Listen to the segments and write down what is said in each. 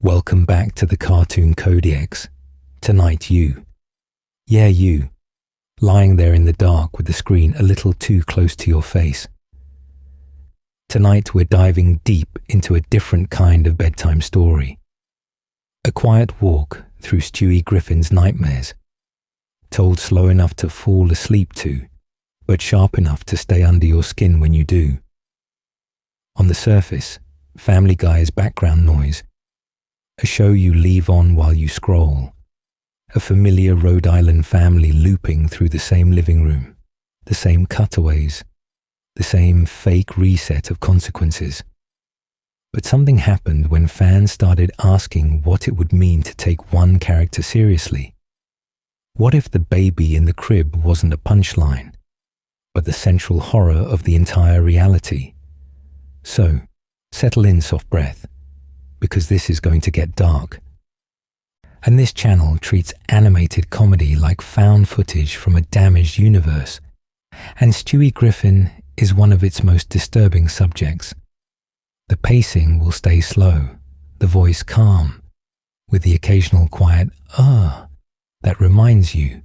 Welcome back to the Cartoon Codex. Tonight you, you, lying there in the dark with the screen a little too close to your face. Tonight we're diving deep into a different kind of bedtime story. A quiet walk through Stewie Griffin's nightmares, told slow enough to fall asleep to, but sharp enough to stay under your skin when you do. On the surface, Family Guy is background noise, a show you leave on while you scroll, a familiar Rhode Island family looping through the same living room, the same cutaways, the same fake reset of consequences. But something happened when fans started asking what it would mean to take one character seriously. What if the baby in the crib wasn't a punchline, but the central horror of the entire reality? So, settle in, soft breath, because this is going to get dark. And this channel treats animated comedy like found footage from a damaged universe, and Stewie Griffin is one of its most disturbing subjects. The pacing will stay slow, the voice calm, with the occasional quiet that reminds you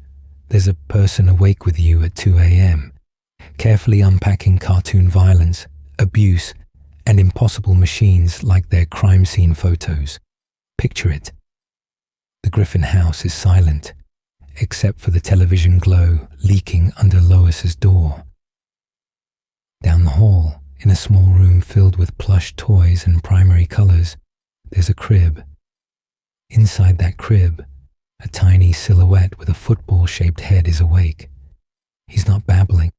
there's a person awake with you at 2 a.m., carefully unpacking cartoon violence, abuse, and impossible machines like their crime scene photos. Picture it. The Griffin house is silent, except for the television glow leaking under Lois's door. Down the hall, in a small room filled with plush toys and primary colors, there's a crib. Inside that crib, a tiny silhouette with a football-shaped head is awake. He's not babbling.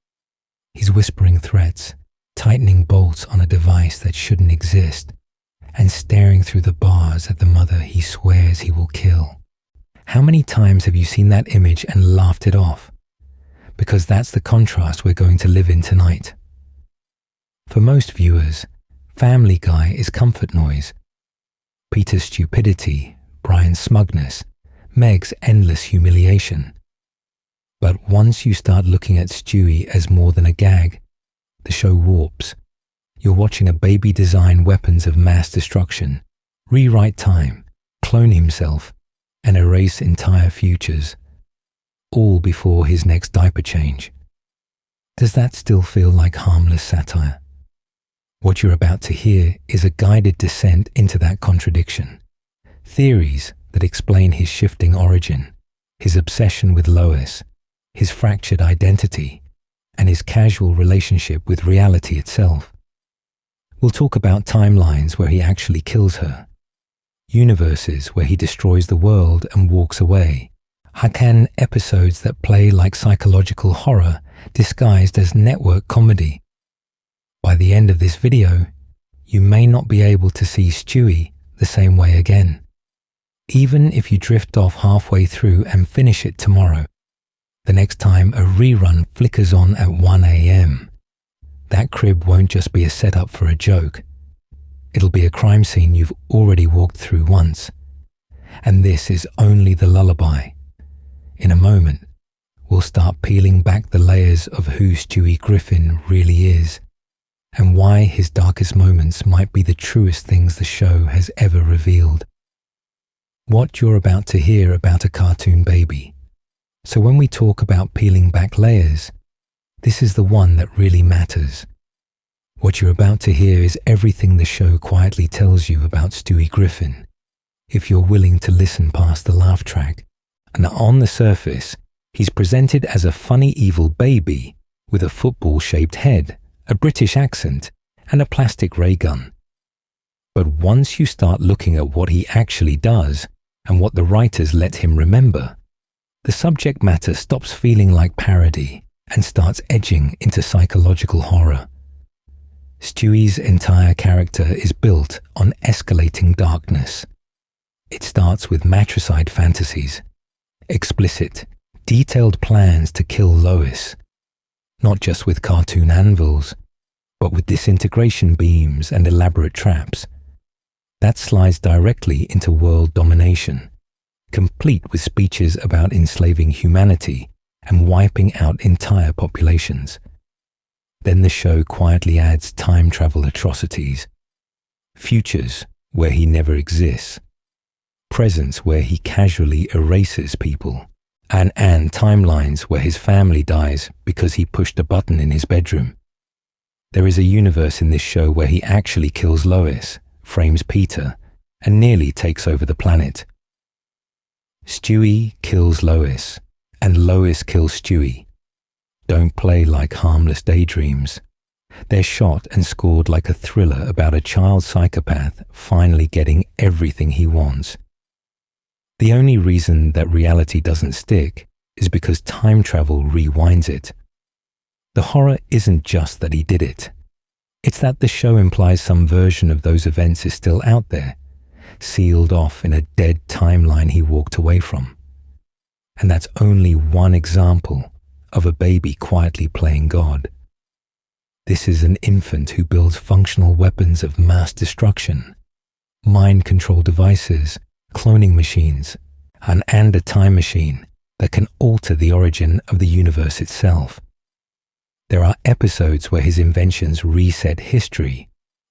He's whispering threats, tightening bolts on a device that shouldn't exist, and staring through the bars at the mother he swears he will kill. How many times have you seen that image and laughed it off? Because that's the contrast we're going to live in tonight. For most viewers, Family Guy is comfort noise. Peter's stupidity, Brian's smugness, Meg's endless humiliation. But once you start looking at Stewie as more than a gag, the show warps. You're watching a baby design weapons of mass destruction, rewrite time, clone himself, and erase entire futures, all before his next diaper change. Does that still feel like harmless satire? What you're about to hear is a guided descent into that contradiction. Theories that explain his shifting origin, his obsession with Lois, his fractured identity, and his casual relationship with reality itself. We'll talk about timelines where he actually kills her, universes where he destroys the world and walks away, Hakan episodes that play like psychological horror disguised as network comedy. By the end of this video, you may not be able to see Stewie the same way again, even if you drift off halfway through and finish it tomorrow. The next time a rerun flickers on at 1 a.m., that crib won't just be a setup for a joke. It'll be a crime scene you've already walked through once. And this is only the lullaby. In a moment, we'll start peeling back the layers of who Stewie Griffin really is, and why his darkest moments might be the truest things the show has ever revealed. What you're about to hear about a cartoon baby. So when we talk about peeling back layers, this is the one that really matters. What you're about to hear is everything the show quietly tells you about Stewie Griffin, if you're willing to listen past the laugh track. And on the surface, he's presented as a funny evil baby with a football-shaped head, a British accent, and a plastic ray gun. But once you start looking at what he actually does and what the writers let him remember, the subject matter stops feeling like parody and starts edging into psychological horror. Stewie's entire character is built on escalating darkness. It starts with matricide fantasies, explicit, detailed plans to kill Lois, not just with cartoon anvils, but with disintegration beams and elaborate traps. That slides directly into world domination, complete with speeches about enslaving humanity and wiping out entire populations. Then the show quietly adds time travel atrocities, futures where he never exists, presents where he casually erases people, and timelines where his family dies because he pushed a button in his bedroom. There is a universe in this show where he actually kills Lois, frames Peter, and nearly takes over the planet. Stewie kills Lois, and Lois kills Stewie. Don't play like harmless daydreams. They're shot and scored like a thriller about a child psychopath finally getting everything he wants. The only reason that reality doesn't stick is because time travel rewinds it. The horror isn't just that he did it. It's that the show implies some version of those events is still out there, sealed off in a dead timeline he walked away from. And that's only one example of a baby quietly playing God. This is an infant who builds functional weapons of mass destruction, mind control devices, cloning machines, and a time machine that can alter the origin of the universe itself. There are episodes where his inventions reset history,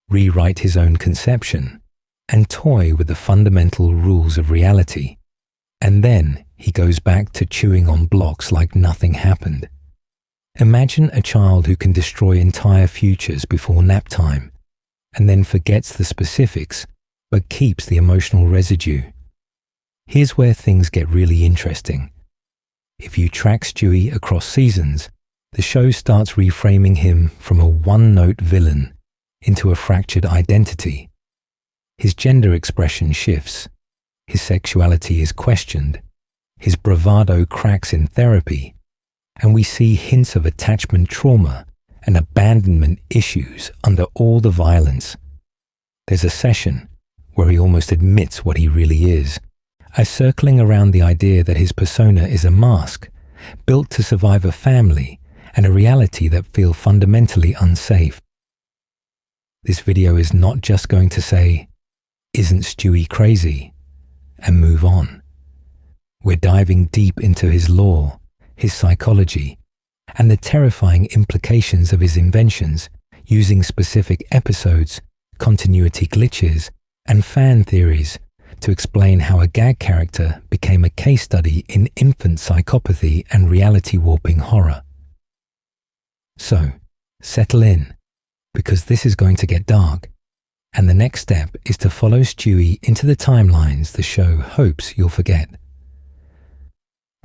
rewrite his own conception, and toy with the fundamental rules of reality. And then he goes back to chewing on blocks like nothing happened. Imagine a child who can destroy entire futures before nap time, and then forgets the specifics, but keeps the emotional residue. Here's where things get really interesting. If you track Stewie across seasons, the show starts reframing him from a one-note villain into a fractured identity. His gender expression shifts, his sexuality is questioned, his bravado cracks in therapy, and we see hints of attachment trauma and abandonment issues under all the violence. There's a session where he almost admits what he really is, circling around the idea that his persona is a mask, built to survive a family and a reality that feel fundamentally unsafe. This video is not just going to say, "Isn't Stewie crazy?" and move on. We're diving deep into his lore, his psychology, and the terrifying implications of his inventions using specific episodes, continuity glitches, and fan theories to explain how a gag character became a case study in infant psychopathy and reality warping horror. So, settle in, because this is going to get dark, and the next step is to follow Stewie into the timelines the show hopes you'll forget.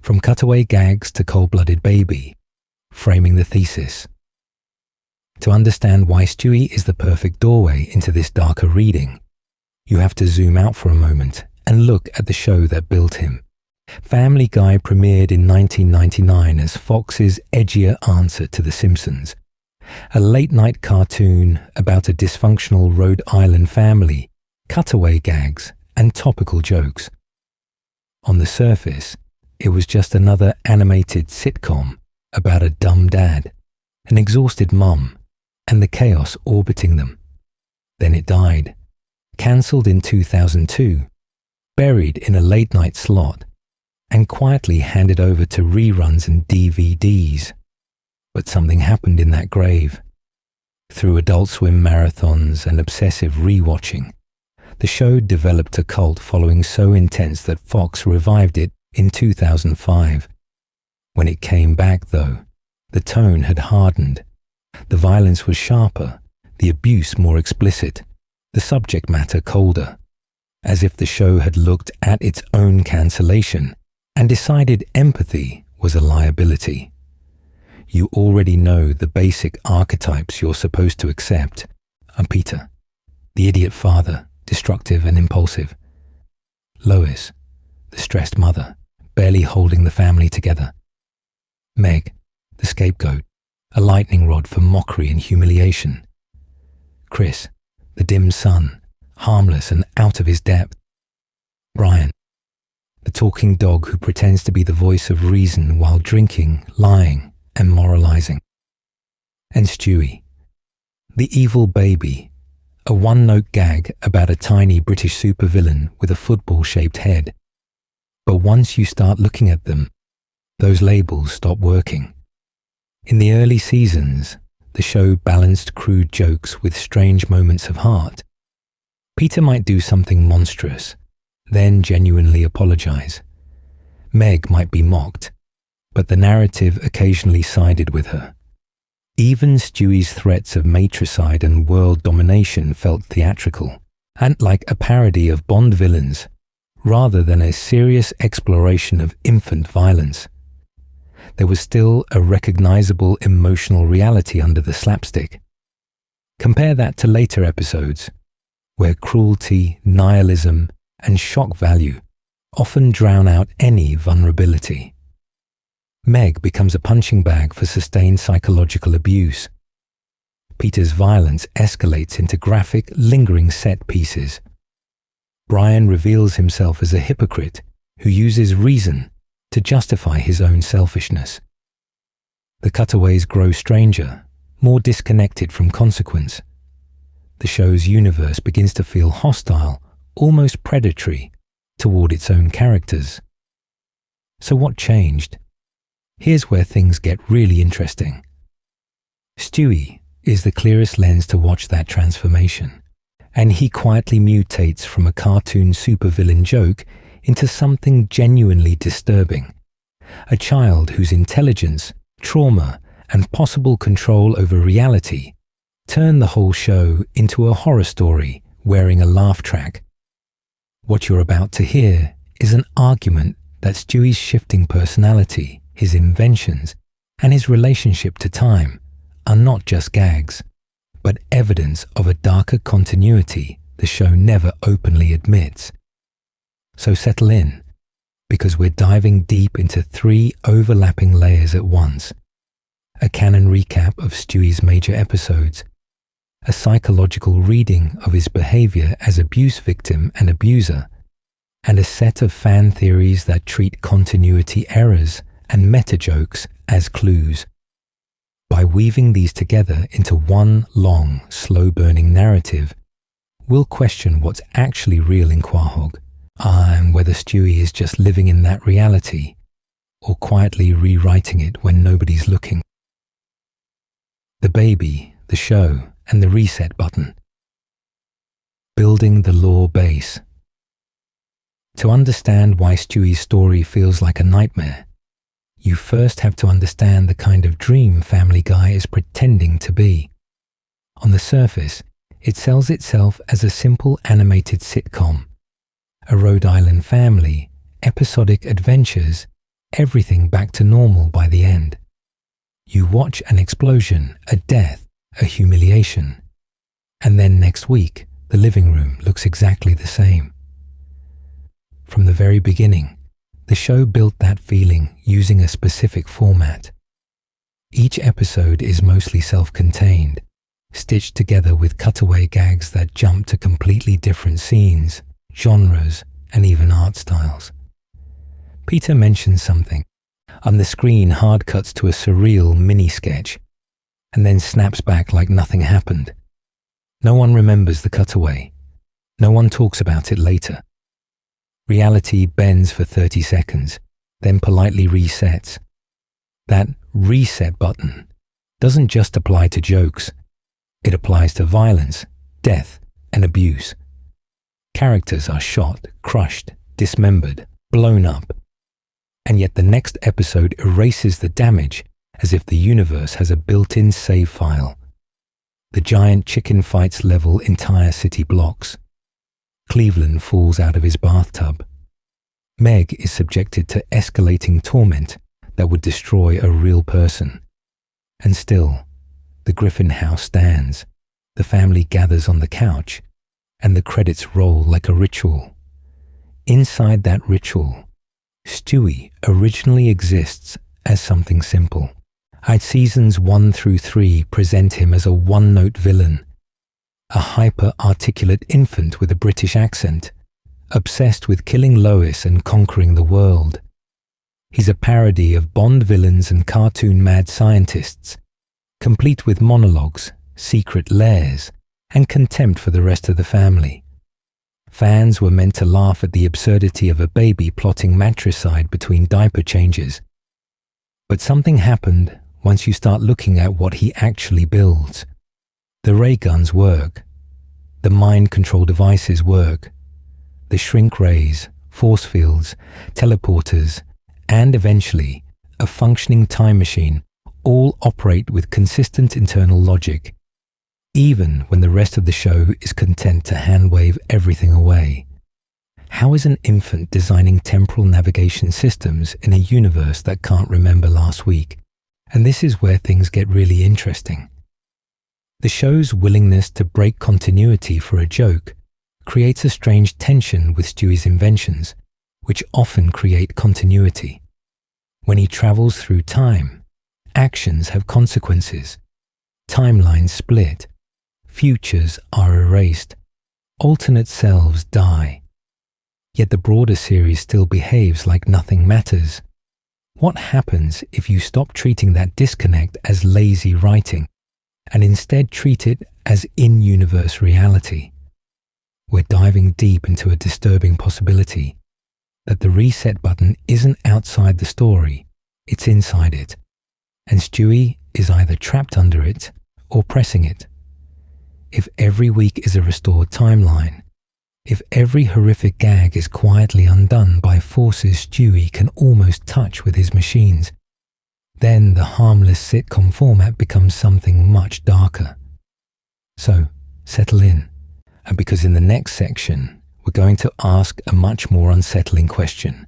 From cutaway gags to cold-blooded baby, framing the thesis. To understand why Stewie is the perfect doorway into this darker reading, you have to zoom out for a moment and look at the show that built him. Family Guy premiered in 1999 as Fox's edgier answer to The Simpsons, a late-night cartoon about a dysfunctional Rhode Island family, cutaway gags, and topical jokes. On the surface, it was just another animated sitcom about a dumb dad, an exhausted mum, and the chaos orbiting them. Then it died, cancelled in 2002, buried in a late-night slot, and quietly handed over to reruns and DVDs. But something happened in that grave. Through Adult Swim marathons and obsessive rewatching, the show developed a cult following so intense that Fox revived it in 2005. When it came back, though, the tone had hardened. The violence was sharper, the abuse more explicit, the subject matter colder, as if the show had looked at its own cancellation and decided empathy was a liability. You already know the basic archetypes you're supposed to accept. Peter, the idiot father, destructive and impulsive. Lois, the stressed mother, barely holding the family together. Meg, the scapegoat, a lightning rod for mockery and humiliation. Chris, the dim son, harmless and out of his depth. Brian, the talking dog who pretends to be the voice of reason while drinking, lying, and moralizing. And Stewie, the evil baby, a one-note gag about a tiny British supervillain with a football-shaped head. But once you start looking at them, those labels stop working. In the early seasons, the show balanced crude jokes with strange moments of heart. Peter might do something monstrous, then genuinely apologize. Meg might be mocked, but the narrative occasionally sided with her. Even Stewie's threats of matricide and world domination felt theatrical, and like a parody of Bond villains, rather than a serious exploration of infant violence. There was still a recognizable emotional reality under the slapstick. Compare that to later episodes, where cruelty, nihilism, and shock value often drown out any vulnerability. Meg becomes a punching bag for sustained psychological abuse. Peter's violence escalates into graphic, lingering set pieces. Brian reveals himself as a hypocrite who uses reason to justify his own selfishness. The cutaways grow stranger, more disconnected from consequence. The show's universe begins to feel hostile, almost predatory, toward its own characters. So what changed? Here's where things get really interesting. Stewie is the clearest lens to watch that transformation, and he quietly mutates from a cartoon supervillain joke into something genuinely disturbing. A child whose intelligence, trauma, and possible control over reality turn the whole show into a horror story wearing a laugh track. What you're about to hear is an argument that Stewie's shifting personality, his inventions, and his relationship to time are not just gags, but evidence of a darker continuity the show never openly admits. So settle in, because we're diving deep into 3 overlapping layers at once. A canon recap of Stewie's major episodes, a psychological reading of his behavior as abuse victim and abuser, and a set of fan theories that treat continuity errors and meta-jokes as clues. By weaving these together into one long, slow-burning narrative, we'll question what's actually real in Quahog, and whether Stewie is just living in that reality, or quietly rewriting it when nobody's looking. The baby, the show, and the reset button. Building the lore base. To understand why Stewie's story feels like a nightmare, you first have to understand the kind of dream Family Guy is pretending to be. On the surface, it sells itself as a simple animated sitcom. A Rhode Island family, episodic adventures, everything back to normal by the end. You watch an explosion, a death, a humiliation, and then next week, the living room looks exactly the same. From the very beginning, the show built that feeling using a specific format. Each episode is mostly self-contained, stitched together with cutaway gags that jump to completely different scenes, genres, and even art styles. Peter mentions something. On the screen, hard cuts to a surreal mini-sketch, and then snaps back like nothing happened. No one remembers the cutaway. No one talks about it later. Reality bends for 30 seconds, then politely resets. That reset button doesn't just apply to jokes. It applies to violence, death, and abuse. Characters are shot, crushed, dismembered, blown up. And yet the next episode erases the damage as if the universe has a built-in save file. The giant chicken fights level entire city blocks. Cleveland falls out of his bathtub. Meg is subjected to escalating torment that would destroy a real person. And still, the Griffin house stands. The family gathers on the couch, and the credits roll like a ritual. Inside that ritual, Stewie originally exists as something simple. Seasons 1 through 3 present him as a one-note villain, a hyper-articulate infant with a British accent, obsessed with killing Lois and conquering the world. He's a parody of Bond villains and cartoon mad scientists, complete with monologues, secret lairs, and contempt for the rest of the family. Fans were meant to laugh at the absurdity of a baby plotting matricide between diaper changes. But something happened once you start looking at what he actually builds. The ray guns work. The mind control devices work. the shrink rays, force fields, teleporters, and eventually a functioning time machine all operate with consistent internal logic, even when the rest of the show is content to hand-wave everything away. How is an infant designing temporal navigation systems in a universe that can't remember last week? And this is where things get really interesting. The show's willingness to break continuity for a joke creates a strange tension with Stewie's inventions, which often create continuity. When he travels through time, actions have consequences. Timelines split. Futures are erased. Alternate selves die. Yet the broader series still behaves like nothing matters. What happens if you stop treating that disconnect as lazy writing and instead treat it as in-universe reality? We're diving deep into a disturbing possibility that the reset button isn't outside the story, it's inside it, and Stewie is either trapped under it or pressing it. If every week is a restored timeline, if every horrific gag is quietly undone by forces Stewie can almost touch with his machines, then the harmless sitcom format becomes something much darker. So, settle in, and because in the next section, we're going to ask a much more unsettling question.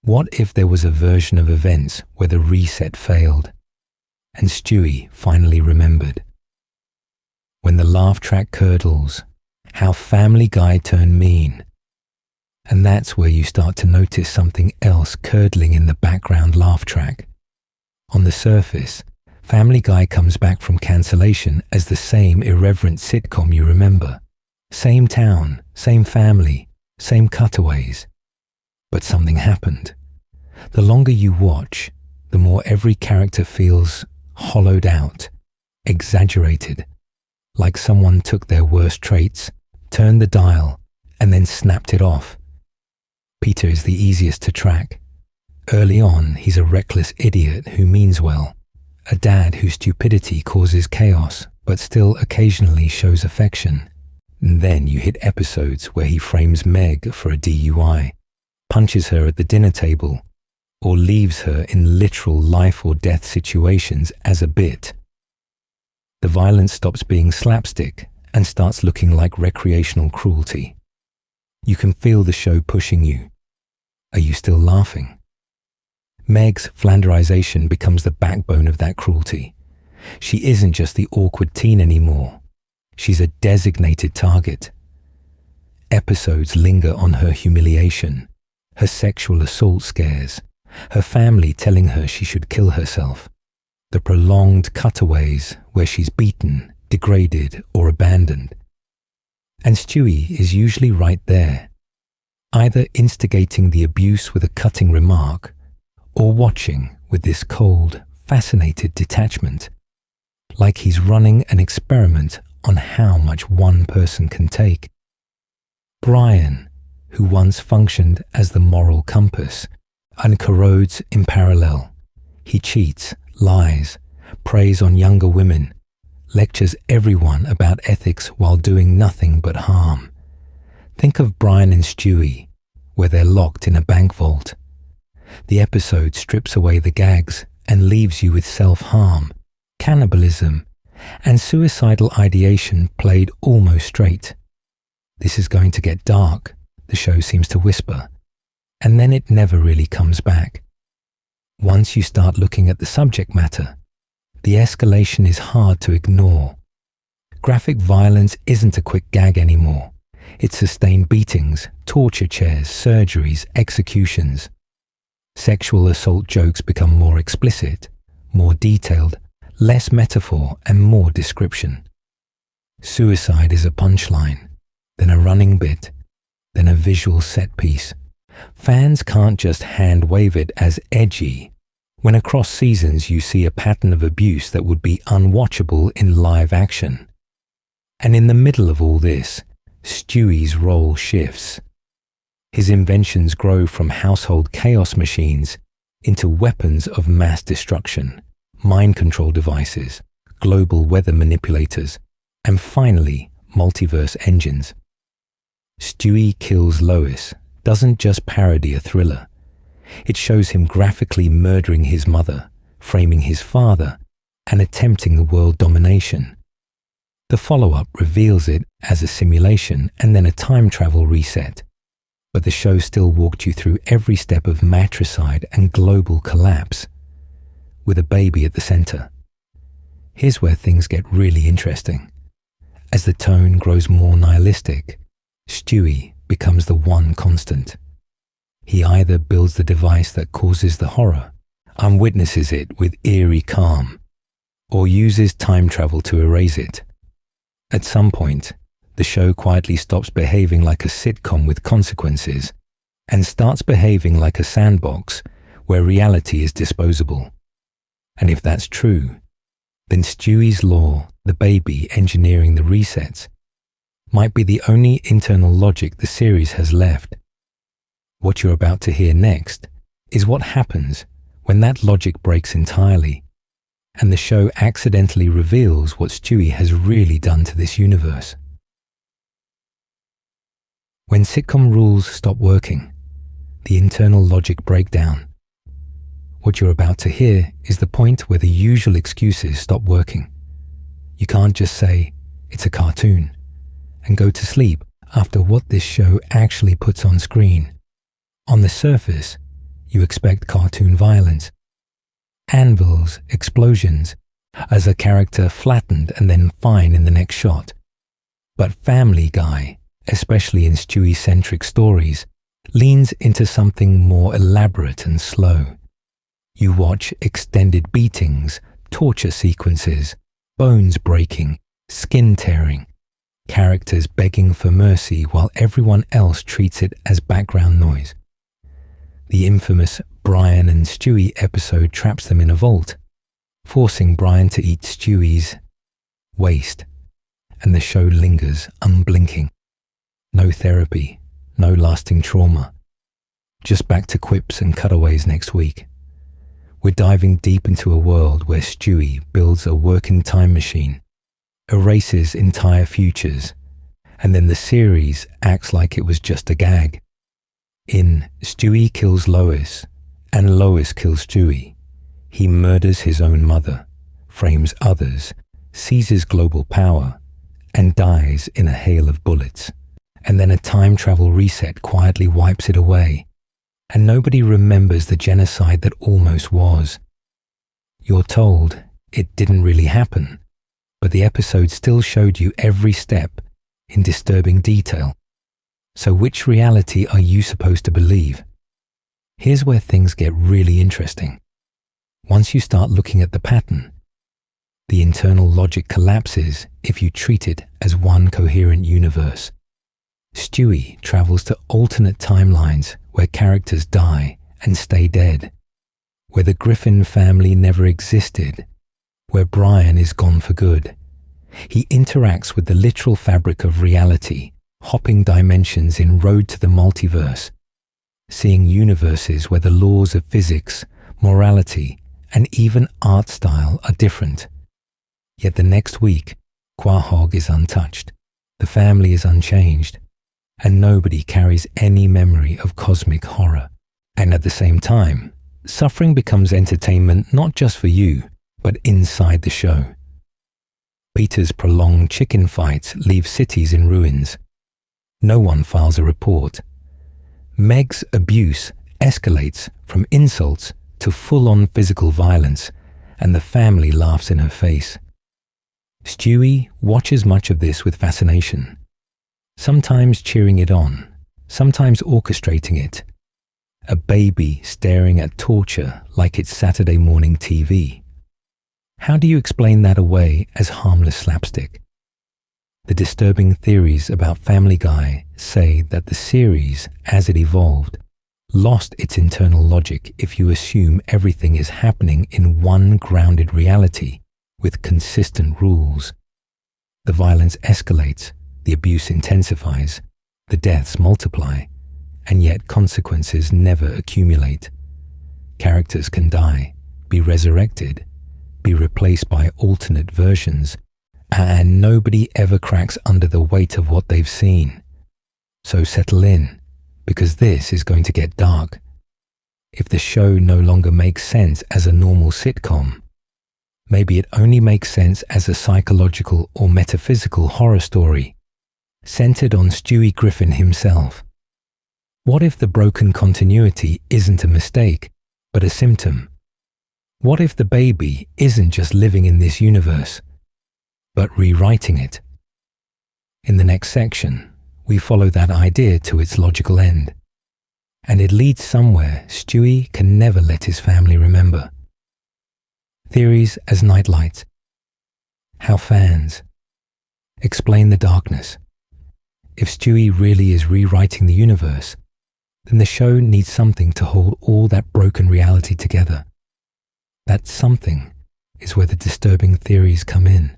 What if there was a version of events where the reset failed, and Stewie finally remembered? When the laugh track curdles, how Family Guy turned mean. And that's where you start to notice something else curdling in the background laugh track. On the surface, Family Guy comes back from cancellation as the same irreverent sitcom you remember. Same town, same family, same cutaways. But something happened. The longer you watch, the more every character feels hollowed out, exaggerated, like someone took their worst traits, turned the dial, and then snapped it off. Peter is the easiest to track. Early on, he's a reckless idiot who means well, a dad whose stupidity causes chaos, but still occasionally shows affection. And then you hit episodes where he frames Meg for a DUI, punches her at the dinner table, or leaves her in literal life or death situations as a bit. The violence stops being slapstick and starts looking like recreational cruelty. You can feel the show pushing you. Are you still laughing? Meg's flanderization becomes the backbone of that cruelty. She isn't just the awkward teen anymore. She's a designated target. Episodes linger on her humiliation, her sexual assault scares, her family telling her she should kill herself, the prolonged cutaways where she's beaten, degraded, or abandoned. And Stewie is usually right there, either instigating the abuse with a cutting remark, or watching with this cold, fascinated detachment, like he's running an experiment on how much one person can take. Brian, who once functioned as the moral compass, uncorrodes in parallel. He cheats, lies, preys on younger women, lectures everyone about ethics while doing nothing but harm. Think of Brian and Stewie, where they're locked in a bank vault. The episode strips away the gags and leaves you with self-harm, cannibalism, and suicidal ideation played almost straight. This is going to get dark, the show seems to whisper, and then it never really comes back. Once you start looking at the subject matter, the escalation is hard to ignore. Graphic violence isn't a quick gag anymore. It's sustained beatings, torture chairs, surgeries, executions. Sexual assault jokes become more explicit, more detailed, less metaphor and more description. Suicide is a punchline, then a running bit, then a visual set piece. Fans can't just hand-wave it as edgy, when across seasons you see a pattern of abuse that would be unwatchable in live action. And in the middle of all this, Stewie's role shifts. His inventions grow from household chaos machines into weapons of mass destruction, mind control devices, global weather manipulators, and finally, multiverse engines. Stewie Kills Lois doesn't just parody a thriller. It shows him graphically murdering his mother, framing his father, and attempting the world domination. The follow-up reveals it as a simulation and then a time travel reset. But the show still walked you through every step of matricide and global collapse, with a baby at the center. Here's where things get really interesting. As the tone grows more nihilistic, Stewie becomes the one constant. He either builds the device that causes the horror, unwitnesses it with eerie calm, or uses time travel to erase it. At some point, the show quietly stops behaving like a sitcom with consequences and starts behaving like a sandbox where reality is disposable. And if that's true, then Stewie's law, the baby engineering the resets, might be the only internal logic the series has left. What you're about to hear next is what happens when that logic breaks entirely, and the show accidentally reveals what Stewie has really done to this universe. When sitcom rules stop working, the internal logic breakdown. What you're about to hear is the point where the usual excuses stop working. You can't just say, it's a cartoon, and go to sleep after what this show actually puts on screen. On the surface, you expect cartoon violence, anvils, explosions, as a character flattened and then fine in the next shot. But Family Guy, especially in Stewie-centric stories, leans into something more elaborate and slow. You watch extended beatings, torture sequences, bones breaking, skin tearing, characters begging for mercy while everyone else treats it as background noise. The infamous Brian and Stewie episode traps them in a vault, forcing Brian to eat Stewie's waste, and the show lingers unblinking. No therapy, no lasting trauma, just back to quips and cutaways next week. We're diving deep into a world where Stewie builds a working time machine, erases entire futures, and then the series acts like it was just a gag. In Stewie Kills Lois and Lois Kills Stewie, he murders his own mother, frames others, seizes global power, and dies in a hail of bullets. And then a time travel reset quietly wipes it away, and nobody remembers the genocide that almost was. You're told it didn't really happen, but the episode still showed you every step in disturbing detail. So which reality are you supposed to believe? Here's where things get really interesting. Once you start looking at the pattern, the internal logic collapses if you treat it as one coherent universe. Stewie travels to alternate timelines where characters die and stay dead, where the Griffin family never existed, where Brian is gone for good. He interacts with the literal fabric of reality, hopping dimensions in Road to the Multiverse, seeing universes where the laws of physics, morality, and even art style are different. Yet the next week, Quahog is untouched, the family is unchanged, and nobody carries any memory of cosmic horror. And at the same time, suffering becomes entertainment not just for you, but inside the show. Peter's prolonged chicken fights leave cities in ruins. No one files a report. Meg's abuse escalates from insults to full-on physical violence, and the family laughs in her face. Stewie watches much of this with fascination, sometimes cheering it on, sometimes orchestrating it. A baby staring at torture like it's Saturday morning TV. How do you explain that away as harmless slapstick? The disturbing theories about Family Guy say that the series, as it evolved, lost its internal logic if you assume everything is happening in one grounded reality with consistent rules. The violence escalates, the abuse intensifies, the deaths multiply, and yet consequences never accumulate. Characters can die, be resurrected, be replaced by alternate versions, and nobody ever cracks under the weight of what they've seen. So settle in, because this is going to get dark. If the show no longer makes sense as a normal sitcom, maybe it only makes sense as a psychological or metaphysical horror story, centered on Stewie Griffin himself. What if the broken continuity isn't a mistake, but a symptom? What if the baby isn't just living in this universe, but rewriting it? In the next section, we follow that idea to its logical end, and it leads somewhere Stewie can never let his family remember. Theories as nightlights. How fans explain the darkness. If Stewie really is rewriting the universe, then the show needs something to hold all that broken reality together. That something is where the disturbing theories come in.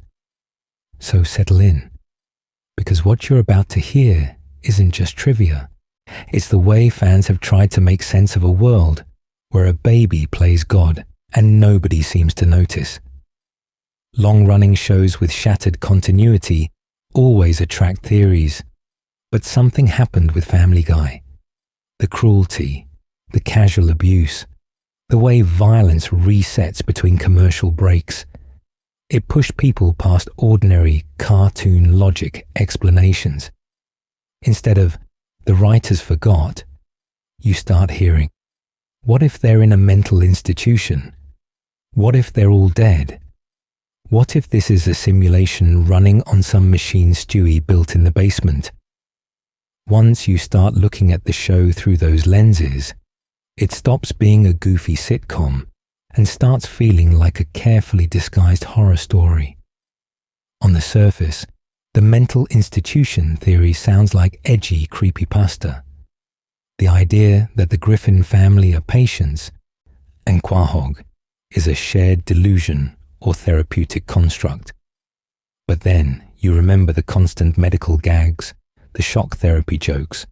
So settle in, because what you're about to hear isn't just trivia. It's the way fans have tried to make sense of a world where a baby plays God and nobody seems to notice. Long-running shows with shattered continuity always attract theories, but something happened with Family Guy. The cruelty, the casual abuse, the way violence resets between commercial breaks. It pushed people past ordinary cartoon logic explanations. Instead of, the writers forgot, you start hearing, what if they're in a mental institution? What if they're all dead? What if this is a simulation running on some machine Stewie built in the basement? Once you start looking at the show through those lenses, it stops being a goofy sitcom and starts feeling like a carefully disguised horror story. On the surface, the mental institution theory sounds like edgy creepypasta. The idea that the Griffin family are patients and Quahog is a shared delusion or therapeutic construct. But then you remember the constant medical gags, the shock therapy jokes,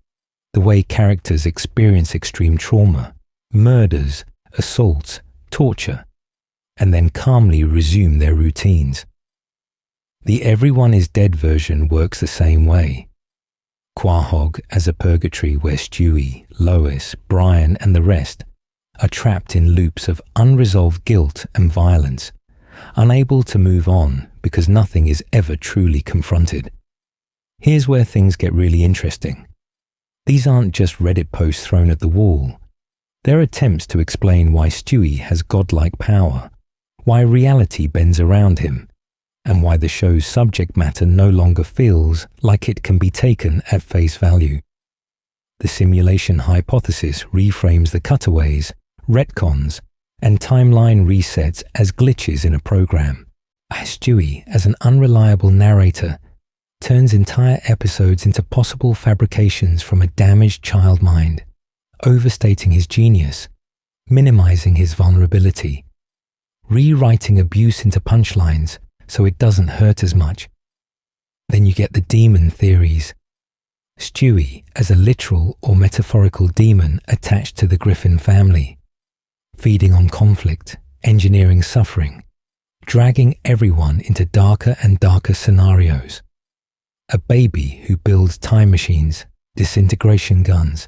the way characters experience extreme trauma, murders, assaults, torture, and then calmly resume their routines. The everyone is dead version works the same way. Quahog as a purgatory where Stewie, Lois, Brian, and the rest are trapped in loops of unresolved guilt and violence, unable to move on because nothing is ever truly confronted. Here's where things get really interesting. These aren't just Reddit posts thrown at the wall. They're attempts to explain why Stewie has godlike power, why reality bends around him, and why the show's subject matter no longer feels like it can be taken at face value. The simulation hypothesis reframes the cutaways, retcons, and timeline resets as glitches in a program. Stewie, as an unreliable narrator, turns entire episodes into possible fabrications from a damaged child mind, overstating his genius, minimizing his vulnerability, rewriting abuse into punchlines so it doesn't hurt as much. Then you get the demon theories. Stewie as a literal or metaphorical demon attached to the Griffin family, feeding on conflict, engineering suffering, dragging everyone into darker and darker scenarios. A baby who builds time machines, disintegration guns,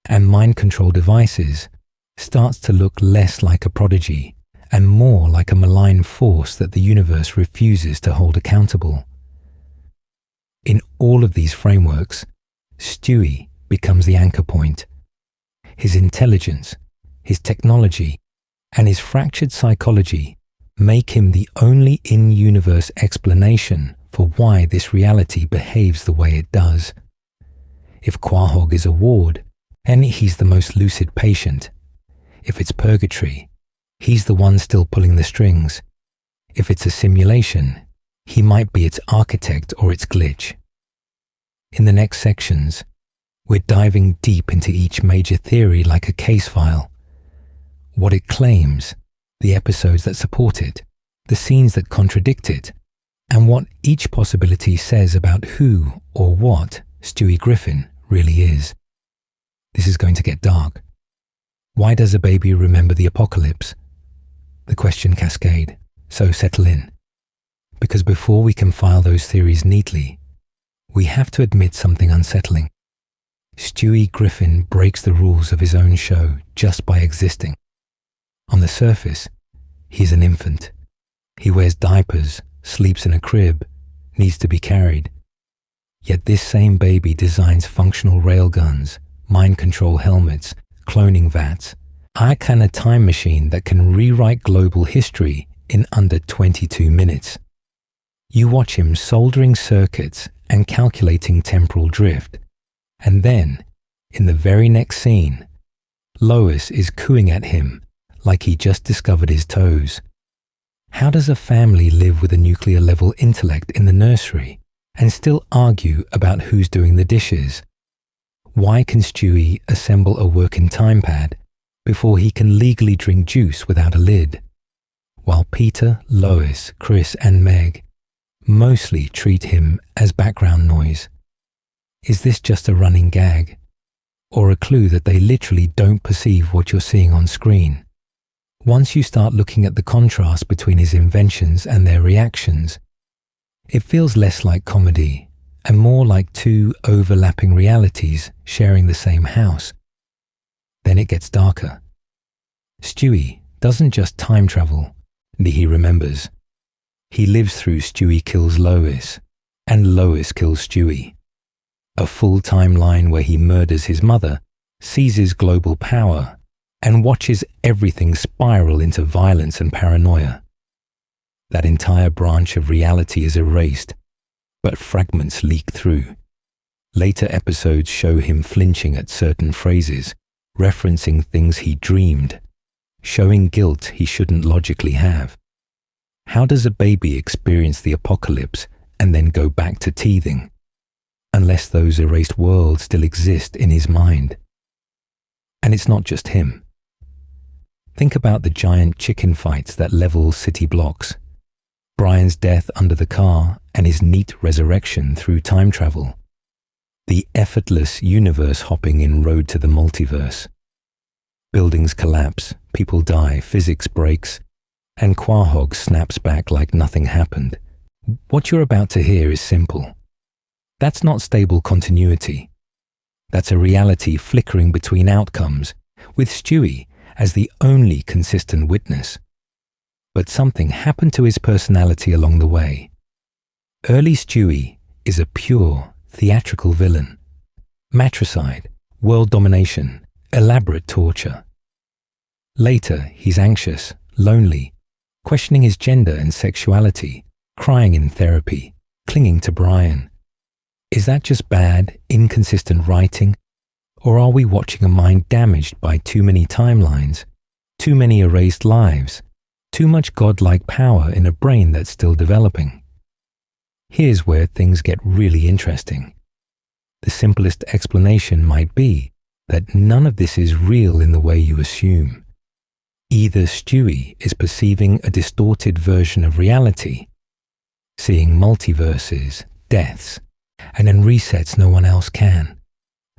and mind control devices starts to look less like a prodigy and more like a malign force that the universe refuses to hold accountable. In all of these frameworks, Stewie becomes the anchor point. His intelligence, his technology, and his fractured psychology make him the only in-universe explanation for why this reality behaves the way it does. If Quahog is a ward, and he's the most lucid patient. If it's purgatory, he's the one still pulling the strings. If it's a simulation, he might be its architect or its glitch. In the next sections, we're diving deep into each major theory like a case file. What it claims, the episodes that support it, the scenes that contradict it, and what each possibility says about who or what Stewie Griffin really is. This is going to get dark. Why does a baby remember the apocalypse? The question cascade, so settle in. Because before we can file those theories neatly, we have to admit something unsettling. Stewie Griffin breaks the rules of his own show just by existing. On the surface, he's an infant. He wears diapers, sleeps in a crib, needs to be carried. Yet this same baby designs functional railguns, mind control helmets, cloning vats, a kind of time machine that can rewrite global history in under 22 minutes. You watch him soldering circuits and calculating temporal drift. And then, in the very next scene, Lois is cooing at him like he just discovered his toes. How does a family live with a nuclear-level intellect in the nursery and still argue about who's doing the dishes? Why can Stewie assemble a working time pad before he can legally drink juice without a lid? While Peter, Lois, Chris and Meg mostly treat him as background noise. Is this just a running gag? Or a clue that they literally don't perceive what you're seeing on screen? Once you start looking at the contrast between his inventions and their reactions, it feels less like comedy and more like two overlapping realities sharing the same house. Then it gets darker. Stewie doesn't just time travel, he remembers. He lives through Stewie kills Lois, and Lois kills Stewie. A full timeline where he murders his mother, seizes global power, and watches everything spiral into violence and paranoia. That entire branch of reality is erased, but fragments leak through. Later episodes show him flinching at certain phrases, referencing things he dreamed, showing guilt he shouldn't logically have. How does a baby experience the apocalypse and then go back to teething? Unless those erased worlds still exist in his mind. And it's not just him. Think about the giant chicken fights that level city blocks, Brian's death under the car and his neat resurrection through time travel, the effortless universe hopping in Road to the Multiverse. Buildings collapse, people die, physics breaks, and Quahog snaps back like nothing happened. What you're about to hear is simple. That's not stable continuity. That's a reality flickering between outcomes, with Stewie as the only consistent witness. But something happened to his personality along the way. Early Stewie is a pure, theatrical villain. Matricide, world domination, elaborate torture. Later, he's anxious, lonely, questioning his gender and sexuality, crying in therapy, clinging to Brian. Is that just bad, inconsistent writing? Or are we watching a mind damaged by too many timelines, too many erased lives, too much godlike power in a brain that's still developing? Here's where things get really interesting. The simplest explanation might be that none of this is real in the way you assume. Either Stewie is perceiving a distorted version of reality, seeing multiverses, deaths, and then resets no one else can,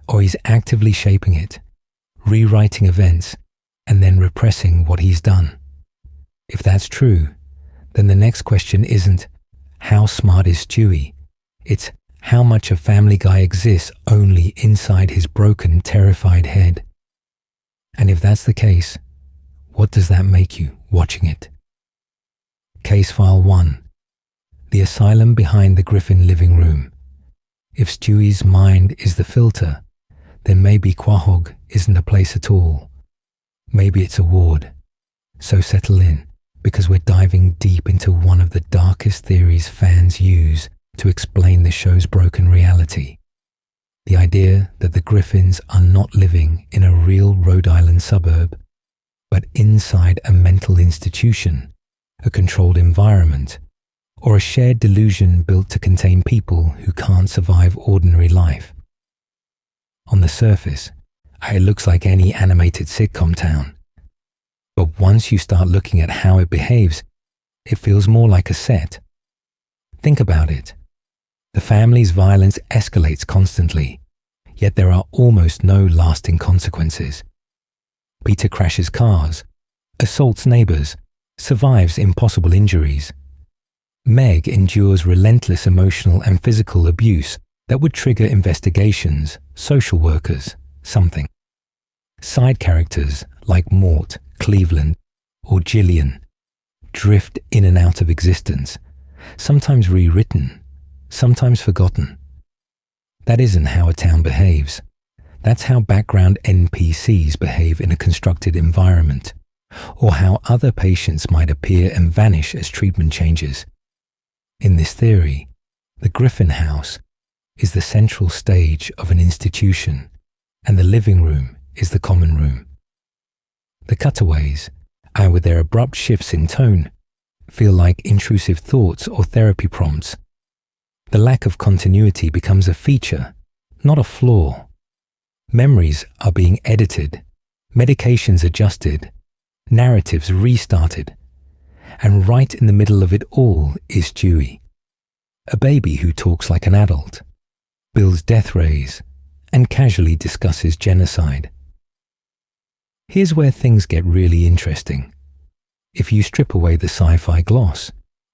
or he's actively shaping it, rewriting events, and then repressing what he's done. If that's true, then the next question isn't, how smart is Stewie? It's, how much of Family Guy exists only inside his broken, terrified head? And if that's the case, what does that make you watching it? Case File 1. The asylum behind the Griffin living room. If Stewie's mind is the filter, then maybe Quahog isn't a place at all. Maybe it's a ward. So settle in, because we're diving deep into one of the darkest theories fans use to explain the show's broken reality. The idea that the Griffins are not living in a real Rhode Island suburb, but inside a mental institution, a controlled environment, or a shared delusion built to contain people who can't survive ordinary life. On the surface, it looks like any animated sitcom town. But once you start looking at how it behaves, it feels more like a set. Think about it. The family's violence escalates constantly, yet there are almost no lasting consequences. Peter crashes cars, assaults neighbors, survives impossible injuries. Meg endures relentless emotional and physical abuse that would trigger investigations, social workers, something. Side characters like Mort, Cleveland, or Gillian drift in and out of existence, sometimes rewritten, sometimes forgotten. That isn't how a town behaves. That's how background NPCs behave in a constructed environment, or how other patients might appear and vanish as treatment changes. In this theory, the Griffin house is the central stage of an institution, and the living room is the common room. The cutaways, and with their abrupt shifts in tone, feel like intrusive thoughts or therapy prompts. The lack of continuity becomes a feature, not a flaw. Memories are being edited, medications adjusted, narratives restarted, and right in the middle of it all is Stewie, a baby who talks like an adult, builds death rays, and casually discusses genocide. Here's where things get really interesting. If you strip away the sci-fi gloss,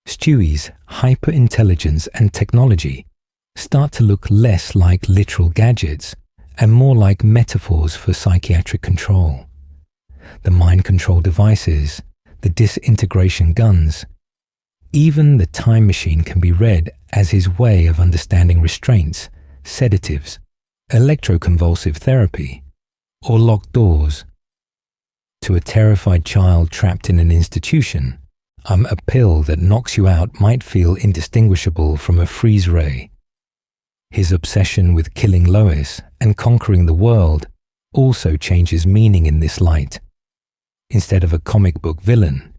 Stewie's hyper-intelligence and technology start to look less like literal gadgets and more like metaphors for psychiatric control. The mind control devices, the disintegration guns, even the time machine can be read as his way of understanding restraints, sedatives, electroconvulsive therapy, or locked doors. To a terrified child trapped in an institution, a pill that knocks you out might feel indistinguishable from a freeze ray. His obsession with killing Lois and conquering the world also changes meaning in this light. Instead of a comic book villain,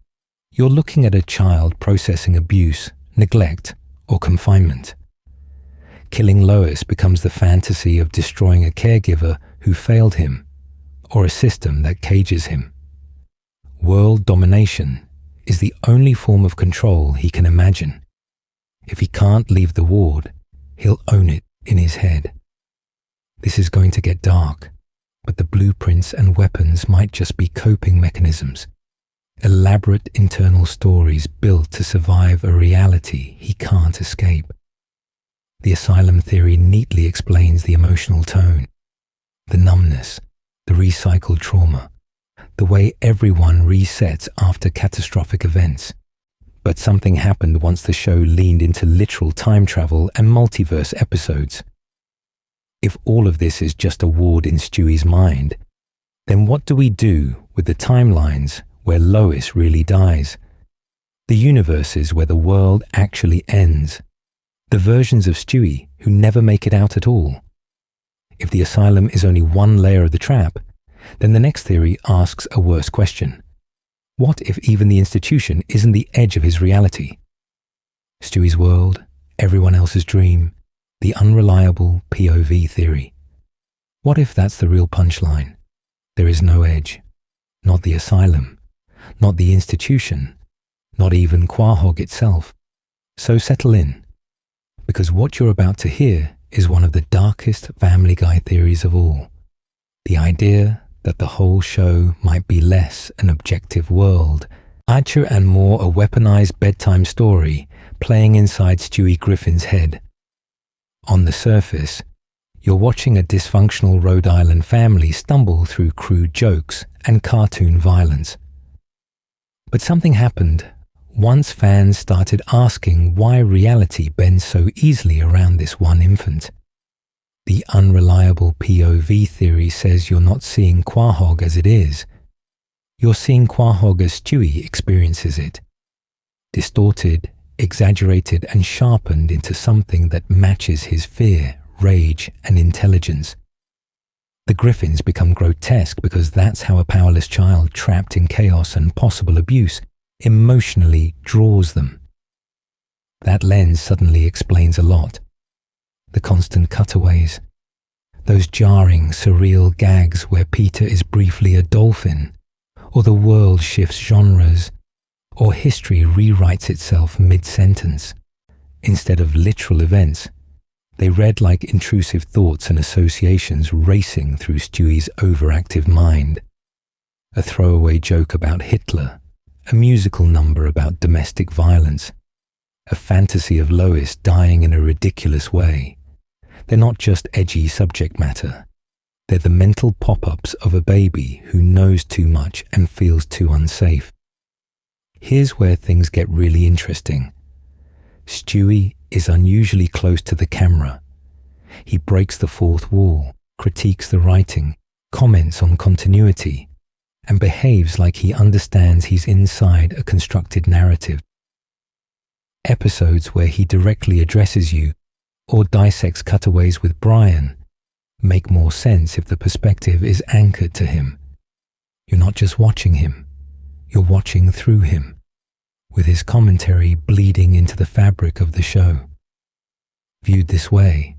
you're looking at a child processing abuse, neglect, or confinement. Killing Lois becomes the fantasy of destroying a caregiver who failed him, or a system that cages him. World domination is the only form of control he can imagine. If he can't leave the ward, he'll own it in his head. This is going to get dark, but the blueprints and weapons might just be coping mechanisms, elaborate internal stories built to survive a reality he can't escape. The asylum theory neatly explains the emotional tone, the numbness, the recycled trauma, the way everyone resets after catastrophic events. But something happened once the show leaned into literal time travel and multiverse episodes. If all of this is just a ward in Stewie's mind, then what do we do with the timelines where Lois really dies? The universes where the world actually ends? The versions of Stewie who never make it out at all? If the asylum is only one layer of the trap, then the next theory asks a worse question. What if even the institution isn't the edge of his reality? Stewie's world, everyone else's dream, the unreliable POV theory. What if that's the real punchline? There is no edge. Not the asylum, not the institution, not even Quahog itself. So settle in, because what you're about to hear is one of the darkest Family Guy theories of all. The idea that the whole show might be less an objective world, Archer and more a weaponized bedtime story playing inside Stewie Griffin's head. On the surface, you're watching a dysfunctional Rhode Island family stumble through crude jokes and cartoon violence. But something happened once fans started asking why reality bends so easily around this one infant. The unreliable POV theory says you're not seeing Quahog as it is. You're seeing Quahog as Stewie experiences it. Distorted, exaggerated, and sharpened into something that matches his fear, rage, and intelligence. The Griffins become grotesque because that's how a powerless child trapped in chaos and possible abuse emotionally draws them. That lens suddenly explains a lot. The constant cutaways, those jarring, surreal gags where Peter is briefly a dolphin, or the world shifts genres, or history rewrites itself mid-sentence. Instead of literal events, they read like intrusive thoughts and associations racing through Stewie's overactive mind. A throwaway joke about Hitler, a musical number about domestic violence, a fantasy of Lois dying in a ridiculous way. They're not just edgy subject matter. They're the mental pop-ups of a baby who knows too much and feels too unsafe. Here's where things get really interesting. Stewie is unusually close to the camera. He breaks the fourth wall, critiques the writing, comments on continuity, and behaves like he understands he's inside a constructed narrative. Episodes where he directly addresses you or dissects cutaways with Brian make more sense if the perspective is anchored to him. You're not just watching him, you're watching through him, with his commentary bleeding into the fabric of the show. Viewed this way,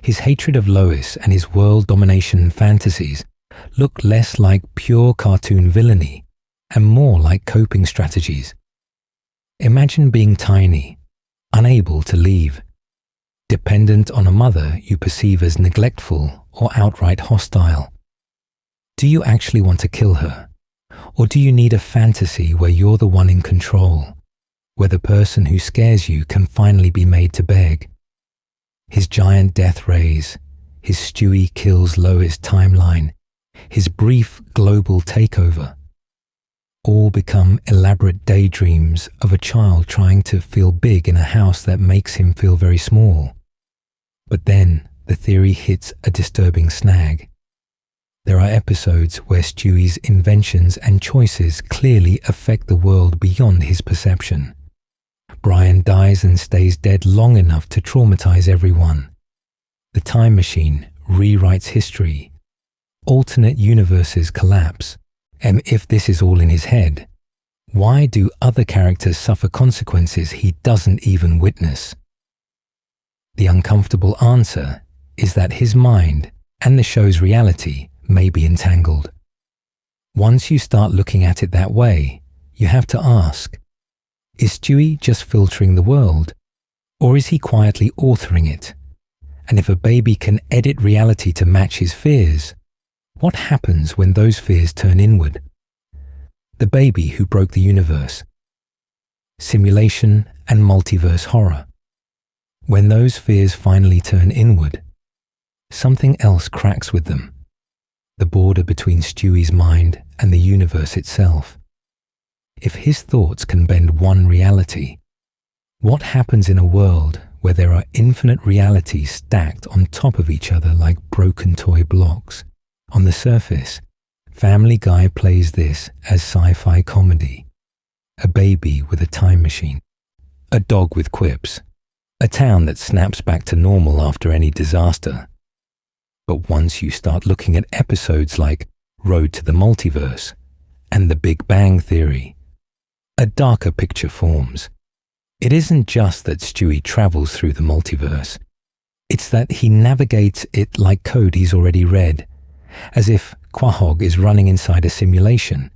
his hatred of Lois and his world domination fantasies look less like pure cartoon villainy and more like coping strategies. Imagine being tiny, unable to leave, dependent on a mother you perceive as neglectful or outright hostile. Do you actually want to kill her? Or do you need a fantasy where you're the one in control, where the person who scares you can finally be made to beg? His giant death rays, his Stewie kills Lois timeline, his brief global takeover, all become elaborate daydreams of a child trying to feel big in a house that makes him feel very small. But then the theory hits a disturbing snag. There are episodes where Stewie's inventions and choices clearly affect the world beyond his perception. Brian dies and stays dead long enough to traumatize everyone. The time machine rewrites history. Alternate universes collapse. And if this is all in his head, why do other characters suffer consequences he doesn't even witness? The uncomfortable answer is that his mind and the show's reality may be entangled. Once you start looking at it that way, you have to ask, is Stewie just filtering the world, or is he quietly authoring it? And if a baby can edit reality to match his fears, what happens when those fears turn inward? The baby who broke the universe. Simulation and multiverse horror. When those fears finally turn inward, something else cracks with them. The border between Stewie's mind and the universe itself. If his thoughts can bend one reality, what happens in a world where there are infinite realities stacked on top of each other like broken toy blocks? On the surface, Family Guy plays this as sci-fi comedy. A baby with a time machine. A dog with quips. A town that snaps back to normal after any disaster. But once you start looking at episodes like Road to the Multiverse and The Big Bang Theory, a darker picture forms. It isn't just that Stewie travels through the multiverse. It's that he navigates it like code he's already read, as if Quahog is running inside a simulation,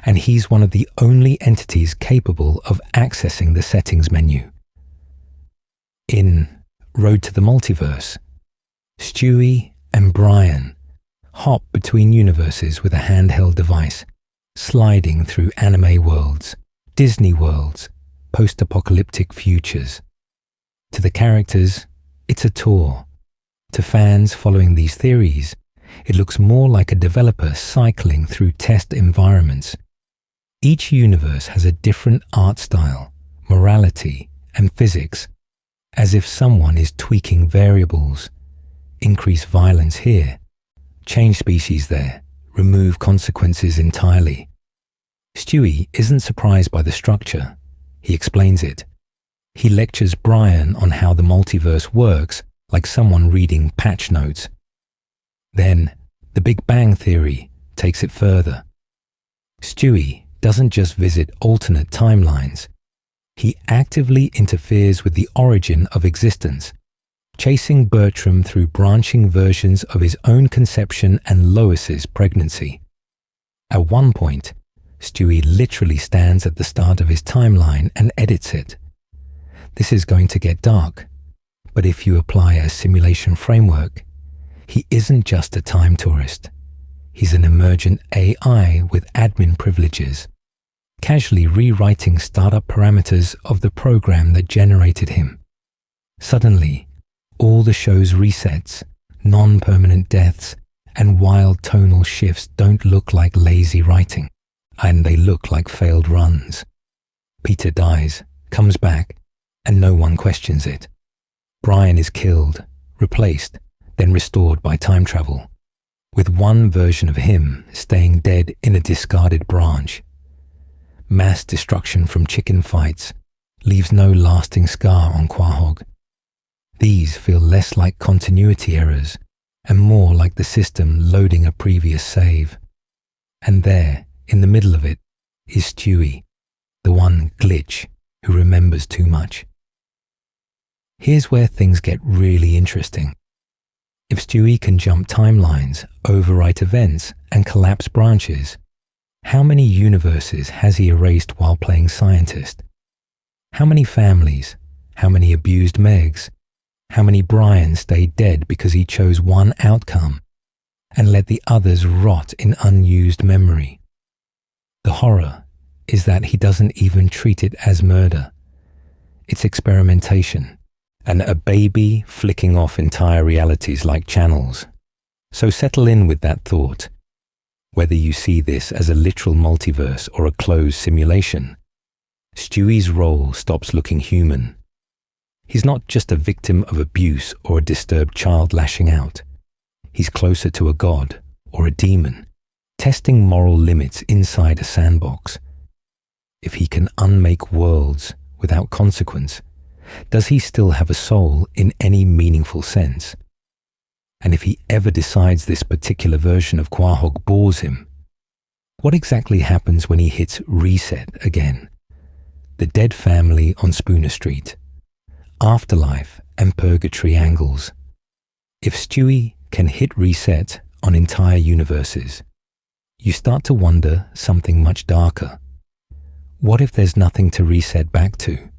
and he's one of the only entities capable of accessing the settings menu. In Road to the Multiverse, Stewie and Brian hop between universes with a handheld device, sliding through anime worlds, Disney worlds, post-apocalyptic futures. To the characters, it's a tour. To fans following these theories, it looks more like a developer cycling through test environments. Each universe has a different art style, morality, and physics, as if someone is tweaking variables. Increase violence here, change species there, remove consequences entirely. Stewie isn't surprised by the structure. He explains it. He lectures Brian on how the multiverse works like someone reading patch notes. Then, The Big Bang Theory takes it further. Stewie doesn't just visit alternate timelines. He actively interferes with the origin of existence, chasing Bertram through branching versions of his own conception and Lois's pregnancy. At one point, Stewie literally stands at the start of his timeline and edits it. This is going to get dark, but if you apply a simulation framework, he isn't just a time tourist. He's an emergent AI with admin privileges, casually rewriting startup parameters of the program that generated him. Suddenly, all the show's resets, non-permanent deaths, and wild tonal shifts don't look like lazy writing, and they look like failed runs. Peter dies, comes back, and no one questions it. Brian is killed, replaced, then restored by time travel, with one version of him staying dead in a discarded branch. Mass destruction from chicken fights leaves no lasting scar on Quahog. These feel less like continuity errors and more like the system loading a previous save. And there, in the middle of it, is Stewie, the one glitch who remembers too much. Here's where things get really interesting. If Stewie can jump timelines, overwrite events, and collapse branches, how many universes has he erased while playing scientist? How many families? How many abused Megs? How many Brians stayed dead because he chose one outcome and let the others rot in unused memory? The horror is that he doesn't even treat it as murder. It's experimentation, and a baby flicking off entire realities like channels. So settle in with that thought. Whether you see this as a literal multiverse or a closed simulation, Stewie's role stops looking human. He's not just a victim of abuse or a disturbed child lashing out. He's closer to a god or a demon, testing moral limits inside a sandbox. If he can unmake worlds without consequence, does he still have a soul in any meaningful sense? And if he ever decides this particular version of Quahog bores him, what exactly happens when he hits reset again? The dead family on Spooner Street, afterlife and purgatory angles. If Stewie can hit reset on entire universes, you start to wonder something much darker. What if there's nothing to reset back to?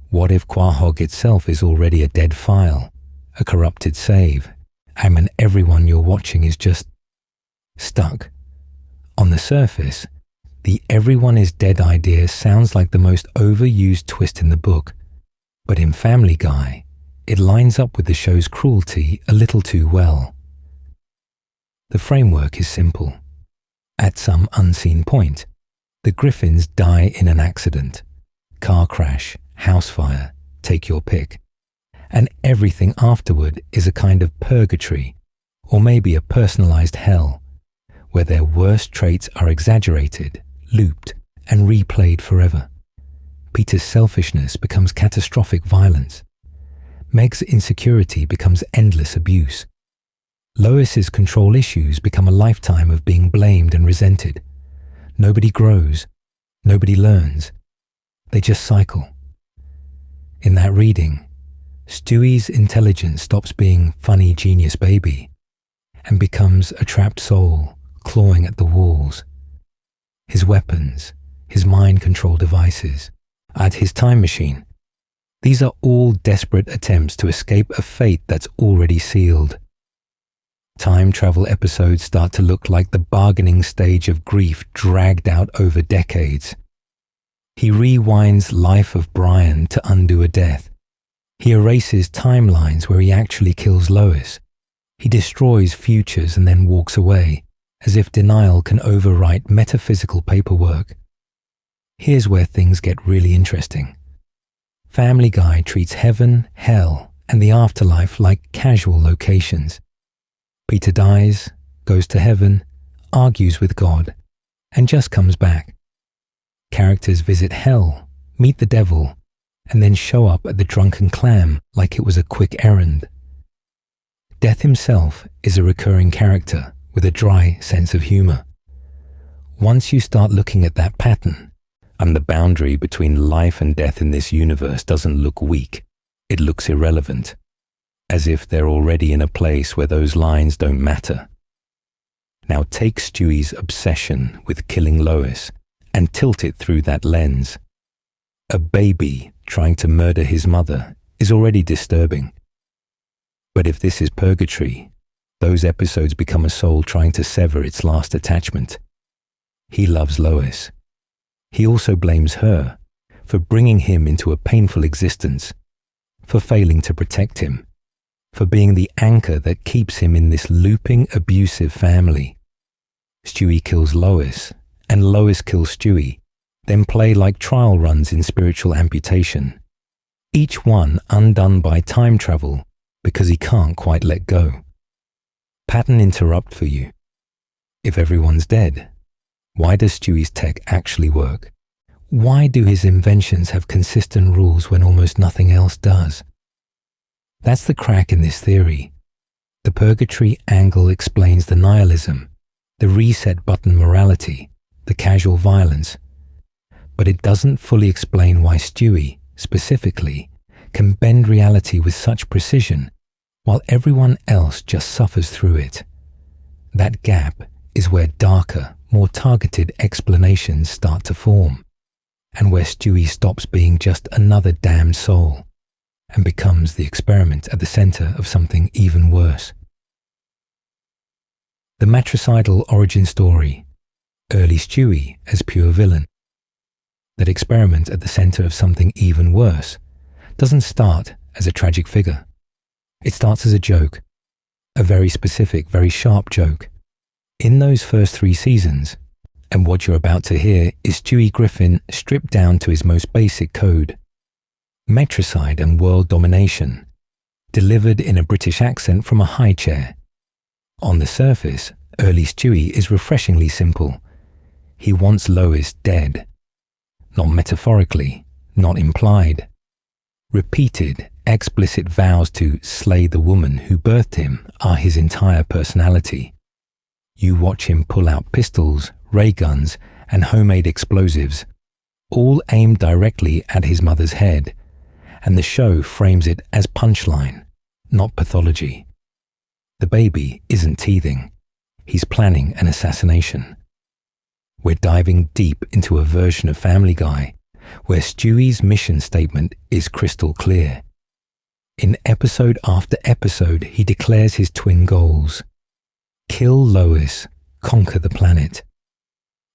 What if Quahog itself is already a dead file, a corrupted save, and everyone you're watching is just stuck? On the surface, the everyone is dead idea sounds like the most overused twist in the book, but in Family Guy, it lines up with the show's cruelty a little too well. The framework is simple. At some unseen point, the Griffins die in an accident, car crash, house fire, take your pick, and everything afterward is a kind of purgatory, or maybe a personalized hell, where their worst traits are exaggerated, looped, and replayed forever. Peter's selfishness becomes catastrophic violence. Meg's insecurity becomes endless abuse. Lois's control issues become a lifetime of being blamed and resented. Nobody grows. Nobody learns. They just cycle. In that reading, Stewie's intelligence stops being funny genius baby and becomes a trapped soul clawing at the walls. His weapons, his mind control devices, and his time machine. These are all desperate attempts to escape a fate that's already sealed. Time travel episodes start to look like the bargaining stage of grief dragged out over decades. He rewinds life of Brian to undo a death. He erases timelines where he actually kills Lois. He destroys futures and then walks away, as if denial can overwrite metaphysical paperwork. Here's where things get really interesting. Family Guy treats heaven, hell, and the afterlife like casual locations. Peter dies, goes to heaven, argues with God, and just comes back. Characters visit hell, meet the devil, and then show up at the Drunken Clam like it was a quick errand. Death himself is a recurring character with a dry sense of humor. Once you start looking at that pattern, and the boundary between life and death in this universe doesn't look weak, it looks irrelevant, as if they're already in a place where those lines don't matter. Now take Stewie's obsession with killing Lois and tilt it through that lens. A baby trying to murder his mother is already disturbing. But if this is purgatory, those episodes become a soul trying to sever its last attachment. He loves Lois. He also blames her for bringing him into a painful existence, for failing to protect him, for being the anchor that keeps him in this looping, abusive family. Stewie kills Lois, and Lois kills Stewie, then play like trial runs in spiritual amputation, each one undone by time travel because he can't quite let go. Pattern interrupt for you. If everyone's dead, why does Stewie's tech actually work? Why do his inventions have consistent rules when almost nothing else does? That's the crack in this theory. The purgatory angle explains the nihilism, the reset button morality, the casual violence, but it doesn't fully explain why Stewie, specifically, can bend reality with such precision while everyone else just suffers through it. That gap is where darker, more targeted explanations start to form, and where Stewie stops being just another damned soul and becomes the experiment at the center of something even worse. The matricidal origin story, early Stewie as pure villain. That experiment at the center of something even worse doesn't start as a tragic figure. It starts as a joke, a very specific, very sharp joke. In those first 3 seasons, and what you're about to hear is Stewie Griffin stripped down to his most basic code. Metricide and world domination, delivered in a British accent from a high chair. On the surface, early Stewie is refreshingly simple. He wants Lois dead. Not metaphorically, not implied. Repeated, explicit vows to slay the woman who birthed him are his entire personality. You watch him pull out pistols, ray guns, and homemade explosives, all aimed directly at his mother's head, and the show frames it as punchline, not pathology. The baby isn't teething. He's planning an assassination. We're diving deep into a version of Family Guy where Stewie's mission statement is crystal clear. In episode after episode, he declares his twin goals. Kill Lois, conquer the planet.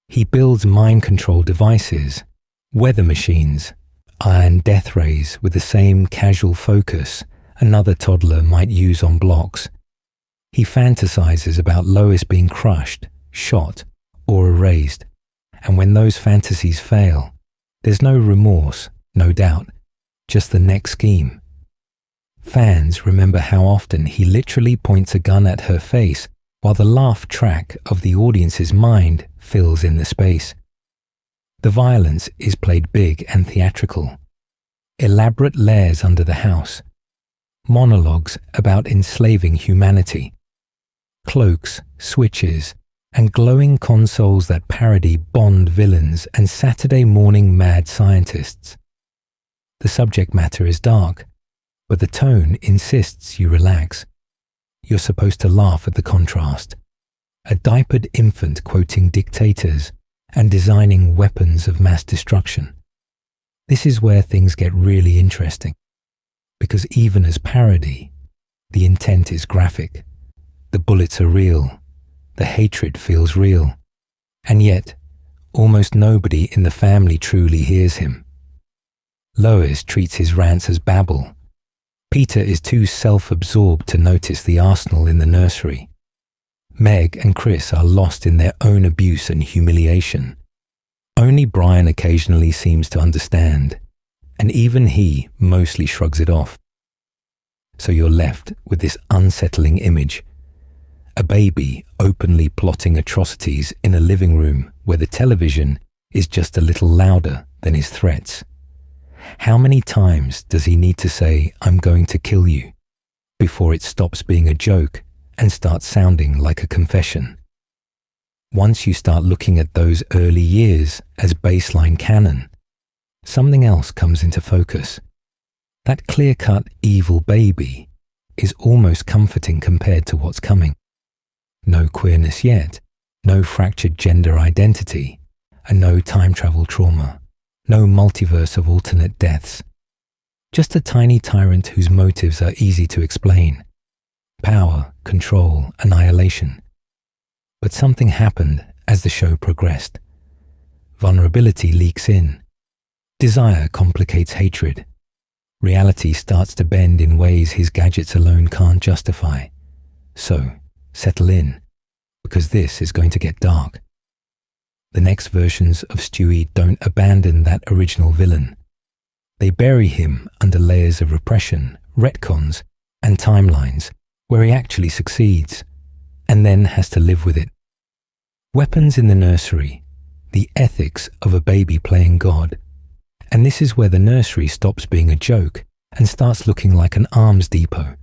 He builds mind control devices, weather machines, iron death rays with the same casual focus another toddler might use on blocks. He fantasizes about Lois being crushed, shot, or erased, and when those fantasies fail, there's no remorse, no doubt, just the next scheme. Fans remember how often he literally points a gun at her face while the laugh track of the audience's mind fills in the space. The violence is played big and theatrical. Elaborate layers under the house. Monologues about enslaving humanity. Cloaks, switches, and glowing consoles that parody Bond villains and Saturday morning mad scientists. The subject matter is dark, but the tone insists you relax. You're supposed to laugh at the contrast. A diapered infant quoting dictators and designing weapons of mass destruction. This is where things get really interesting, because even as parody, the intent is graphic. The bullets are real. The hatred feels real. And yet, almost nobody in the family truly hears him. Lois treats his rants as babble. Peter is too self-absorbed to notice the arsenal in the nursery. Meg and Chris are lost in their own abuse and humiliation. Only Brian occasionally seems to understand, and even he mostly shrugs it off. So you're left with this unsettling image. A baby openly plotting atrocities in a living room where the television is just a little louder than his threats. How many times does he need to say, "I'm going to kill you," before it stops being a joke and starts sounding like a confession? Once you start looking at those early years as baseline canon, something else comes into focus. That clear-cut evil baby is almost comforting compared to what's coming. No queerness yet, no fractured gender identity, and no time travel trauma, no multiverse of alternate deaths. Just a tiny tyrant whose motives are easy to explain. Power, control, annihilation. But something happened as the show progressed. Vulnerability leaks in. Desire complicates hatred. Reality starts to bend in ways his gadgets alone can't justify. So, settle in, because this is going to get dark. The next versions of Stewie don't abandon that original villain. They bury him under layers of repression, retcons, and timelines where he actually succeeds, and then has to live with it. Weapons in the nursery, the ethics of a baby playing God. And this is where the nursery stops being a joke and starts looking like an arms depot.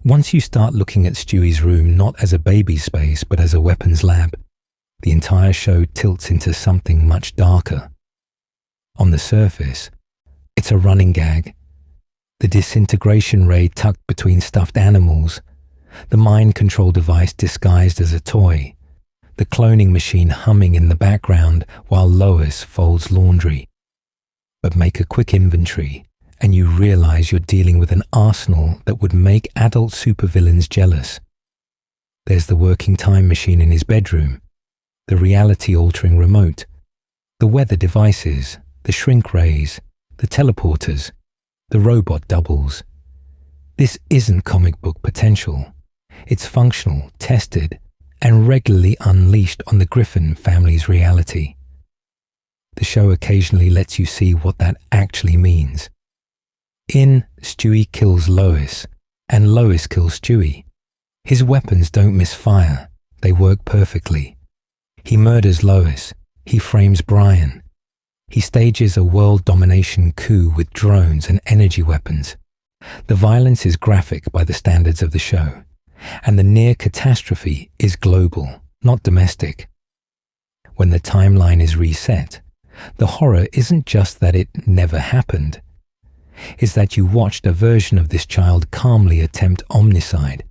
Once you start looking at Stewie's room not as a baby space but as a weapons lab, the entire show tilts into something much darker. On the surface, it's a running gag. The disintegration ray tucked between stuffed animals, the mind control device disguised as a toy, the cloning machine humming in the background while Lois folds laundry. But make a quick inventory and you realize you're dealing with an arsenal that would make adult supervillains jealous. There's the working time machine in his bedroom, the reality-altering remote, the weather devices, the shrink rays, the teleporters, the robot doubles. This isn't comic book potential. It's functional, tested, and regularly unleashed on the Griffin family's reality. The show occasionally lets you see what that actually means. In Stewie kills Lois, and Lois kills Stewie. His weapons don't misfire, they work perfectly. He murders Lois, he frames Brian. He stages a world domination coup with drones and energy weapons. The violence is graphic by the standards of the show, and the near catastrophe is global, not domestic. When the timeline is reset, the horror isn't just that it never happened. It's that you watched a version of this child calmly attempt omnicide,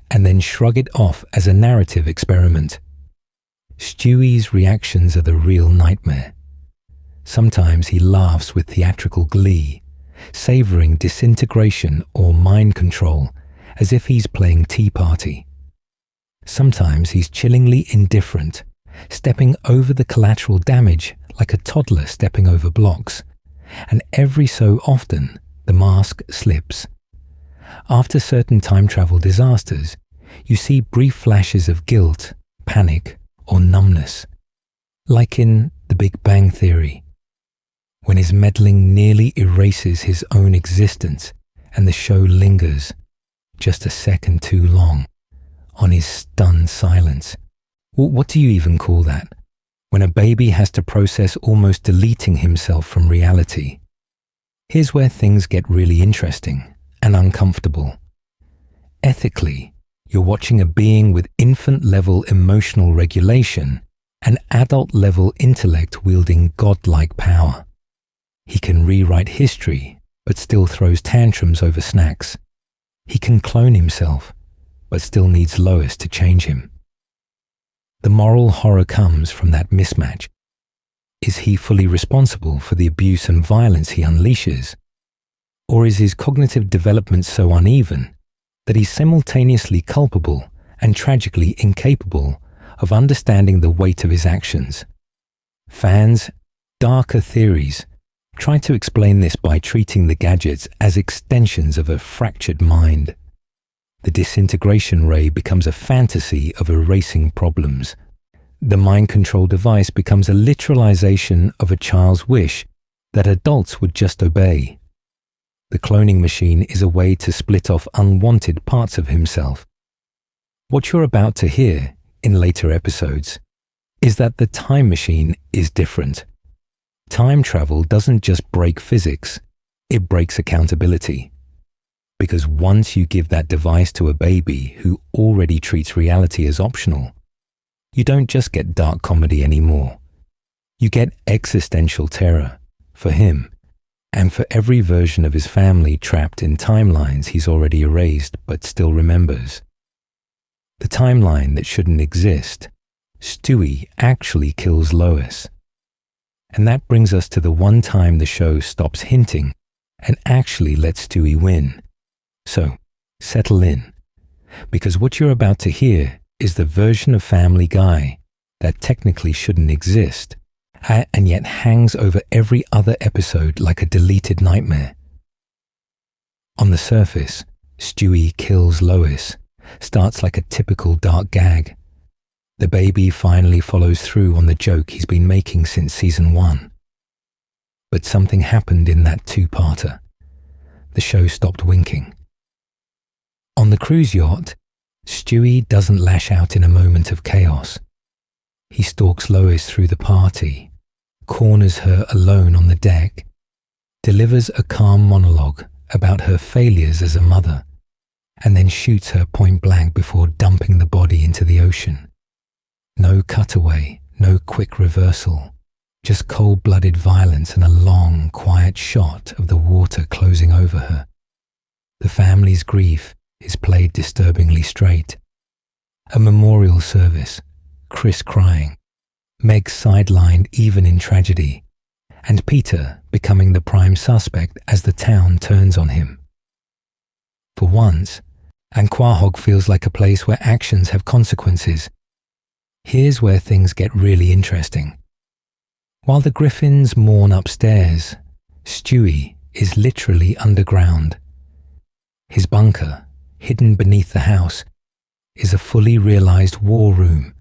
and then shrug it off as a narrative experiment. Stewie's reactions are the real nightmare. Sometimes he laughs with theatrical glee, savoring disintegration or mind control as if he's playing Tea Party. Sometimes he's chillingly indifferent, stepping over the collateral damage like a toddler stepping over blocks, and every so often the mask slips. After certain time travel disasters, you see brief flashes of guilt, panic, or numbness, like in The Big Bang Theory, when his meddling nearly erases his own existence and the show lingers, just a second too long, on his stunned silence. What do you even call that? When a baby has to process almost deleting himself from reality. Here's where things get really interesting and uncomfortable. Ethically, you're watching a being with infant-level emotional regulation and adult-level intellect wielding godlike power. He can rewrite history, but still throws tantrums over snacks. He can clone himself, but still needs Lois to change him. The moral horror comes from that mismatch. Is he fully responsible for the abuse and violence he unleashes? Or is his cognitive development so uneven that he's simultaneously culpable and tragically incapable of understanding the weight of his actions? Fans, darker theories, try to explain this by treating the gadgets as extensions of a fractured mind. The disintegration ray becomes a fantasy of erasing problems. The mind control device becomes a literalization of a child's wish that adults would just obey. The cloning machine is a way to split off unwanted parts of himself. What you're about to hear in later episodes is that the time machine is different. Time travel doesn't just break physics, it breaks accountability. Because once you give that device to a baby who already treats reality as optional, you don't just get dark comedy anymore. You get existential terror for him and for every version of his family trapped in timelines he's already erased but still remembers. The timeline that shouldn't exist, Stewie actually kills Lois. And that brings us to the one time the show stops hinting and actually lets Stewie win. So, settle in, because what you're about to hear is the version of Family Guy that technically shouldn't exist, and yet hangs over every other episode like a deleted nightmare. On the surface, Stewie kills Lois, starts like a typical dark gag. The baby finally follows through on the joke he's been making since season 1. But something happened in that two-parter. The show stopped winking. On the cruise yacht, Stewie doesn't lash out in a moment of chaos. He stalks Lois through the party, corners her alone on the deck, delivers a calm monologue about her failures as a mother, and then shoots her point blank before dumping the body into the ocean. No cutaway, no quick reversal, just cold-blooded violence and a long, quiet shot of the water closing over her. The family's grief is played disturbingly straight. A memorial service, Chris crying, Meg sidelined even in tragedy, and Peter becoming the prime suspect as the town turns on him. For once, and Quahog feels like a place where actions have consequences. Here's where things get really interesting. While the Griffins mourn upstairs, Stewie is literally underground. His bunker, hidden beneath the house, is a fully realized war room.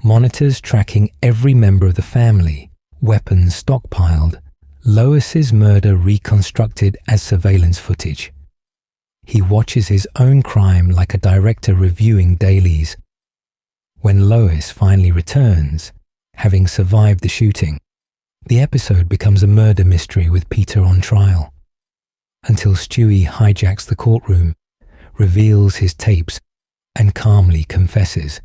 Monitors tracking every member of the family, weapons stockpiled, Lois's murder reconstructed as surveillance footage. He watches his own crime like a director reviewing dailies. When Lois finally returns, having survived the shooting, the episode becomes a murder mystery with Peter on trial. Until Stewie hijacks the courtroom, reveals his tapes, and calmly confesses.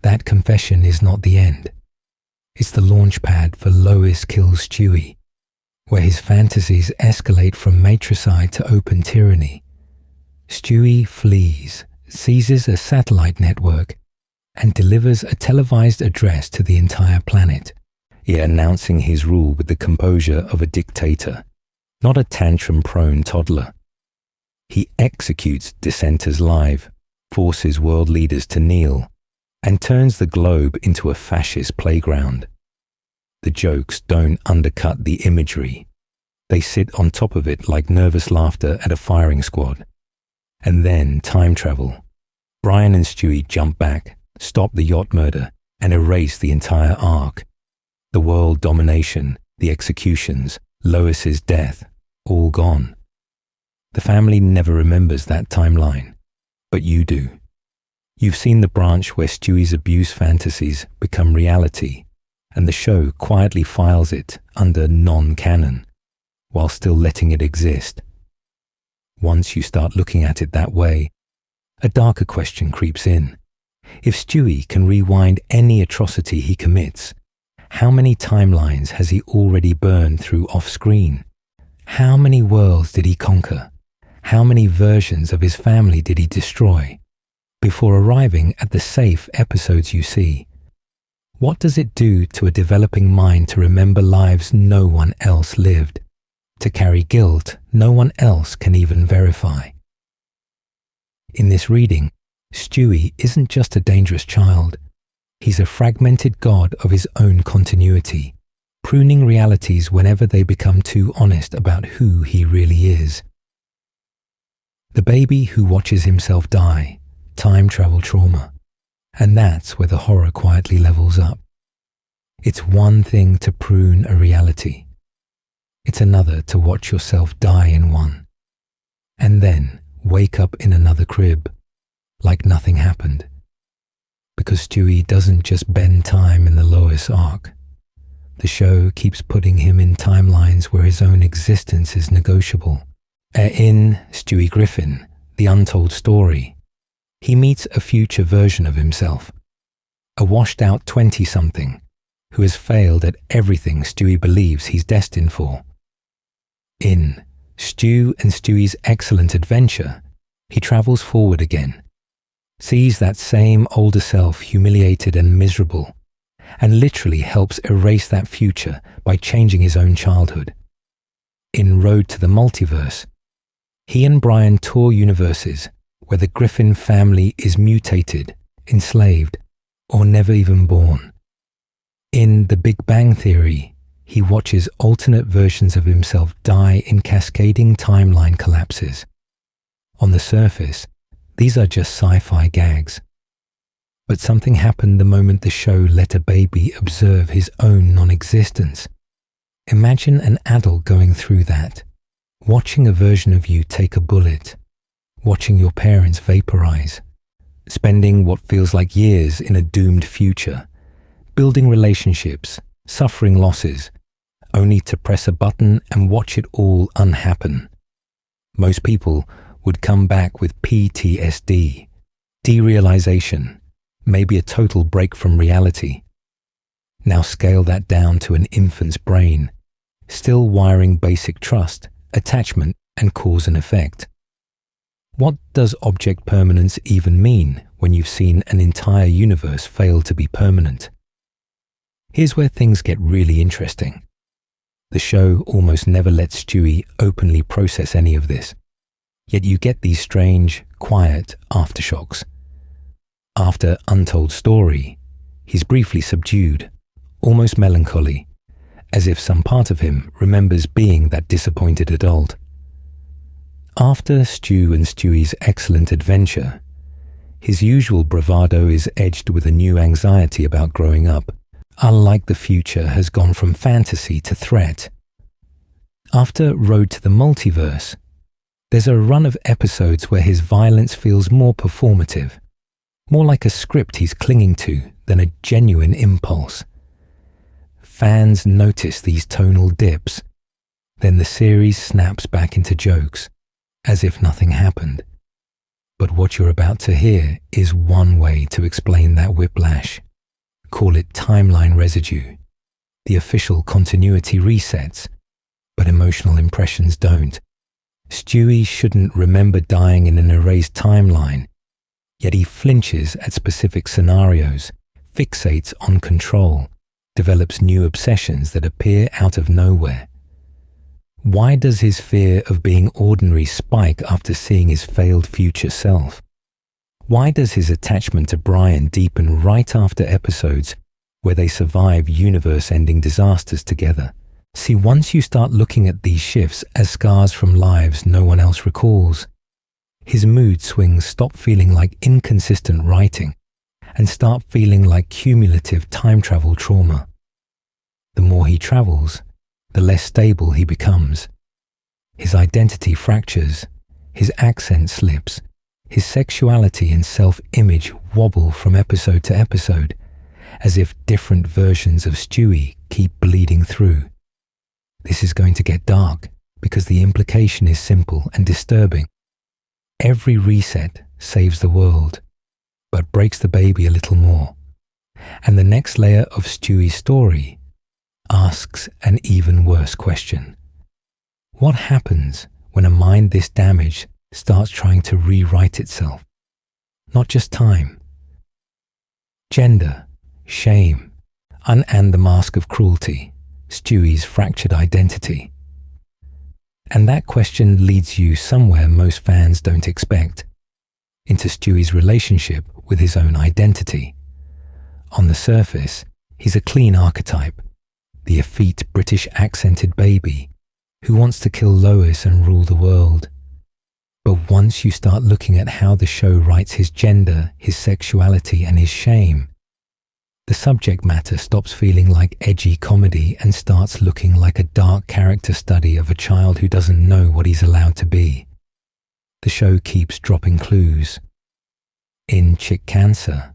That confession is not the end. It's the launch pad for Lois Kills Stewie, where his fantasies escalate from matricide to open tyranny. Stewie flees, seizes a satellite network, and delivers a televised address to the entire planet, yet announcing his rule with the composure of a dictator, not a tantrum-prone toddler. He executes dissenters live, forces world leaders to kneel, and turns the globe into a fascist playground. The jokes don't undercut the imagery. They sit on top of it like nervous laughter at a firing squad. And then time travel. Brian and Stewie jump back, stop the yacht murder, and erase the entire arc. The world domination, the executions, Lois's death, all gone. The family never remembers that timeline, but you do. You've seen the branch where Stewie's abuse fantasies become reality, and the show quietly files it under non-canon, while still letting it exist. Once you start looking at it that way, a darker question creeps in. If Stewie can rewind any atrocity he commits, how many timelines has he already burned through off-screen? How many worlds did he conquer? How many versions of his family did he destroy? Before arriving at the safe episodes you see, what does it do to a developing mind to remember lives no one else lived? To carry guilt no one else can even verify? In this reading, Stewie isn't just a dangerous child. He's a fragmented god of his own continuity, pruning realities whenever they become too honest about who he really is. The baby who watches himself die, time travel trauma, and that's where the horror quietly levels up. It's one thing to prune a reality. It's another to watch yourself die in one, and then wake up in another crib, like nothing happened. Because Stewie doesn't just bend time in the Lois arc. The show keeps putting him in timelines where his own existence is negotiable. In Stewie Griffin, The Untold Story, he meets a future version of himself, a washed-out 20-something who has failed at everything Stewie believes he's destined for. In Stu and Stewie's Excellent Adventure, he travels forward again, sees that same older self humiliated and miserable, and literally helps erase that future by changing his own childhood. In Road to the Multiverse, he and Brian tour universes where the Griffin family is mutated, enslaved, or never even born. In The Big Bang Theory, he watches alternate versions of himself die in cascading timeline collapses. On the surface, these are just sci-fi gags. But something happened the moment the show let a baby observe his own non-existence. Imagine an adult going through that, watching a version of you take a bullet, watching your parents vaporize, spending what feels like years in a doomed future, building relationships, suffering losses, only to press a button and watch it all unhappen. Most people would come back with PTSD, derealization, maybe a total break from reality. Now scale that down to an infant's brain, still wiring basic trust, attachment, and cause and effect. What does object permanence even mean when you've seen an entire universe fail to be permanent? Here's where things get really interesting. The show almost never lets Stewie openly process any of this, yet you get these strange, quiet aftershocks. After Untold Story, he's briefly subdued, almost melancholy, as if some part of him remembers being that disappointed adult. After Stu and Stewie's excellent adventure, his usual bravado is edged with a new anxiety about growing up. Unlike the future has gone from fantasy to threat. After Road to the Multiverse, there's a run of episodes where his violence feels more performative, more like a script he's clinging to than a genuine impulse. Fans notice these tonal dips, then the series snaps back into jokes, as if nothing happened. But what you're about to hear is one way to explain that whiplash. Call it timeline residue. The official continuity resets, but emotional impressions don't. Stewie shouldn't remember dying in an erased timeline, yet he flinches at specific scenarios, fixates on control, develops new obsessions that appear out of nowhere. Why does his fear of being ordinary spike after seeing his failed future self? Why does his attachment to Brian deepen right after episodes where they survive universe-ending disasters together? See, once you start looking at these shifts as scars from lives no one else recalls, his mood swings stop feeling like inconsistent writing and start feeling like cumulative time travel trauma. The more he travels, the less stable he becomes. His identity fractures, his accent slips, his sexuality and self-image wobble from episode to episode, as if different versions of Stewie keep bleeding through. This is going to get dark because the implication is simple and disturbing. Every reset saves the world, but breaks the baby a little more. And the next layer of Stewie's story asks an even worse question. What happens when a mind this damaged starts trying to rewrite itself? Not just time. Gender, shame, and the mask of cruelty, Stewie's fractured identity. And that question leads you somewhere most fans don't expect, into Stewie's relationship with his own identity. On the surface, he's a clean archetype, the effete British accented baby who wants to kill Lois and rule the world. But once you start looking at how the show writes his gender, his sexuality, and his shame, the subject matter stops feeling like edgy comedy and starts looking like a dark character study of a child who doesn't know what he's allowed to be. The show keeps dropping clues. In Chick Cancer,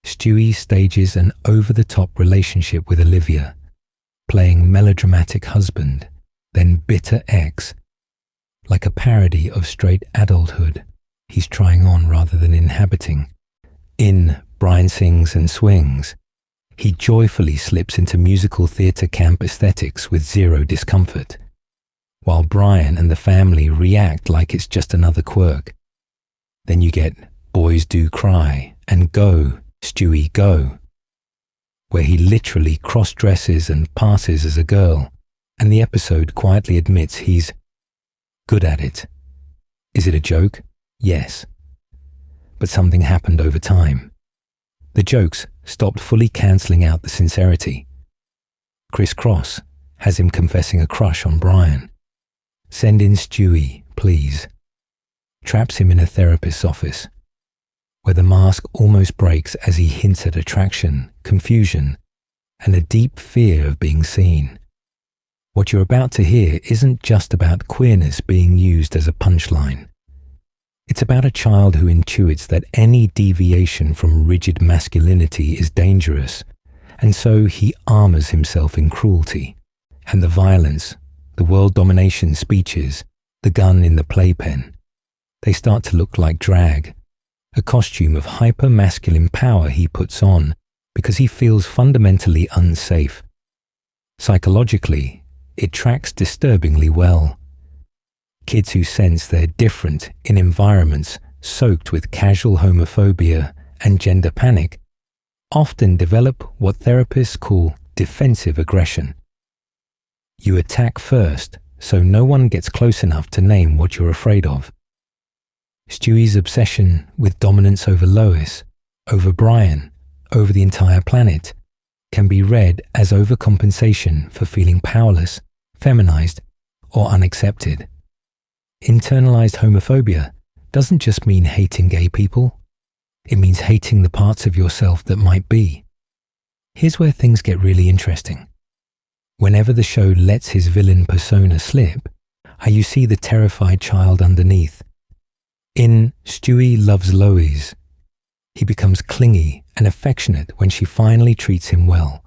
Stewie stages an over-the-top relationship with Olivia, playing melodramatic husband, then bitter ex. Like a parody of straight adulthood, he's trying on rather than inhabiting. In Brian Sings and Swings, he joyfully slips into musical theatre camp aesthetics with zero discomfort, while Brian and the family react like it's just another quirk. Then you get Boys Do Cry and Go, Stewie Go, where he literally cross-dresses and passes as a girl, and the episode quietly admits he's good at it. Is it a joke? Yes. But something happened over time. The jokes stopped fully cancelling out the sincerity. Criss Cross has him confessing a crush on Brian. Send in Stewie, please. Traps him in a therapist's office, where the mask almost breaks as he hints at attraction, confusion, and a deep fear of being seen. What you're about to hear isn't just about queerness being used as a punchline. It's about a child who intuits that any deviation from rigid masculinity is dangerous, and so he armors himself in cruelty. And the violence, the world domination speeches, the gun in the playpen, they start to look like drag, a costume of hyper-masculine power he puts on because he feels fundamentally unsafe. Psychologically, it tracks disturbingly well. Kids who sense they're different in environments soaked with casual homophobia and gender panic often develop what therapists call defensive aggression. You attack first, so no one gets close enough to name what you're afraid of. Stewie's obsession with dominance over Lois, over Brian, over the entire planet, can be read as overcompensation for feeling powerless, feminized, or unaccepted. Internalized homophobia doesn't just mean hating gay people. It means hating the parts of yourself that might be. Here's where things get really interesting. Whenever the show lets his villain persona slip, you see the terrified child underneath. In Stewie Loves Lois, he becomes clingy and affectionate when she finally treats him well,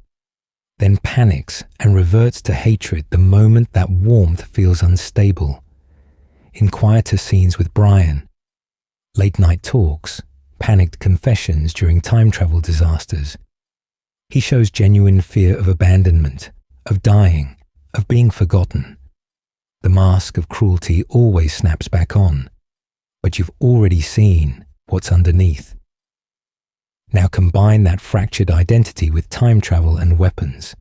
then panics and reverts to hatred the moment that warmth feels unstable. In quieter scenes with Brian, late-night talks, panicked confessions during time travel disasters, he shows genuine fear of abandonment, of dying, of being forgotten. The mask of cruelty always snaps back on, but you've already seen what's underneath. Now combine that fractured identity with time travel and weapons.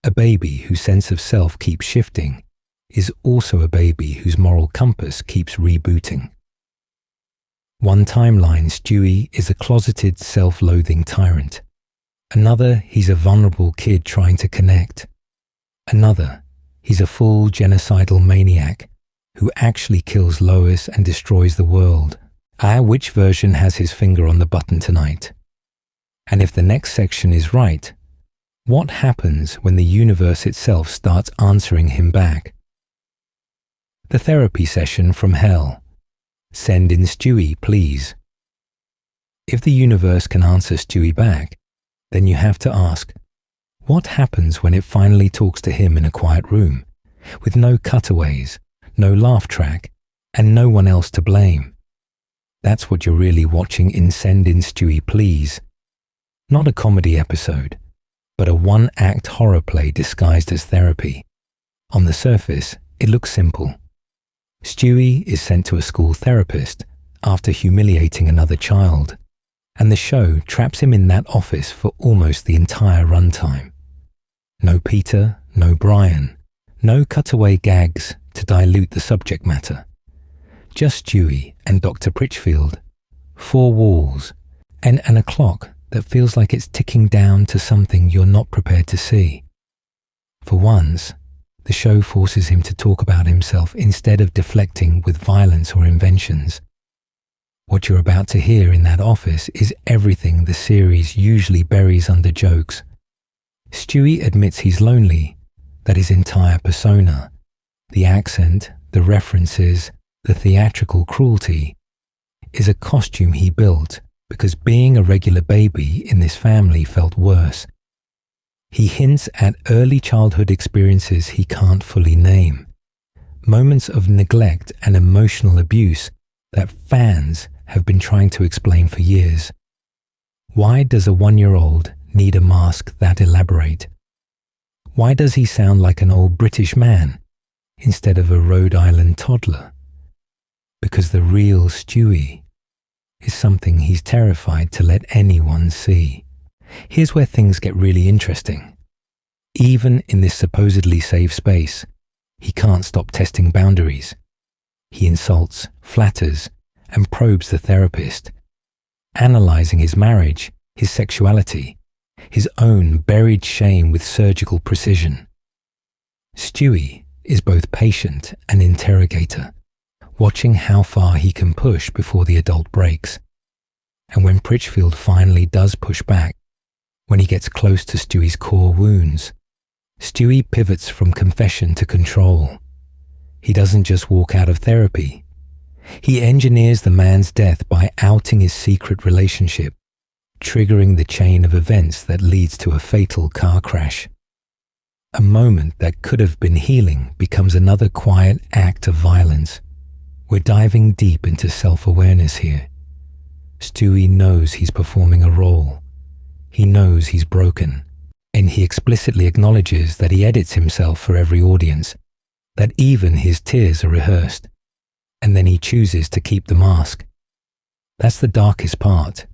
A baby whose sense of self keeps shifting is also a baby whose moral compass keeps rebooting. One timeline, Stewie is a closeted, self-loathing tyrant. Another, he's a vulnerable kid trying to connect. Another, he's a full genocidal maniac who actually kills Lois and destroys the world. Which version has his finger on the button tonight? And if the next section is right, what happens when the universe itself starts answering him back? The therapy session from hell. Send in Stewie, please. If the universe can answer Stewie back, then you have to ask, what happens when it finally talks to him in a quiet room, with no cutaways, no laugh track, and no one else to blame? That's what you're really watching in Send in Stewie, please. Not a comedy episode, but a one-act horror play disguised as therapy. On the surface, it looks simple. Stewie is sent to a school therapist after humiliating another child, and the show traps him in that office for almost the entire runtime. No Peter, no Brian, no cutaway gags to dilute the subject matter. Just Stewie and Dr. Pritchfield, 4 walls, and a clock that feels like it's ticking down to something you're not prepared to see. For once, the show forces him to talk about himself instead of deflecting with violence or inventions. What you're about to hear in that office is everything the series usually buries under jokes. Stewie admits he's lonely, that his entire persona, the accent, the references, the theatrical cruelty, is a costume he built because being a regular baby in this family felt worse. He hints at early childhood experiences he can't fully name, moments of neglect and emotional abuse that fans have been trying to explain for years. Why does a 1-year-old need a mask that elaborate? Why does he sound like an old British man instead of a Rhode Island toddler? Because the real Stewie is something he's terrified to let anyone see. Here's where things get really interesting. Even in this supposedly safe space, he can't stop testing boundaries. He insults, flatters, and probes the therapist, analyzing his marriage, his sexuality, his own buried shame with surgical precision. Stewie is both patient and interrogator, watching how far he can push before the adult breaks. And when Pritchfield finally does push back, when he gets close to Stewie's core wounds, Stewie pivots from confession to control. He doesn't just walk out of therapy. He engineers the man's death by outing his secret relationship, triggering the chain of events that leads to a fatal car crash. A moment that could have been healing becomes another quiet act of violence. We're diving deep into self-awareness here. Stewie knows he's performing a role. He knows he's broken, and he explicitly acknowledges that he edits himself for every audience, that even his tears are rehearsed, and then he chooses to keep the mask. That's the darkest part.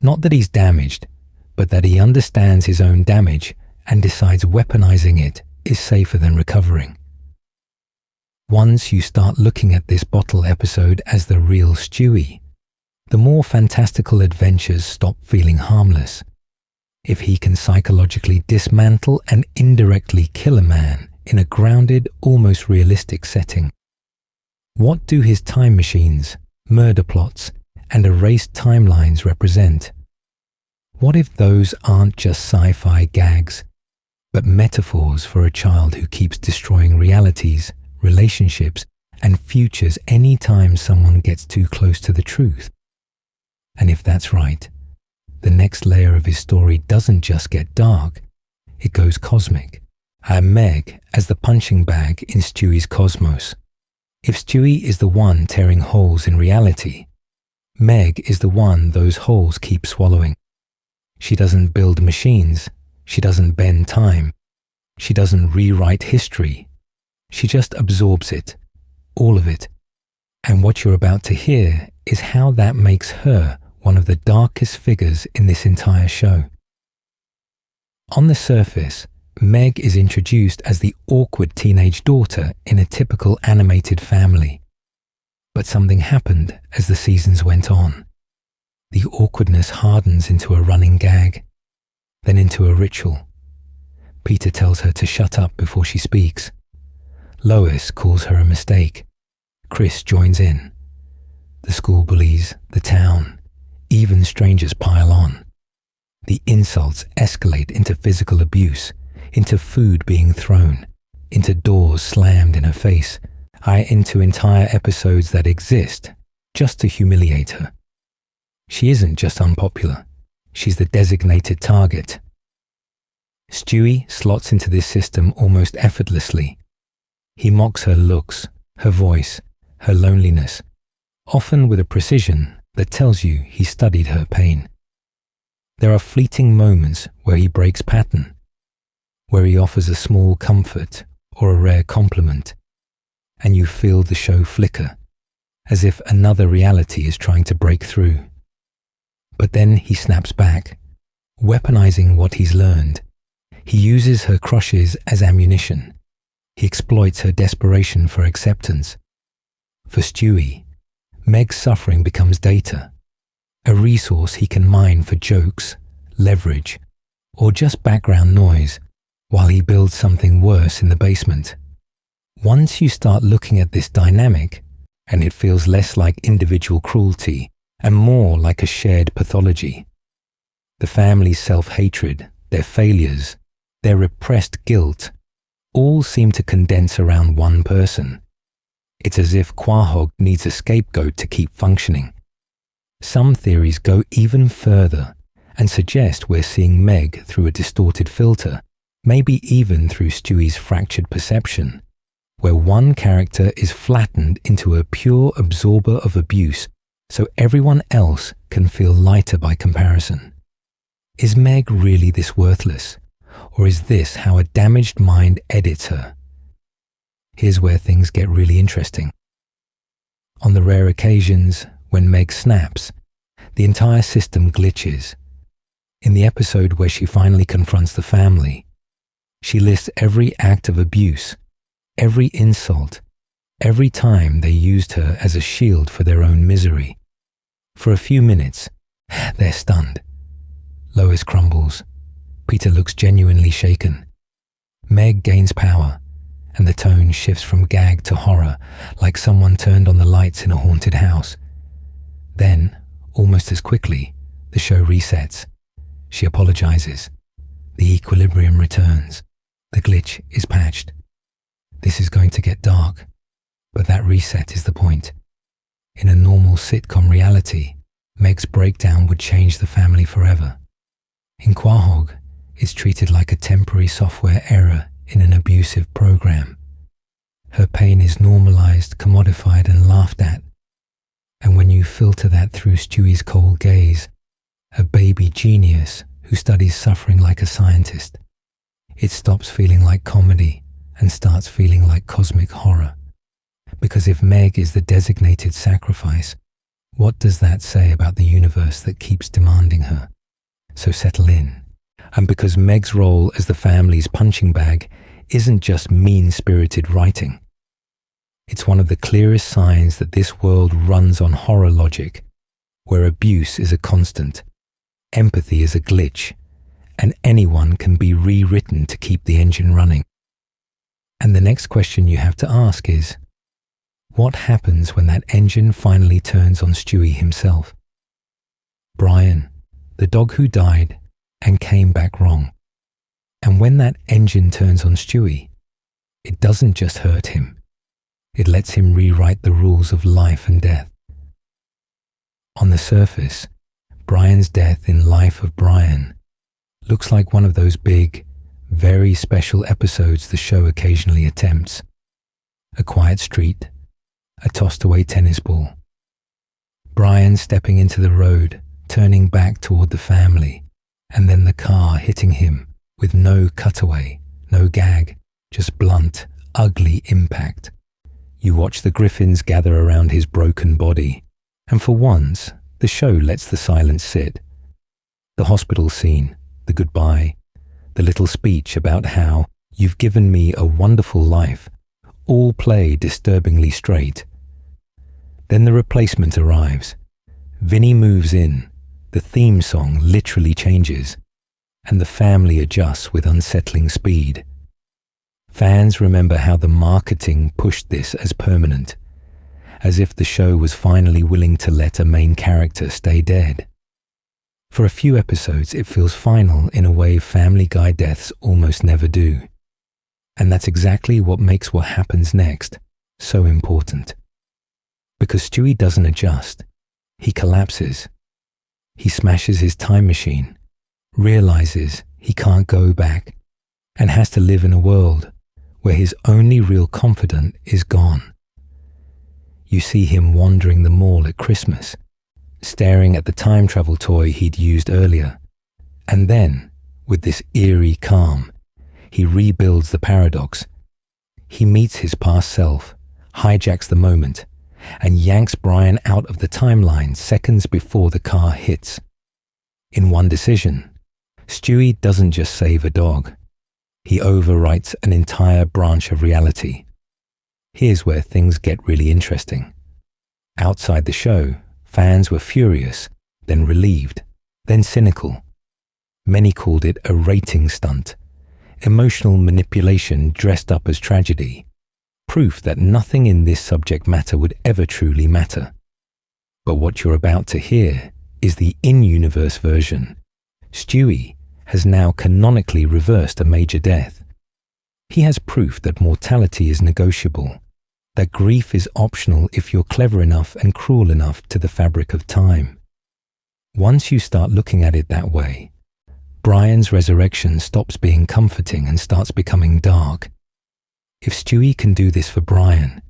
Not that he's damaged, but that he understands his own damage and decides weaponizing it is safer than recovering. Once you start looking at this bottle episode as the real Stewie, the more fantastical adventures stop feeling harmless. If he can psychologically dismantle and indirectly kill a man in a grounded, almost realistic setting, what do his time machines, murder plots, and erased timelines represent? What if those aren't just sci-fi gags, but metaphors for a child who keeps destroying realities, relationships, and futures any time someone gets too close to the truth? And if that's right, the next layer of his story doesn't just get dark, it goes cosmic. Meg as the punching bag in Stewie's cosmos. If Stewie is the one tearing holes in reality, Meg is the one those holes keep swallowing. She doesn't build machines. She doesn't bend time. She doesn't rewrite history. She just absorbs it, all of it. And what you're about to hear is how that makes her one of the darkest figures in this entire show. On the surface, Meg is introduced as the awkward teenage daughter in a typical animated family. But something happened as the seasons went on. The awkwardness hardens into a running gag, then into a ritual. Peter tells her to shut up before she speaks. Lois calls her a mistake. Chris joins in. The school bullies, the town, even strangers pile on. The insults escalate into physical abuse, into food being thrown, into doors slammed in her face, into entire episodes that exist just to humiliate her. She isn't just unpopular, she's the designated target. Stewie slots into this system almost effortlessly. He mocks her looks, her voice, her loneliness, often with a precision that tells you he studied her pain. There are fleeting moments where he breaks pattern, where he offers a small comfort or a rare compliment, and you feel the show flicker, as if another reality is trying to break through. But then he snaps back, weaponizing what he's learned. He uses her crushes as ammunition. He exploits her desperation for acceptance. For Stewie, Meg's suffering becomes data, a resource he can mine for jokes, leverage, or just background noise while he builds something worse in the basement. Once you start looking at this dynamic, and it feels less like individual cruelty and more like a shared pathology. The family's self-hatred, their failures, their repressed guilt, all seem to condense around one person. It's as if Quahog needs a scapegoat to keep functioning. Some theories go even further and suggest we're seeing Meg through a distorted filter, maybe even through Stewie's fractured perception, where one character is flattened into a pure absorber of abuse so everyone else can feel lighter by comparison. Is Meg really this worthless? Or is this how a damaged mind edits her? Here's where things get really interesting. On the rare occasions when Meg snaps, the entire system glitches. In the episode where she finally confronts the family, she lists every act of abuse, every insult, every time they used her as a shield for their own misery. For a few minutes, they're stunned. Lois crumbles. Peter looks genuinely shaken. Meg gains power, and the tone shifts from gag to horror, like someone turned on the lights in a haunted house. Then, almost as quickly, the show resets. She apologizes. The equilibrium returns. The glitch is patched. This is going to get dark, but that reset is the point. In a normal sitcom reality, Meg's breakdown would change the family forever. In Quahog, it's treated like a temporary software error in an abusive program. Her pain is normalized, commodified, and laughed at. And when you filter that through Stewie's cold gaze, a baby genius who studies suffering like a scientist, it stops feeling like comedy and starts feeling like cosmic horror. Because if Meg is the designated sacrifice, what does that say about the universe that keeps demanding her? So settle in. And because Meg's role as the family's punching bag isn't just mean-spirited writing, it's one of the clearest signs that this world runs on horror logic, where abuse is a constant, empathy is a glitch, and anyone can be rewritten to keep the engine running. And the next question you have to ask is, what happens when that engine finally turns on Stewie himself? Brian, the dog who died and came back wrong. And when that engine turns on Stewie, it doesn't just hurt him. It lets him rewrite the rules of life and death. On the surface, Brian's death in Life of Brian looks like one of those big, very special episodes the show occasionally attempts. A quiet street, a tossed-away tennis ball. Brian stepping into the road, turning back toward the family, and then the car hitting him with no cutaway, no gag, just blunt, ugly impact. You watch the Griffins gather around his broken body, and for once, the show lets the silence sit. The hospital scene, the goodbye, the little speech about how "you've given me a wonderful life," all play disturbingly straight. Then the replacement arrives. Vinny moves in, the theme song literally changes, and the family adjusts with unsettling speed. Fans remember how the marketing pushed this as permanent, as if the show was finally willing to let a main character stay dead. For a few episodes, it feels final in a way Family Guy deaths almost never do. And that's exactly what makes what happens next so important. Because Stewie doesn't adjust, he collapses. He smashes his time machine, realizes he can't go back, and has to live in a world where his only real confidant is gone. You see him wandering the mall at Christmas, staring at the time travel toy he'd used earlier, and then, with this eerie calm, he rebuilds the paradox. He meets his past self, hijacks the moment, and yanks Brian out of the timeline seconds before the car hits. In one decision, Stewie doesn't just save a dog. He overwrites an entire branch of reality. Here's where things get really interesting. Outside the show, fans were furious, then relieved, then cynical. Many called it a rating stunt, emotional manipulation dressed up as tragedy, proof that nothing in this subject matter would ever truly matter. But what you're about to hear is the in-universe version. Stewie has now canonically reversed a major death. He has proof that mortality is negotiable, that grief is optional if you're clever enough and cruel enough to the fabric of time. Once you start looking at it that way, Brian's resurrection stops being comforting and starts becoming dark. If Stewie can do this for Brian,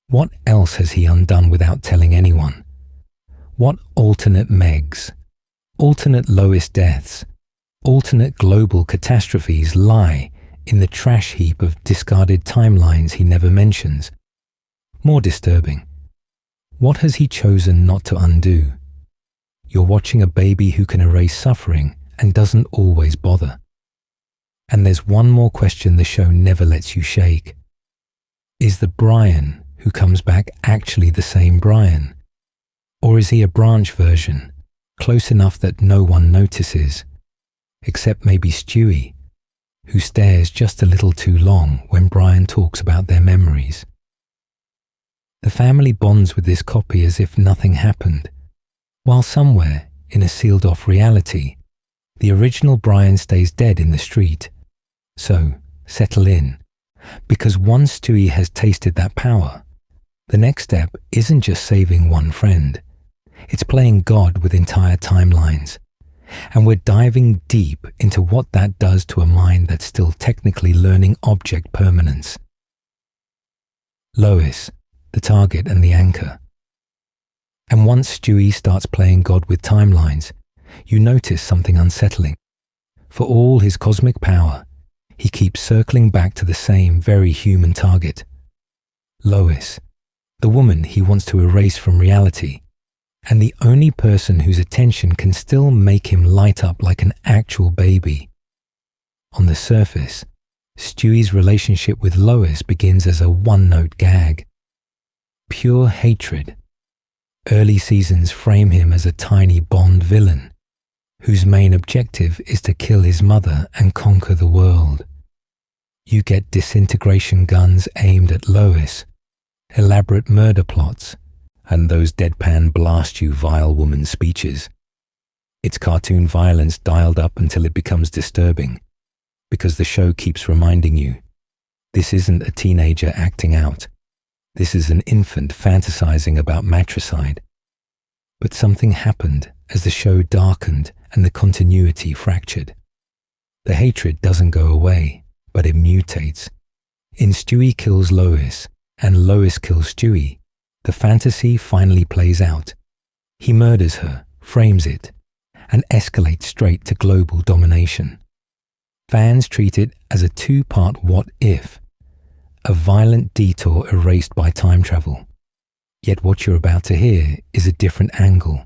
what else has he undone without telling anyone? What alternate Megs, alternate Lois deaths, alternate global catastrophes lie in the trash heap of discarded timelines he never mentions? More disturbing, what has he chosen not to undo? You're watching a baby who can erase suffering and doesn't always bother. And there's one more question the show never lets you shake. Is the Brian who comes back actually the same Brian? Or is he a branch version, close enough that no one notices, except maybe Stewie, who stares just a little too long when Brian talks about their memories. The family bonds with this copy as if nothing happened, while somewhere, in a sealed-off reality, the original Brian stays dead in the street. So, settle in, because once Stewie has tasted that power, the next step isn't just saving one friend, it's playing God with entire timelines. And we're diving deep into what that does to a mind that's still technically learning object permanence. Lois, the target and the anchor. And once Stewie starts playing God with timelines, you notice something unsettling. For all his cosmic power, he keeps circling back to the same very human target. Lois, the woman he wants to erase from reality, and the only person whose attention can still make him light up like an actual baby. On the surface, Stewie's relationship with Lois begins as a one-note gag. Pure hatred. Early seasons frame him as a tiny Bond villain, whose main objective is to kill his mother and conquer the world. You get disintegration guns aimed at Lois, elaborate murder plots, and those deadpan blast you vile woman speeches. It's cartoon violence dialed up until it becomes disturbing, because the show keeps reminding you, this isn't a teenager acting out. This is an infant fantasizing about matricide. But something happened as the show darkened and the continuity fractured. The hatred doesn't go away, but it mutates. In Stewie kills Lois, and Lois kills Stewie, the fantasy finally plays out. He murders her, frames it, and escalates straight to global domination. Fans treat it as a two-part what if, a violent detour erased by time travel. Yet what you're about to hear is a different angle.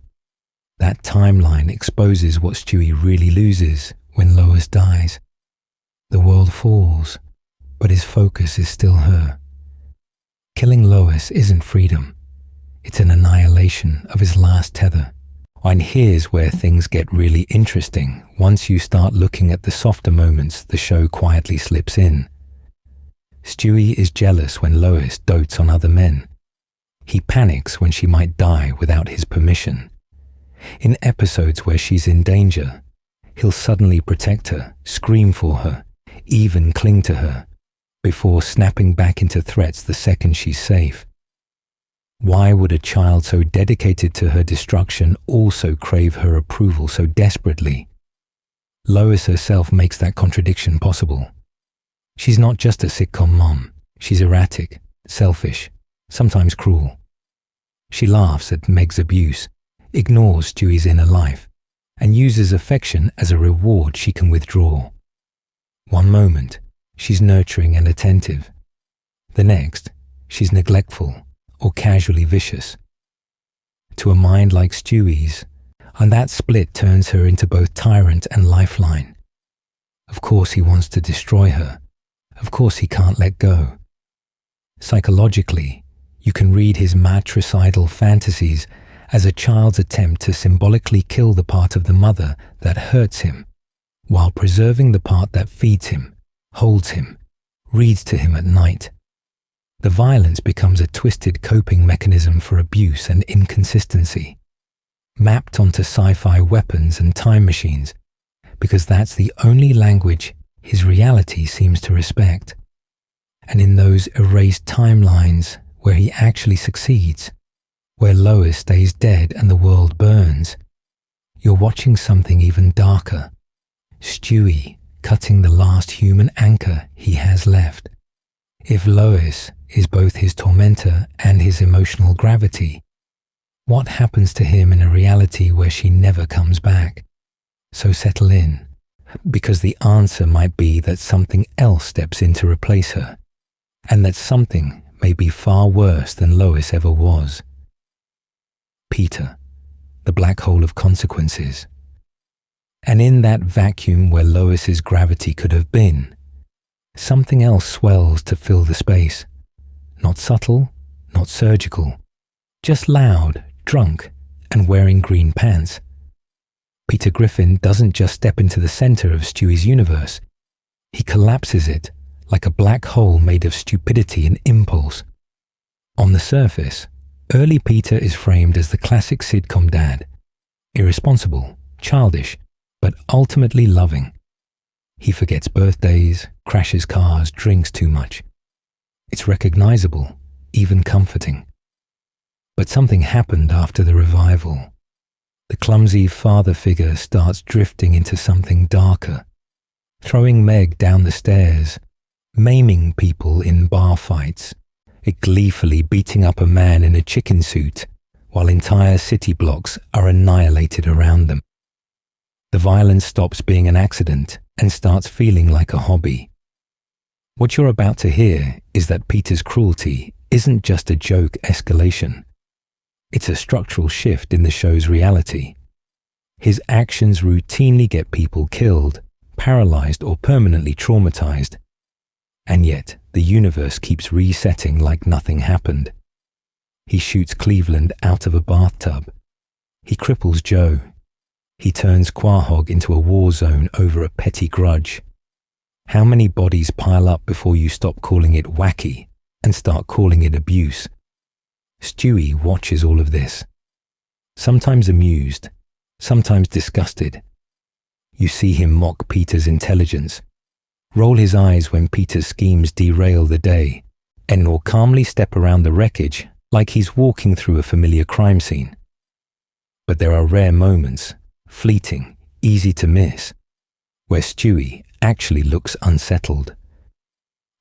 That timeline exposes what Stewie really loses when Lois dies. The world falls, but his focus is still her. Killing Lois isn't freedom. It's an annihilation of his last tether. And here's where things get really interesting once you start looking at the softer moments the show quietly slips in. Stewie is jealous when Lois dotes on other men. He panics when she might die without his permission. In episodes where she's in danger, he'll suddenly protect her, scream for her, even cling to her, before snapping back into threats the second she's safe. Why would a child so dedicated to her destruction also crave her approval so desperately? Lois herself makes that contradiction possible. She's not just a sitcom mom. She's erratic, selfish, sometimes cruel. She laughs at Meg's abuse, ignores Stewie's inner life, and uses affection as a reward she can withdraw. One moment, she's nurturing and attentive. The next, she's neglectful or casually vicious. To a mind like Stewie's, and that split turns her into both tyrant and lifeline. Of course he wants to destroy her. Of course he can't let go. Psychologically, you can read his matricidal fantasies as a child's attempt to symbolically kill the part of the mother that hurts him, while preserving the part that feeds him, holds him, reads to him at night. The violence becomes a twisted coping mechanism for abuse and inconsistency, mapped onto sci-fi weapons and time machines, because that's the only language his reality seems to respect. And in those erased timelines where he actually succeeds, where Lois stays dead and the world burns, you're watching something even darker. Stewie cutting the last human anchor he has left. If Lois is both his tormentor and his emotional gravity, what happens to him in a reality where she never comes back? So settle in, because the answer might be that something else steps in to replace her, and that something may be far worse than Lois ever was. Peter, the black hole of consequences. And in that vacuum where Lois's gravity could have been, something else swells to fill the space. Not subtle, not surgical, just loud, drunk, and wearing green pants. Peter Griffin doesn't just step into the center of Stewie's universe. He collapses it like a black hole made of stupidity and impulse. On the surface, early Peter is framed as the classic sitcom dad, irresponsible, childish, but ultimately loving. He forgets birthdays, crashes cars, drinks too much. It's recognizable, even comforting. But something happened after the revival. The clumsy father figure starts drifting into something darker, throwing Meg down the stairs, maiming people in bar fights, gleefully beating up a man in a chicken suit while entire city blocks are annihilated around them. The violence stops being an accident and starts feeling like a hobby. What you're about to hear is that Peter's cruelty isn't just a joke escalation. It's a structural shift in the show's reality. His actions routinely get people killed, paralyzed, or permanently traumatized. And yet, the universe keeps resetting like nothing happened. He shoots Cleveland out of a bathtub. He cripples Joe. He turns Quahog into a war zone over a petty grudge. How many bodies pile up before you stop calling it wacky and start calling it abuse? Stewie watches all of this, sometimes amused, sometimes disgusted. You see him mock Peter's intelligence, roll his eyes when Peter's schemes derail the day, and will calmly step around the wreckage like he's walking through a familiar crime scene. But there are rare moments, fleeting, easy to miss, where Stewie actually looks unsettled.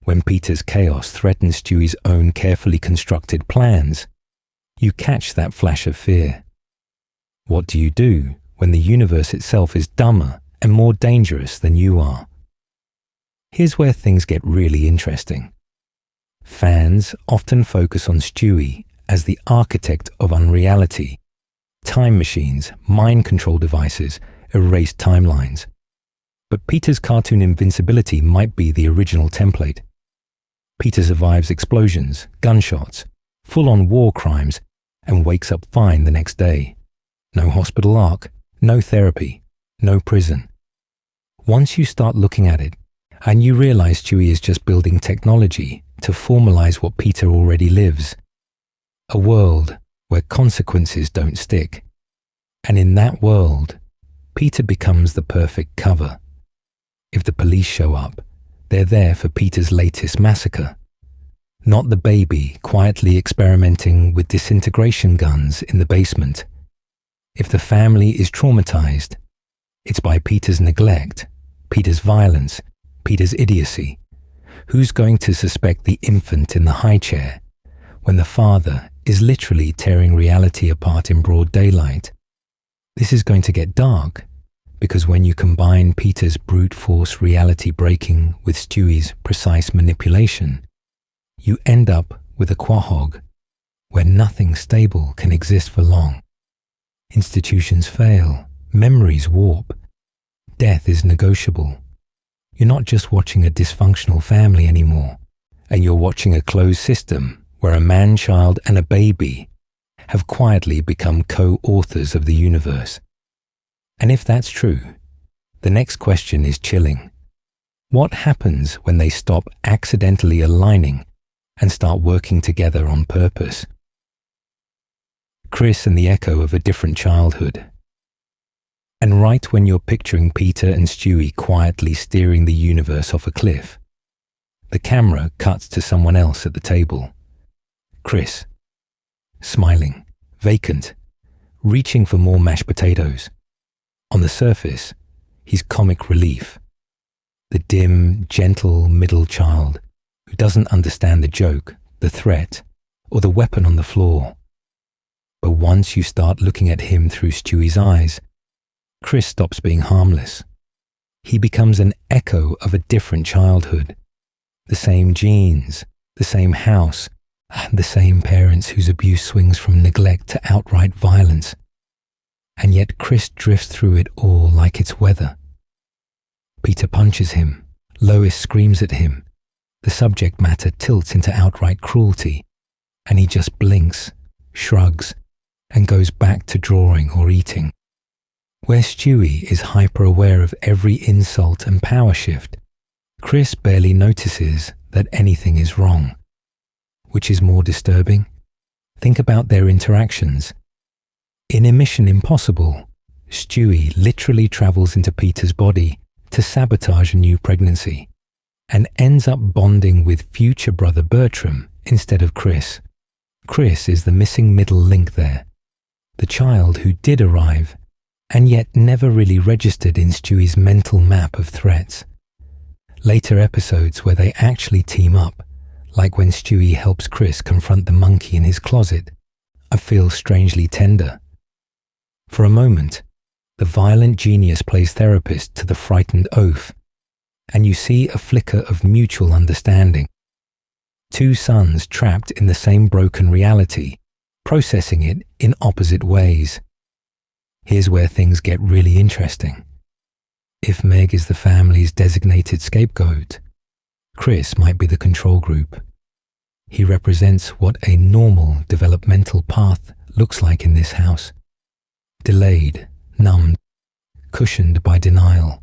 When Peter's chaos threatens Stewie's own carefully constructed plans, you catch that flash of fear. What do you do when the universe itself is dumber and more dangerous than you are? Here's where things get really interesting. Fans often focus on Stewie as the architect of unreality. Time machines, mind control devices, erased timelines. But Peter's cartoon invincibility might be the original template. Peter survives explosions, gunshots, full-on war crimes, and wakes up fine the next day. No hospital arc, no therapy, no prison. Once you start looking at it, and you realize Stewie is just building technology to formalize what Peter already lives. A world where consequences don't stick. And in that world, Peter becomes the perfect cover. If the police show up, they're there for Peter's latest massacre. Not the baby quietly experimenting with disintegration guns in the basement. If the family is traumatized, it's by Peter's neglect, Peter's violence, Peter's idiocy. Who's going to suspect the infant in the high chair when the father is literally tearing reality apart in broad daylight? This is going to get dark, because when you combine Peter's brute force reality breaking with Stewie's precise manipulation, you end up with a Quahog where nothing stable can exist for long. Institutions fail, memories warp, death is negotiable. You're not just watching a dysfunctional family anymore, and you're watching a closed system where a man-child and a baby have quietly become co-authors of the universe. And if that's true, the next question is chilling. What happens when they stop accidentally aligning and start working together on purpose? Chris and the echo of a different childhood. And right when you're picturing Peter and Stewie quietly steering the universe off a cliff, the camera cuts to someone else at the table. Chris, smiling, vacant, reaching for more mashed potatoes. On the surface, he's comic relief. The dim, gentle middle child who doesn't understand the joke, the threat, or the weapon on the floor. But once you start looking at him through Stewie's eyes, Chris stops being harmless. He becomes an echo of a different childhood. The same genes, the same house, and the same parents whose abuse swings from neglect to outright violence. And yet Chris drifts through it all like it's weather. Peter punches him, Lois screams at him, the subject matter tilts into outright cruelty, and he just blinks, shrugs, and goes back to drawing or eating. Where Stewie is hyper-aware of every insult and power shift, Chris barely notices that anything is wrong. Which is more disturbing? Think about their interactions. In a Mission Impossible, Stewie literally travels into Peter's body to sabotage a new pregnancy and ends up bonding with future brother Bertram instead of Chris. Chris is the missing middle link there, the child who did arrive and yet never really registered in Stewie's mental map of threats. Later episodes where they actually team up, like when Stewie helps Chris confront the monkey in his closet, I feel strangely tender. For a moment, the violent genius plays therapist to the frightened oaf, and you see a flicker of mutual understanding. Two sons trapped in the same broken reality, processing it in opposite ways. Here's where things get really interesting. If Meg is the family's designated scapegoat, Chris might be the control group. He represents what a normal developmental path looks like in this house. Delayed, numbed, cushioned by denial.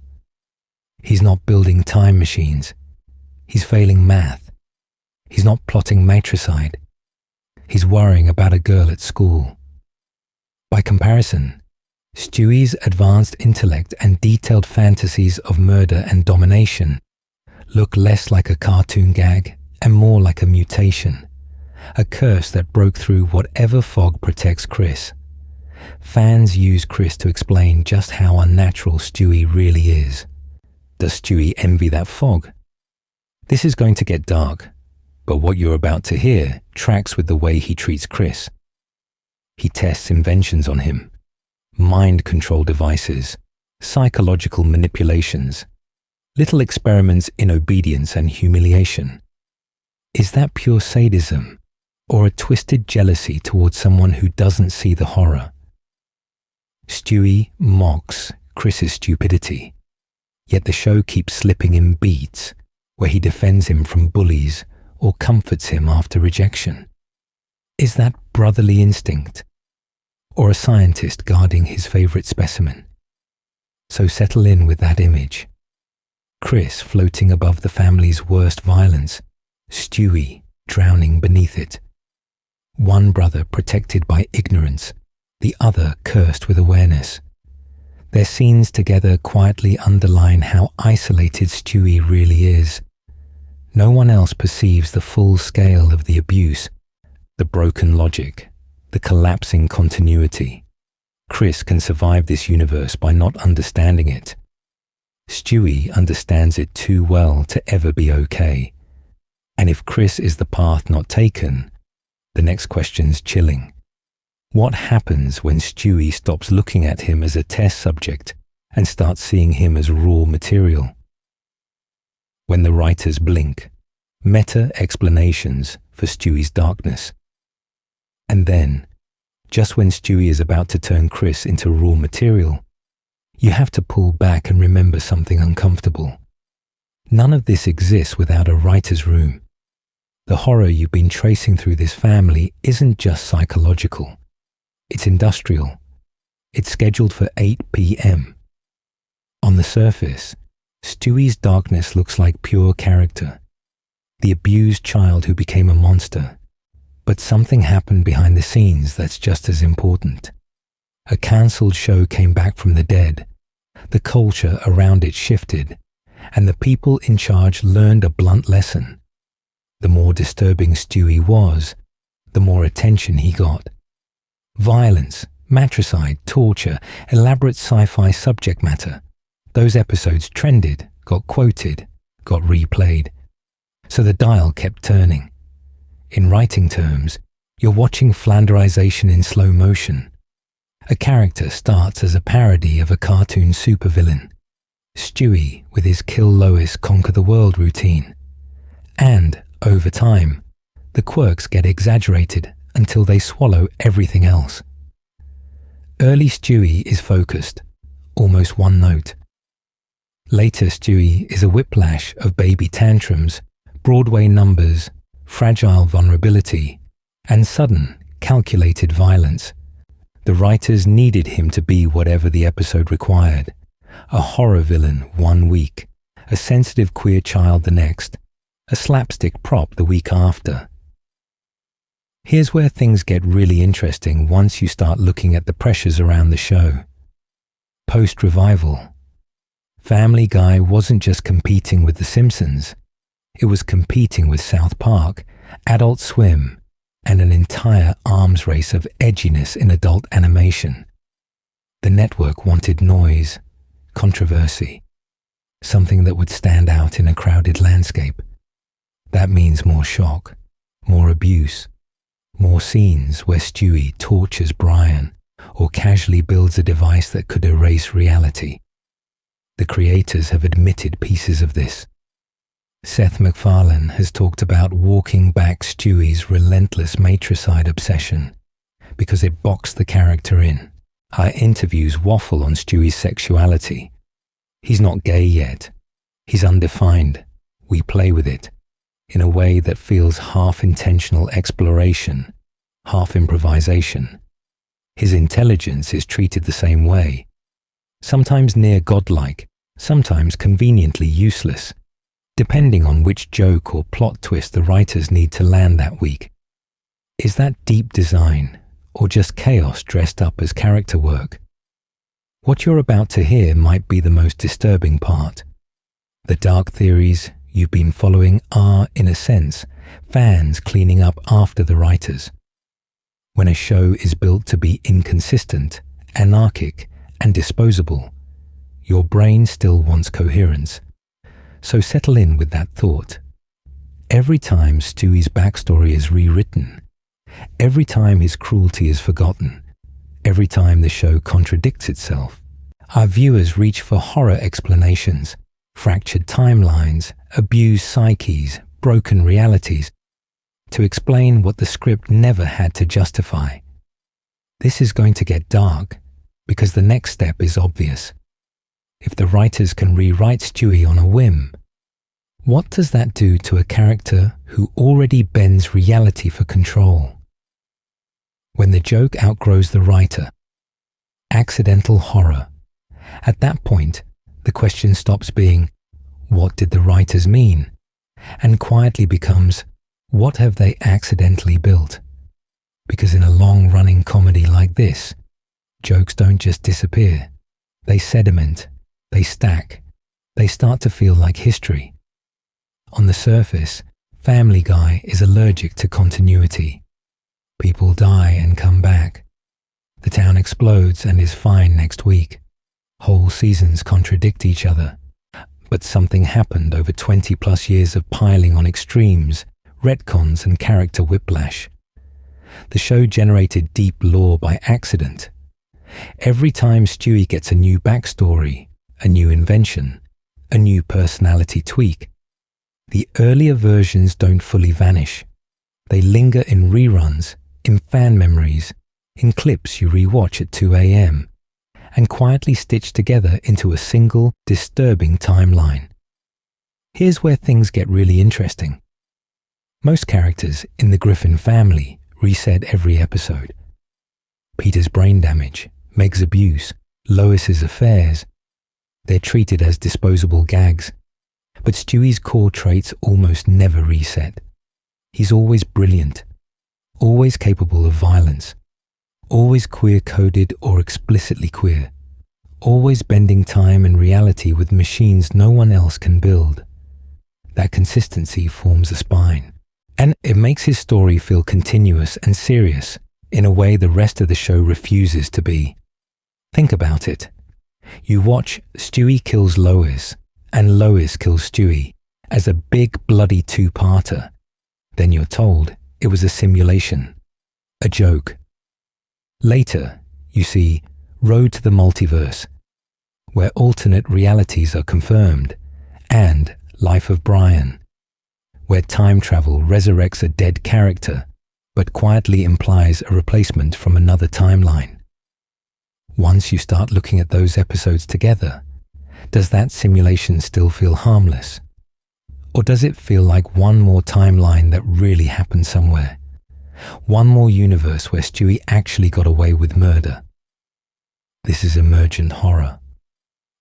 He's not building time machines. He's failing math. He's not plotting matricide. He's worrying about a girl at school. By comparison, Stewie's advanced intellect and detailed fantasies of murder and domination look less like a cartoon gag and more like a mutation, a curse that broke through whatever fog protects Chris. Fans use Chris to explain just how unnatural Stewie really is. Does Stewie envy that fog? This is going to get dark, but what you're about to hear tracks with the way he treats Chris. He tests inventions on him, mind control devices, psychological manipulations, little experiments in obedience and humiliation. Is that pure sadism or a twisted jealousy towards someone who doesn't see the horror? Stewie mocks Chris's stupidity, yet the show keeps slipping in beats where he defends him from bullies or comforts him after rejection. Is that brotherly instinct or a scientist guarding his favorite specimen? So settle in with that image. Chris floating above the family's worst violence, Stewie drowning beneath it. One brother protected by ignorance, the other cursed with awareness. Their scenes together quietly underline how isolated Stewie really is. No one else perceives the full scale of the abuse, the broken logic, the collapsing continuity. Chris can survive this universe by not understanding it. Stewie understands it too well to ever be okay. And if Chris is the path not taken, the next question's chilling. What happens when Stewie stops looking at him as a test subject and starts seeing him as raw material? When the writers blink, meta explanations for Stewie's darkness. And then, just when Stewie is about to turn Chris into raw material, you have to pull back and remember something uncomfortable. None of this exists without a writer's room. The horror you've been tracing through this family isn't just psychological. It's industrial. It's scheduled for 8 p.m. On the surface, Stewie's darkness looks like pure character, the abused child who became a monster. But something happened behind the scenes that's just as important. A cancelled show came back from the dead. The culture around it shifted, and the people in charge learned a blunt lesson. The more disturbing Stewie was, the more attention he got. Violence, matricide, torture, elaborate sci-fi subject matter. Those episodes trended, got quoted, got replayed. So the dial kept turning. In writing terms, you're watching Flanderization in slow motion. A character starts as a parody of a cartoon supervillain, Stewie with his kill Lois conquer the world routine. And, over time, the quirks get exaggerated until they swallow everything else. Early Stewie is focused, almost one note. Later Stewie is a whiplash of baby tantrums, Broadway numbers, fragile vulnerability, and sudden, calculated violence. The writers needed him to be whatever the episode required. A horror villain 1 week, a sensitive queer child the next, a slapstick prop the week after. Here's where things get really interesting once you start looking at the pressures around the show. Post-revival, Family Guy wasn't just competing with The Simpsons, it was competing with South Park, Adult Swim, and an entire arms race of edginess in adult animation. The network wanted noise, controversy, something that would stand out in a crowded landscape. That means more shock, more abuse, more scenes where Stewie tortures Brian or casually builds a device that could erase reality. The creators have admitted pieces of this. Seth MacFarlane has talked about walking back Stewie's relentless matricide obsession because it boxed the character in. Our interviews waffle on Stewie's sexuality. He's not gay yet. He's undefined. We play with it in a way that feels half intentional exploration, half improvisation. His intelligence is treated the same way, sometimes near godlike, sometimes conveniently useless, depending on which joke or plot twist the writers need to land that week. Is that deep design, or just chaos dressed up as character work? What you're about to hear might be the most disturbing part. The dark theories you've been following are, in a sense, fans cleaning up after the writers. When a show is built to be inconsistent, anarchic, and disposable, your brain still wants coherence. So settle in with that thought. Every time Stewie's backstory is rewritten, every time his cruelty is forgotten, every time the show contradicts itself, our viewers reach for horror explanations, fractured timelines, abused psyches, broken realities, to explain what the script never had to justify. This is going to get dark, because the next step is obvious. If the writers can rewrite Stewie on a whim, what does that do to a character who already bends reality for control? When the joke outgrows the writer, accidental horror. At that point, the question stops being, what did the writers mean? And quietly becomes, what have they accidentally built? Because in a long-running comedy like this, jokes don't just disappear. They sediment, they stack, they start to feel like history. On the surface, Family Guy is allergic to continuity. People die and come back. The town explodes and is fine next week. Whole seasons contradict each other. But something happened over 20 plus years of piling on extremes, retcons and character whiplash. The show generated deep lore by accident. Every time Stewie gets a new backstory, a new invention, a new personality tweak, the earlier versions don't fully vanish. They linger in reruns, in fan memories, in clips you rewatch at 2 a.m., and quietly stitched together into a single, disturbing timeline. Here's where things get really interesting. Most characters in the Griffin family reset every episode. Peter's brain damage, Meg's abuse, Lois's affairs. They're treated as disposable gags. But Stewie's core traits almost never reset. He's always brilliant, always capable of violence, always queer-coded or explicitly queer, always bending time and reality with machines no one else can build. That consistency forms a spine, and it makes his story feel continuous and serious in a way the rest of the show refuses to be. Think about it. You watch Stewie kills Lois, and Lois kills Stewie as a big bloody two-parter. Then you're told it was a simulation, a joke. Later, you see Road to the Multiverse, where alternate realities are confirmed, and Life of Brian, where time travel resurrects a dead character, but quietly implies a replacement from another timeline. Once you start looking at those episodes together, does that simulation still feel harmless? Or does it feel like one more timeline that really happened somewhere? One more universe where Stewie actually got away with murder? This is emergent horror.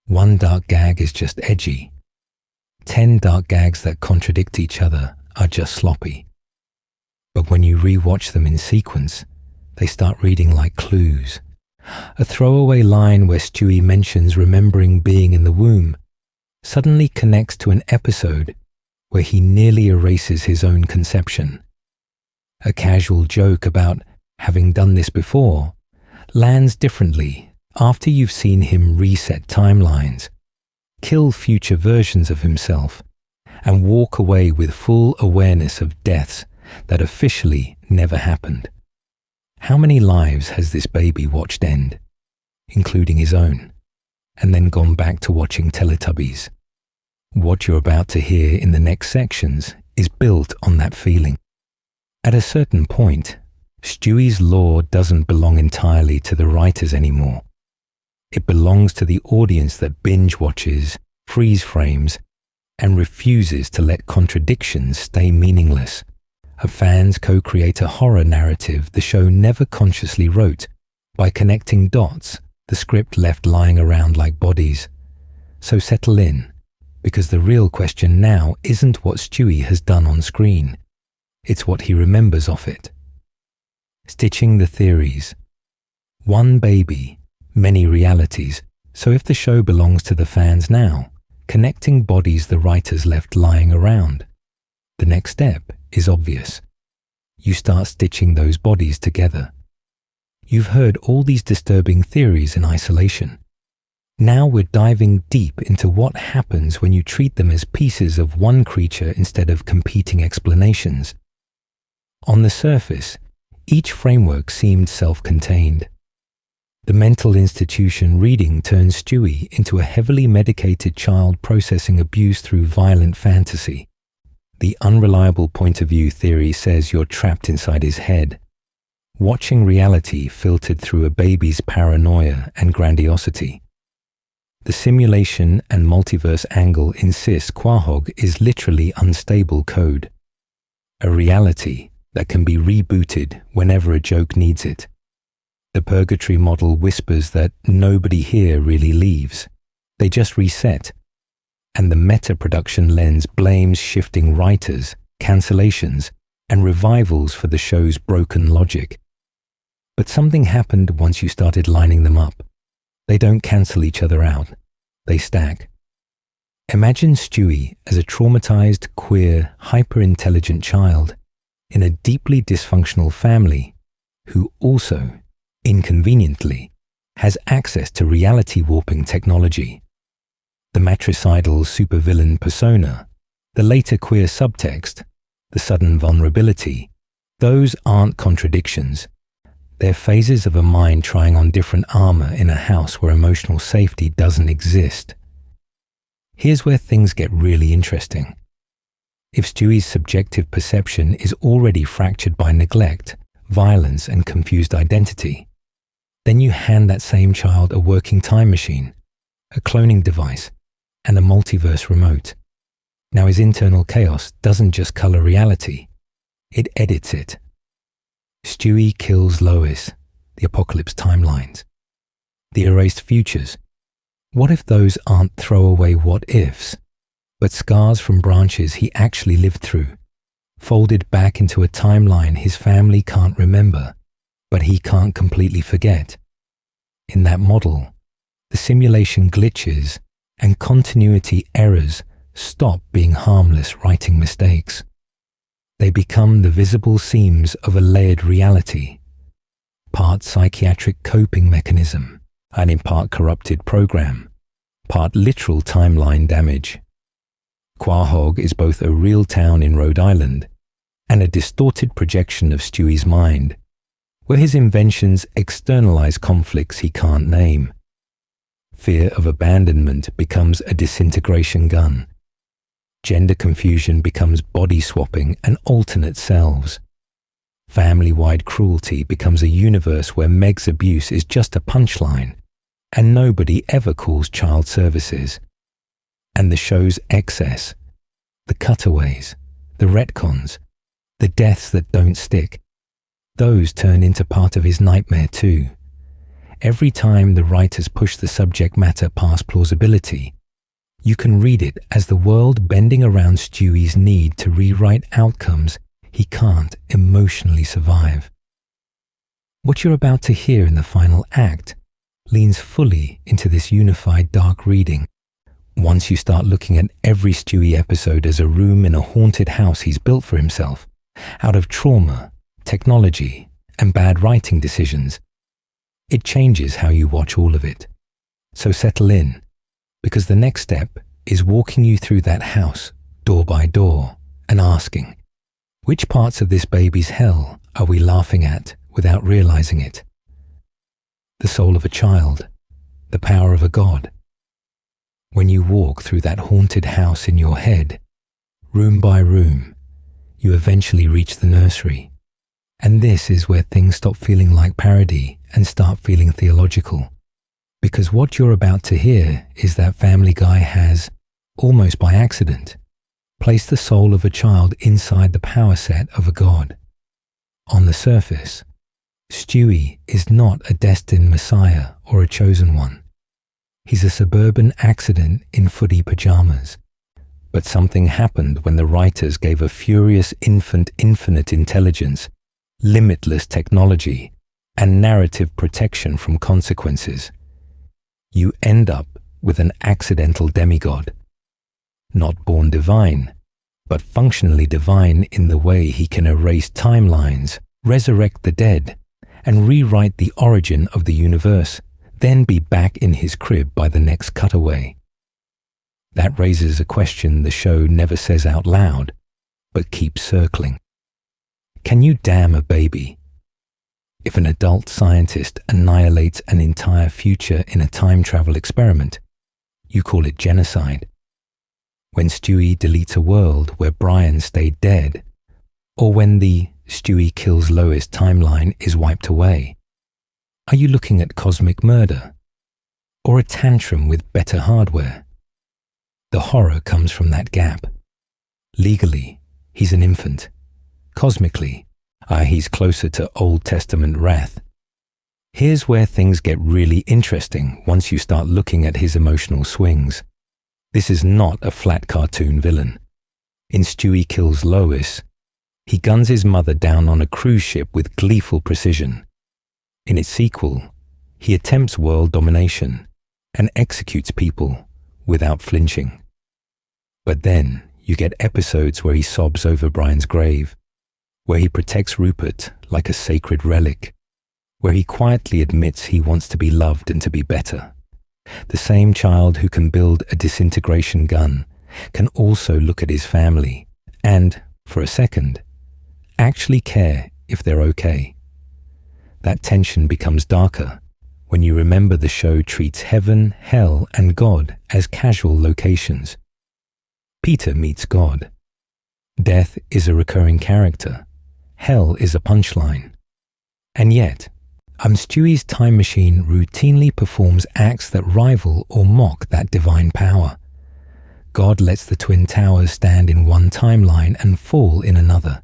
One dark gag is just edgy. 10 dark gags that contradict each other are just sloppy. But when you re-watch them in sequence, they start reading like clues. A throwaway line where Stewie mentions remembering being in the womb suddenly connects to an episode where he nearly erases his own conception. A casual joke about having done this before lands differently after you've seen him reset timelines, kill future versions of himself, and walk away with full awareness of deaths that officially never happened. How many lives has this baby watched end, including his own, and then gone back to watching Teletubbies? What you're about to hear in the next sections is built on that feeling. At a certain point, Stewie's lore doesn't belong entirely to the writers anymore. It belongs to the audience that binge watches, freeze frames, and refuses to let contradictions stay meaningless. Fans co-create a horror narrative the show never consciously wrote by connecting dots the script left lying around like bodies. So settle in, because the real question now isn't what Stewie has done on screen. It's what he remembers of it. Stitching the theories. One baby, many realities. So if the show belongs to the fans now, connecting bodies the writers left lying around. The next step is obvious. You start stitching those bodies together. You've heard all these disturbing theories in isolation. Now we're diving deep into what happens when you treat them as pieces of one creature instead of competing explanations. On the surface, each framework seemed self-contained. The mental institution reading turns Stewie into a heavily medicated child processing abuse through violent fantasy. The unreliable point of view theory says you're trapped inside his head, watching reality filtered through a baby's paranoia and grandiosity. The simulation and multiverse angle insists Quahog is literally unstable code, a reality that can be rebooted whenever a joke needs it. The purgatory model whispers that nobody here really leaves. They just reset. And the meta-production lens blames shifting writers, cancellations, and revivals for the show's broken logic. But something happened once you started lining them up. They don't cancel each other out. They stack. Imagine Stewie as a traumatized, queer, hyper-intelligent child in a deeply dysfunctional family who also, inconveniently, has access to reality-warping technology. The matricidal supervillain persona, the later queer subtext, the sudden vulnerability, those aren't contradictions. They're phases of a mind trying on different armor in a house where emotional safety doesn't exist. Here's where things get really interesting. If Stewie's subjective perception is already fractured by neglect, violence, and confused identity, then you hand that same child a working time machine, a cloning device, and a multiverse remote. Now his internal chaos doesn't just color reality, it edits it. Stewie kills Lois, the apocalypse timelines, the erased futures. What if those aren't throwaway what-ifs, but scars from branches he actually lived through, folded back into a timeline his family can't remember, but he can't completely forget? In that model, the simulation glitches and continuity errors stop being harmless writing mistakes. They become the visible seams of a layered reality, part psychiatric coping mechanism, and in part corrupted program, part literal timeline damage. Quahog is both a real town in Rhode Island and a distorted projection of Stewie's mind, where his inventions externalize conflicts he can't name. Fear of abandonment becomes a disintegration gun. Gender confusion becomes body swapping and alternate selves. Family-wide cruelty becomes a universe where Meg's abuse is just a punchline, and nobody ever calls child services. And the show's excess, the cutaways, the retcons, the deaths that don't stick, those turn into part of his nightmare too. Every time the writers push the subject matter past plausibility, You can read it as the world bending around Stewie's need to rewrite outcomes he can't emotionally survive. What you're about to hear in the final act leans fully into this unified dark reading. Once you start looking at every Stewie episode as a room in a haunted house he's built for himself, out of trauma, technology, and bad writing decisions, it changes how you watch all of it. So settle in, because the next step is walking you through that house, door by door, and asking, which parts of this baby's hell are we laughing at without realizing it? The soul of a child, the power of a god. When you walk through that haunted house in your head, room by room, you eventually reach the nursery. And this is where things stop feeling like parody and start feeling theological. Because what you're about to hear is that Family Guy has, almost by accident, placed the soul of a child inside the power set of a god. On the surface, Stewie is not a destined messiah or a chosen one. He's a suburban accident in footy pajamas. But something happened when the writers gave a furious infant infinite intelligence, limitless technology, and narrative protection from consequences. You end up with an accidental demigod. Not born divine, but functionally divine in the way he can erase timelines, resurrect the dead, and rewrite the origin of the universe, then be back in his crib by the next cutaway. That raises a question the show never says out loud, but keeps circling. Can you damn a baby? If an adult scientist annihilates an entire future in a time travel experiment, you call it genocide. When Stewie deletes a world where Brian stayed dead, or when the Stewie kills Lois timeline is wiped away, are you looking at cosmic murder? Or a tantrum with better hardware? The horror comes from that gap. Legally, he's an infant. Cosmically, he's closer to Old Testament wrath. Here's where things get really interesting once you start looking at his emotional swings. This is not a flat cartoon villain. In Stewie Kills Lois, he guns his mother down on a cruise ship with gleeful precision. In its sequel, he attempts world domination and executes people without flinching. But then you get episodes where he sobs over Brian's grave, where he protects Rupert like a sacred relic, where he quietly admits he wants to be loved and to be better. The same child who can build a disintegration gun can also look at his family and, for a second, actually care if they're okay. That tension becomes darker when you remember the show treats heaven, hell, and God as casual locations. Peter meets God. Death is a recurring character. Hell is a punchline. And yet, Stewie's time machine routinely performs acts that rival or mock that divine power. God lets the Twin Towers stand in one timeline and fall in another.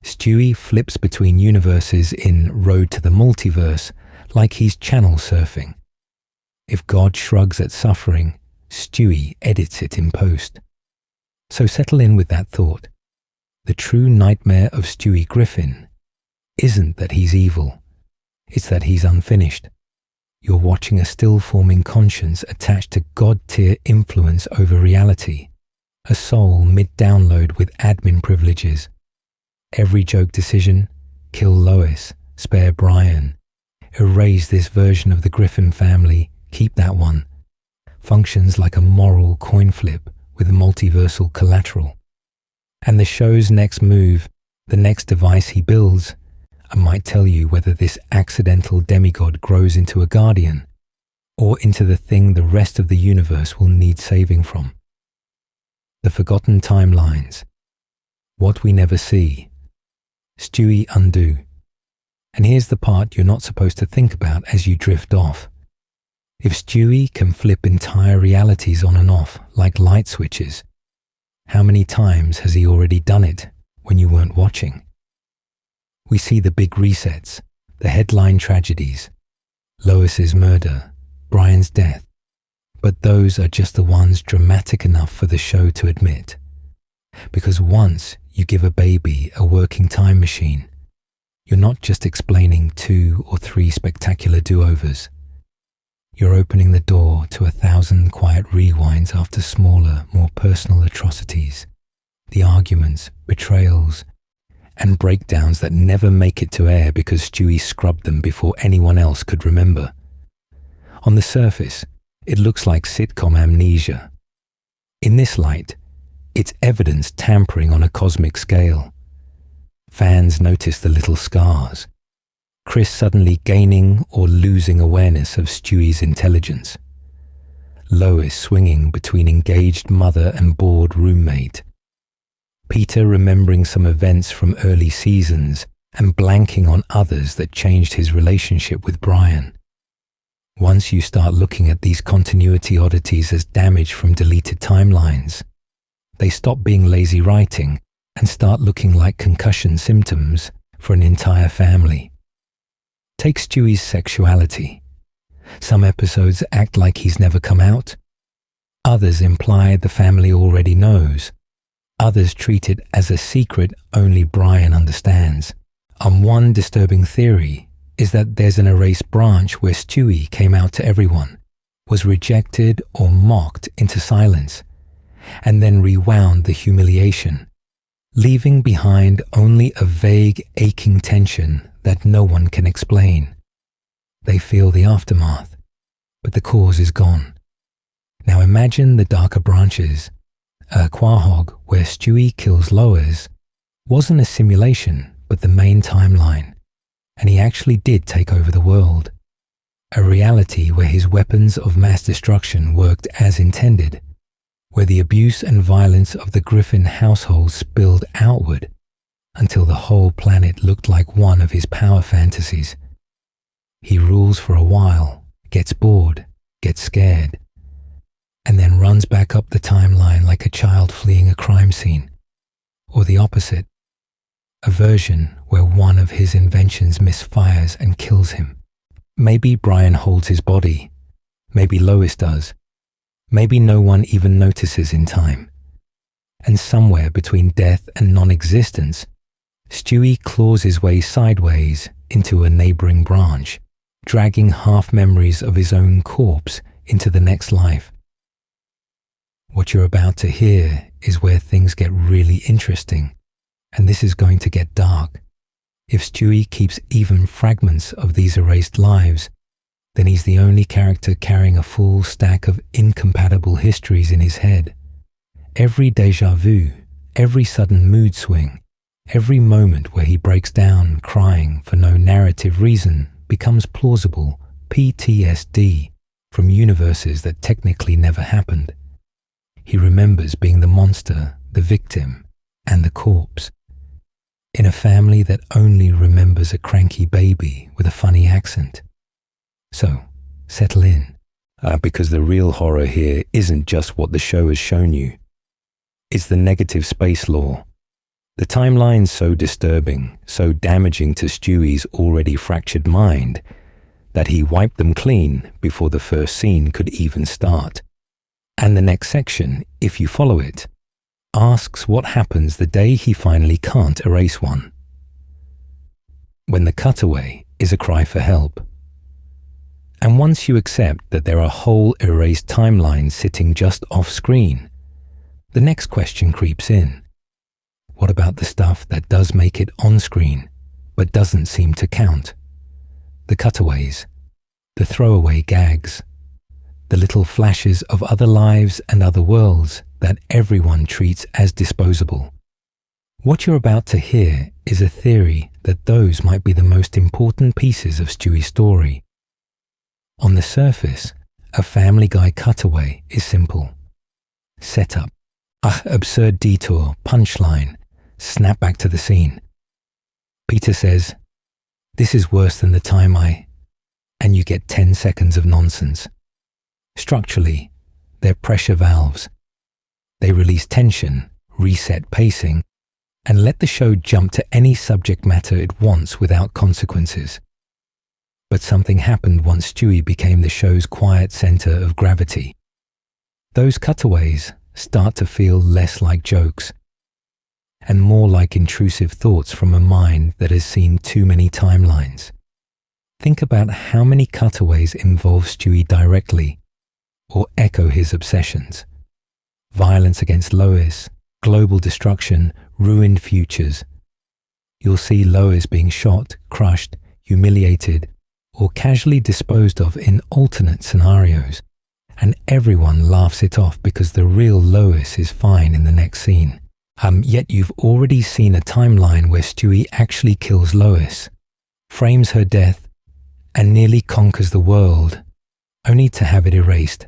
Stewie flips between universes in Road to the Multiverse like he's channel surfing. If God shrugs at suffering, Stewie edits it in post. So settle in with that thought. The true nightmare of Stewie Griffin isn't that he's evil, it's that he's unfinished. You're watching a still-forming conscience attached to God-tier influence over reality, a soul mid-download with admin privileges. Every joke decision, kill Lois, spare Brian, erase this version of the Griffin family, keep that one, functions like a moral coin flip with multiversal collateral. And the show's next move, the next device he builds, I might tell you whether this accidental demigod grows into a guardian or into the thing the rest of the universe will need saving from. The forgotten timelines, what we never see, Stewie undo. And here's the part you're not supposed to think about as you drift off. If Stewie can flip entire realities on and off like light switches, how many times has he already done it when you weren't watching? We see the big resets, the headline tragedies, Lois's murder, Brian's death, But those are just the ones dramatic enough for the show to admit. Because once you give a baby a working time machine, you're not just explaining 2 or 3 spectacular do-overs. You're opening the door to 1,000 quiet rewinds after smaller, more personal atrocities, the arguments, betrayals, and breakdowns that never make it to air because Stewie scrubbed them before anyone else could remember. On the surface, it looks like sitcom amnesia. In this light, it's evidence tampering on a cosmic scale. Fans notice the little scars. Chris suddenly gaining or losing awareness of Stewie's intelligence. Lois swinging between engaged mother and bored roommate. Peter remembering some events from early seasons and blanking on others that changed his relationship with Brian. Once you start looking at these continuity oddities as damage from deleted timelines, they stop being lazy writing and start looking like concussion symptoms for an entire family. Take Stewie's sexuality. Some episodes act like he's never come out. Others imply the family already knows. Others treat it as a secret only Brian understands. And one disturbing theory is that there's an erased branch where Stewie came out to everyone, was rejected or mocked into silence, and then rewound the humiliation, leaving behind only a vague, aching tension that no one can explain. They feel the aftermath, but the cause is gone. Now imagine the darker branches. Quahog, where Stewie kills Lois, wasn't a simulation, but the main timeline, and he actually did take over the world. A reality where his weapons of mass destruction worked as intended, where the abuse and violence of the Griffin household spilled outward until the whole planet looked like one of his power fantasies. He rules for a while, gets bored, gets scared, and then runs back up the timeline like a child fleeing a crime scene. Or the opposite, a version where one of his inventions misfires and kills him. Maybe Brian holds his body, maybe Lois does, maybe no one even notices in time. And somewhere between death and non-existence, Stewie claws his way sideways into a neighboring branch, dragging half memories of his own corpse into the next life. What you're about to hear is where things get really interesting, and this is going to get dark. If Stewie keeps even fragments of these erased lives, then he's the only character carrying a full stack of incompatible histories in his head. Every déjà vu, every sudden mood swing, every moment where he breaks down crying for no narrative reason becomes plausible PTSD from universes that technically never happened. He remembers being the monster, the victim, and the corpse. In a family that only remembers a cranky baby with a funny accent. So, settle in. Because the real horror here isn't just what the show has shown you. It's the negative space law. The timeline's so disturbing, so damaging to Stewie's already fractured mind, that he wiped them clean before the first scene could even start. And the next section, if you follow it, asks what happens the day he finally can't erase one. When the cutaway is a cry for help. And once you accept that there are whole erased timelines sitting just off screen, the next question creeps in. What about the stuff that does make it on screen, but doesn't seem to count? The cutaways, the throwaway gags, the little flashes of other lives and other worlds that everyone treats as disposable. What you're about to hear is a theory that those might be the most important pieces of Stewie's story. On the surface, a Family Guy cutaway is simple. Setup, absurd detour, punchline, snap back to the scene. Peter says, "This is worse than the time and you get 10 seconds of nonsense. Structurally, they're pressure valves. They release tension, reset pacing, and let the show jump to any subject matter it wants without consequences. But something happened once Stewie became the show's quiet center of gravity. those cutaways start to feel less like jokes and more like intrusive thoughts from a mind that has seen too many timelines. Think about how many cutaways involve Stewie directly or echo his obsessions. Violence against Lois, global destruction, ruined futures. You'll see Lois being shot, crushed, humiliated, or casually disposed of in alternate scenarios, and everyone laughs it off because the real Lois is fine in the next scene. Yet you've already seen a timeline where Stewie actually kills Lois, frames her death, and nearly conquers the world, only to have it erased.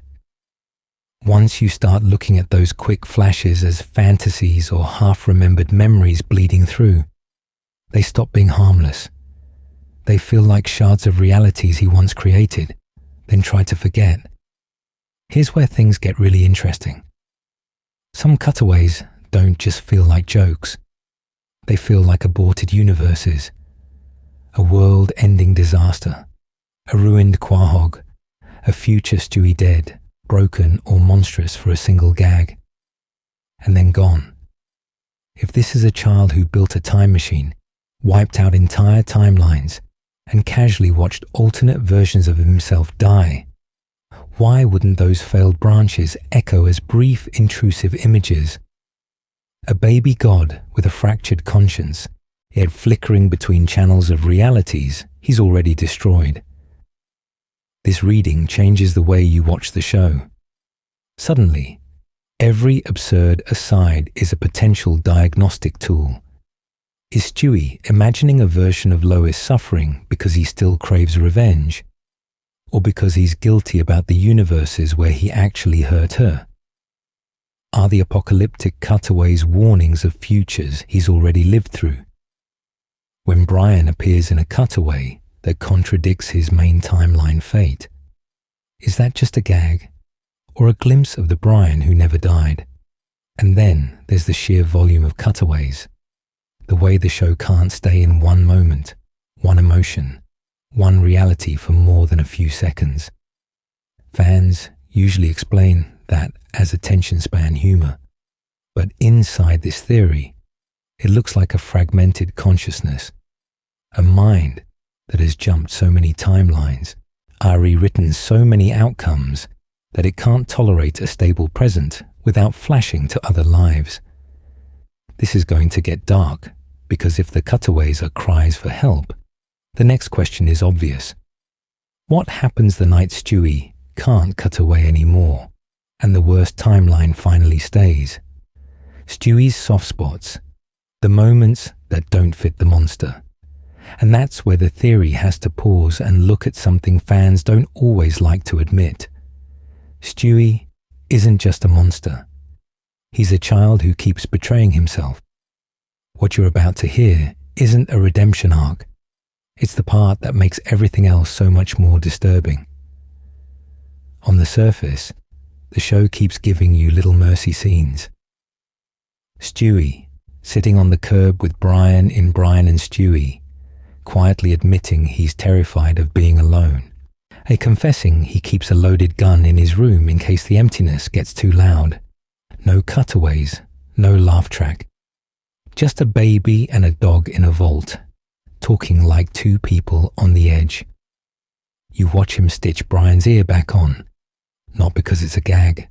Once you start looking at those quick flashes as fantasies or half-remembered memories bleeding through, they stop being harmless. They feel like shards of realities he once created, then tried to forget. Here's where things get really interesting. Some cutaways don't just feel like jokes. They feel like aborted universes. A world-ending disaster. A ruined Quahog. A future Stewie dead, broken or monstrous for a single gag. And then gone. If this is a child who built a time machine, wiped out entire timelines, and casually watched alternate versions of himself die, why wouldn't those failed branches echo as brief, intrusive images? A baby god with a fractured conscience, yet flickering between channels of realities he's already destroyed. This reading changes the way you watch the show. Suddenly, every absurd aside is a potential diagnostic tool. Is Stewie imagining a version of Lois suffering because he still craves revenge? Or because he's guilty about the universes where he actually hurt her? Are the apocalyptic cutaways warnings of futures he's already lived through? When Brian appears in a cutaway that contradicts his main timeline fate, is that just a gag? Or a glimpse of the Brian who never died? And then there's the sheer volume of cutaways. The way the show can't stay in one moment, one emotion, one reality for more than a few seconds. Fans usually explain that as attention span humor, but inside this theory, it looks like a fragmented consciousness, a mind that has jumped so many timelines, rewritten so many outcomes that it can't tolerate a stable present without flashing to other lives. This is going to get dark, because if the cutaways are cries for help, the next question is obvious. What happens the night Stewie can't cut away anymore, and the worst timeline finally stays? Stewie's soft spots, the moments that don't fit the monster. And that's where the theory has to pause and look at something fans don't always like to admit. Stewie isn't just a monster. He's a child who keeps betraying himself. What you're about to hear isn't a redemption arc. It's the part that makes everything else so much more disturbing. On the surface, the show keeps giving you little mercy scenes. Stewie, sitting on the curb with Brian in Brian and Stewie, quietly admitting he's terrified of being alone, confessing he keeps a loaded gun in his room in case the emptiness gets too loud. No cutaways, no laugh track. Just a baby and a dog in a vault, talking like two people on the edge. You watch him stitch Brian's ear back on, not because it's a gag,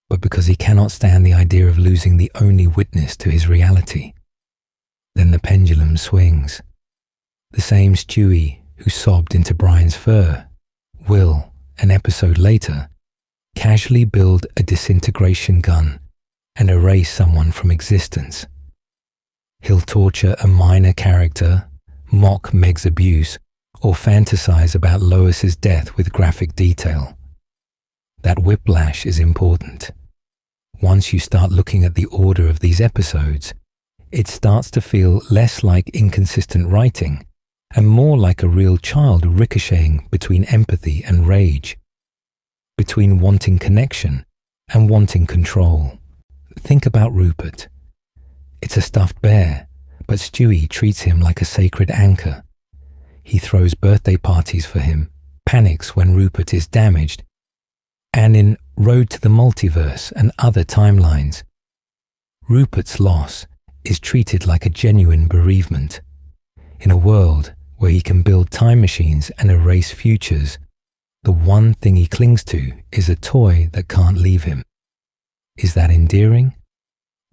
but because he cannot stand the idea of losing the only witness to his reality. Then the pendulum swings. The same Stewie who sobbed into Brian's fur will, an episode later, casually build a disintegration gun and erase someone from existence. He'll torture a minor character, mock Meg's abuse, or fantasize about Lois's death with graphic detail. That whiplash is important. Once you start looking at the order of these episodes, it starts to feel less like inconsistent writing and more like a real child ricocheting between empathy and rage, between wanting connection and wanting control. Think about Rupert. It's a stuffed bear, but Stewie treats him like a sacred anchor. He throws birthday parties for him, panics when Rupert is damaged, And in Road to the Multiverse and Other Timelines, Rupert's loss is treated like a genuine bereavement. In a world where he can build time machines and erase futures, the one thing he clings to is a toy that can't leave him. Is that endearing?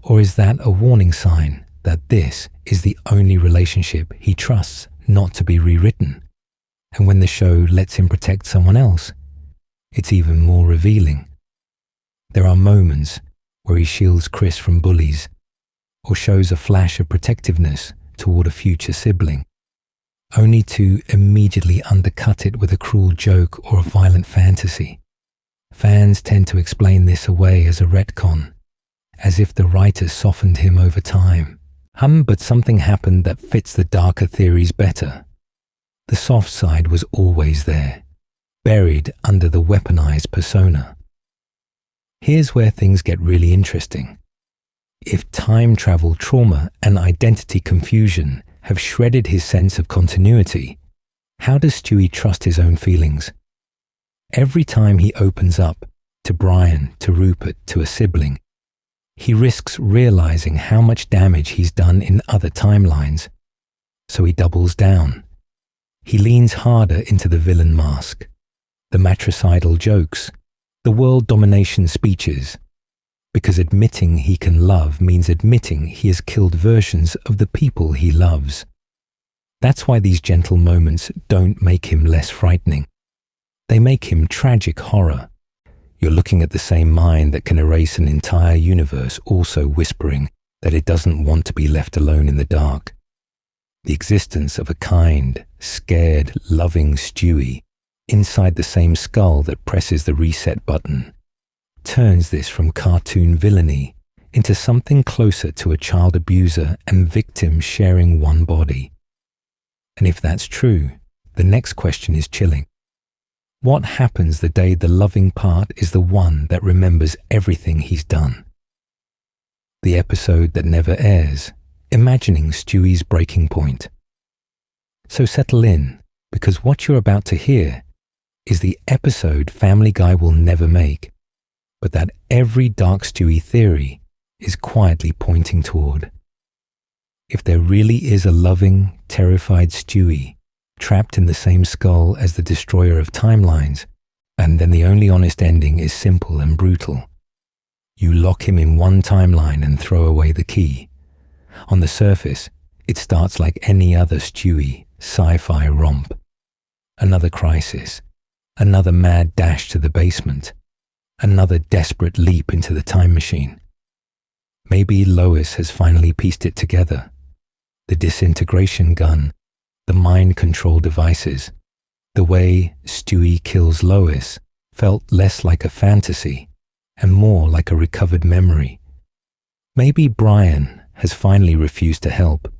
Or is that a warning sign that this is the only relationship he trusts not to be rewritten? And when the show lets him protect someone else, it's even more revealing. There are moments where he shields Chris from bullies, or shows a flash of protectiveness toward a future sibling, only to immediately undercut it with a cruel joke or a violent fantasy. Fans tend to explain this away as a retcon, as if the writers softened him over time. But something happened that fits the darker theories better. The soft side was always there, buried under the weaponized persona. Here's where things get really interesting. If time travel trauma and identity confusion have shredded his sense of continuity, how does Stewie trust his own feelings? Every time he opens up, to Brian, to Rupert, to a sibling, he risks realizing how much damage he's done in other timelines. So he doubles down. He leans harder into the villain mask, the matricidal jokes, the world domination speeches, because admitting he can love means admitting he has killed versions of the people he loves. That's why these gentle moments don't make him less frightening. They make him tragic horror. You're looking at the same mind that can erase an entire universe, also whispering that it doesn't want to be left alone in the dark. The existence of a kind, scared, loving Stewie inside the same skull that presses the reset button turns this from cartoon villainy into something closer to a child abuser and victim sharing one body. And if that's true, the next question is chilling. What happens the day the loving part is the one that remembers everything he's done? The episode that never airs, imagining Stewie's breaking point. So settle in, because what you're about to hear is the episode Family Guy will never make, but that every Dark Stewie theory is quietly pointing toward. If there really is a loving, terrified Stewie trapped in the same skull as the destroyer of timelines, and then the only honest ending is simple and brutal. You lock him in one timeline and throw away the key. On the surface, it starts like any other Stewie sci-fi romp. Another crisis, another mad dash to the basement, another desperate leap into the time machine. Maybe Lois has finally pieced it together. The disintegration gun, the mind control devices, the way Stewie kills Lois felt less like a fantasy and more like a recovered memory. Maybe Brian has finally refused to help,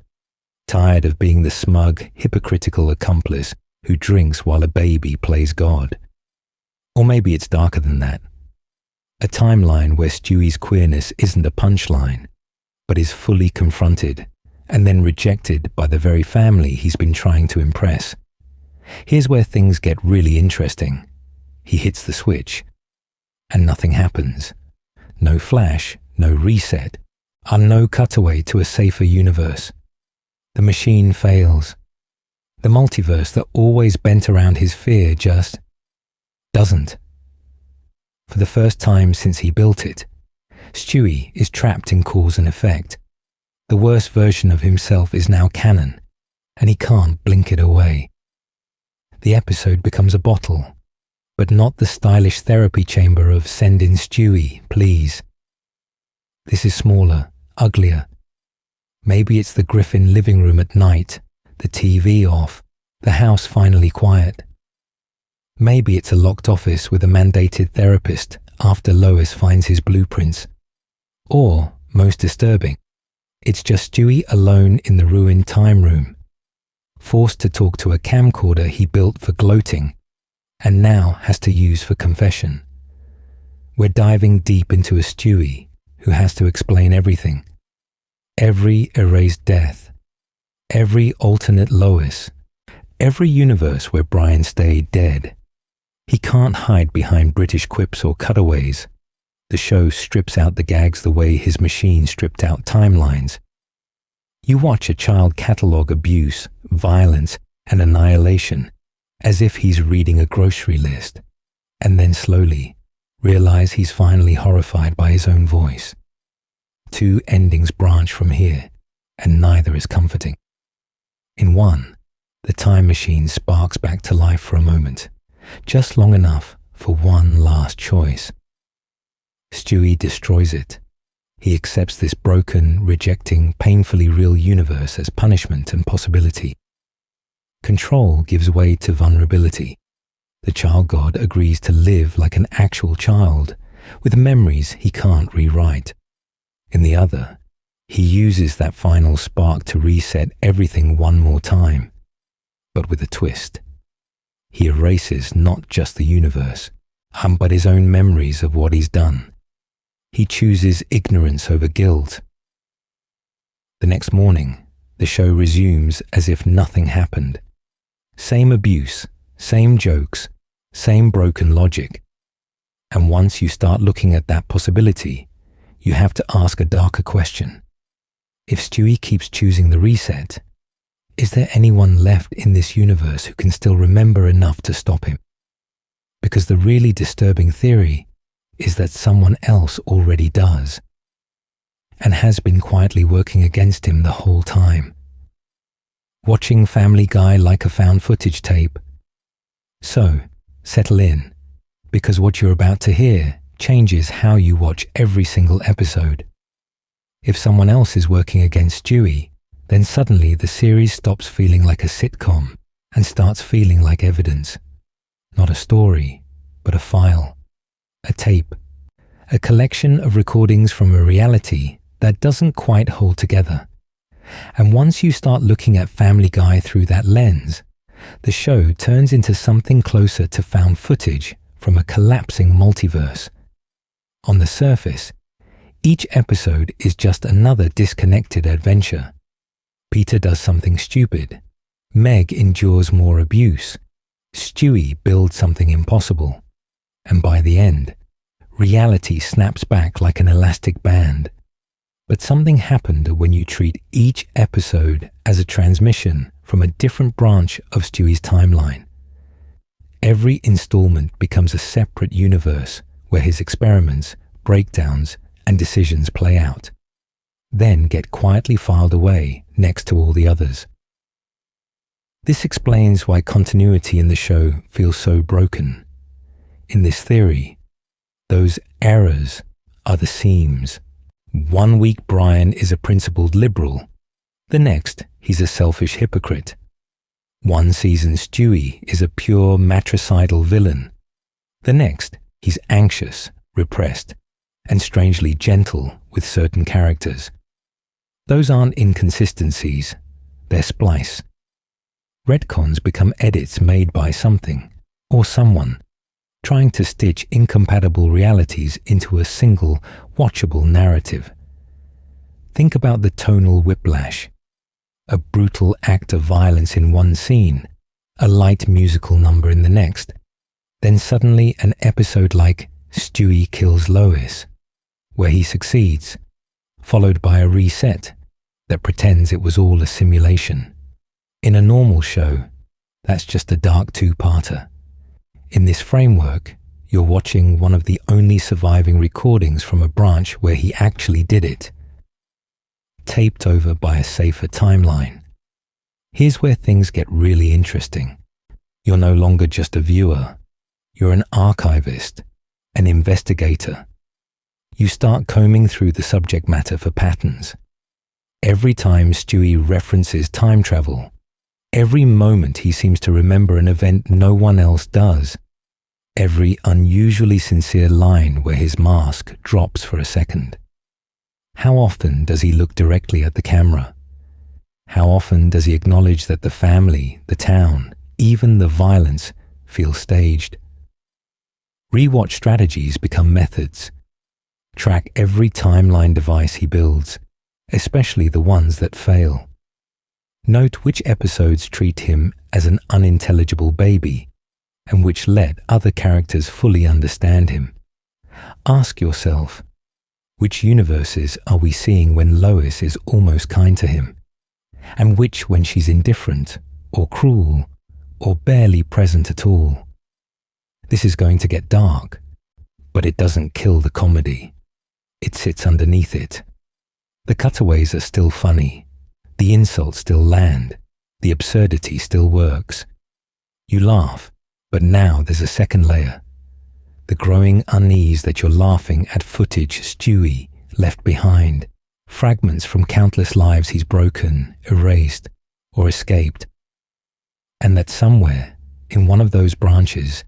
tired of being the smug, hypocritical accomplice who drinks while a baby plays God. Or maybe it's darker than that. A timeline where Stewie's queerness isn't a punchline, but is fully confronted and then rejected by the very family he's been trying to impress. Here's where things get really interesting. He hits the switch, and nothing happens. No flash, no reset, and no cutaway to a safer universe. The machine fails. The multiverse that always bent around his fear just doesn't. For the first time since he built it, Stewie is trapped in cause and effect. The worst version of himself is now canon, and he can't blink it away. The episode becomes a bottle, but not the stylish therapy chamber of "send in Stewie, please." This is smaller, uglier. Maybe it's the Griffin living room at night, the TV off, the house finally quiet. Maybe it's a locked office with a mandated therapist after Lois finds his blueprints. Or, most disturbing, it's just Stewie alone in the ruined time room, forced to talk to a camcorder he built for gloating and now has to use for confession. We're diving deep into a Stewie who has to explain everything. Every erased death, every alternate Lois, every universe where Brian stayed dead. He can't hide behind British quips or cutaways. The show strips out the gags the way his machine stripped out timelines. You watch a child catalogue abuse, violence, and annihilation as if he's reading a grocery list, and then slowly realize he's finally horrified by his own voice. Two endings branch from here, and neither is comforting. In one, the time machine sparks back to life for a moment, just long enough for one last choice. Stewie destroys it. He accepts this broken, rejecting, painfully real universe as punishment and possibility. Control gives way to vulnerability. The child god agrees to live like an actual child, with memories he can't rewrite. In the other, he uses that final spark to reset everything one more time, but with a twist. He erases not just the universe, but his own memories of what he's done. He chooses ignorance over guilt. The next morning, the show resumes as if nothing happened. Same abuse, same jokes, same broken logic. And once you start looking at that possibility, you have to ask a darker question. If Stewie keeps choosing the reset, is there anyone left in this universe who can still remember enough to stop him? Because the really disturbing theory is that someone else already does, and has been quietly working against him the whole time. Watching Family Guy like a found footage tape. So, settle in, because what you're about to hear changes how you watch every single episode. If someone else is working against Stewie, then suddenly the series stops feeling like a sitcom and starts feeling like evidence. Not a story, but a file, a tape, a collection of recordings from a reality that doesn't quite hold together. And once you start looking at Family Guy through that lens, the show turns into something closer to found footage from a collapsing multiverse. On the surface, each episode is just another disconnected adventure. Peter does something stupid. Meg endures more abuse. Stewie builds something impossible. And by the end, reality snaps back like an elastic band. But something happened when you treat each episode as a transmission from a different branch of Stewie's timeline. Every installment becomes a separate universe where his experiments, breakdowns, and decisions play out, then get quietly filed away next to all the others. This explains why continuity in the show feels so broken. In this theory, those errors are the seams. 1 week Brian is a principled liberal. The next, he's a selfish hypocrite. One season Stewie is a pure matricidal villain. The next, he's anxious, repressed, and strangely gentle with certain characters. Those aren't inconsistencies, they're splice. Retcons become edits made by something, or someone, trying to stitch incompatible realities into a single, watchable narrative. Think about the tonal whiplash. A brutal act of violence in one scene, a light musical number in the next, then suddenly an episode like Stewie Kills Lois, where he succeeds, followed by a reset that pretends it was all a simulation. In a normal show, that's just a dark two-parter. In this framework, you're watching one of the only surviving recordings from a branch where he actually did it, taped over by a safer timeline. Here's where things get really interesting. You're no longer just a viewer. You're an archivist, an investigator. You start combing through the subject matter for patterns. Every time Stewie references time travel, every moment he seems to remember an event no one else does, every unusually sincere line where his mask drops for a second. How often does he look directly at the camera? How often does he acknowledge that the family, the town, even the violence feel staged? Rewatch strategies become methods. Track every timeline device he builds, especially the ones that fail. Note which episodes treat him as an unintelligible baby, and which let other characters fully understand him. Ask yourself, which universes are we seeing when Lois is almost kind to him, and which when she's indifferent, or cruel, or barely present at all? This is going to get dark, but it doesn't kill the comedy. It sits underneath it. The cutaways are still funny. The insults still land. The absurdity still works. You laugh, but now there's a second layer. The growing unease that you're laughing at footage Stewie left behind, fragments from countless lives he's broken, erased, or escaped. And that somewhere, in one of those branches,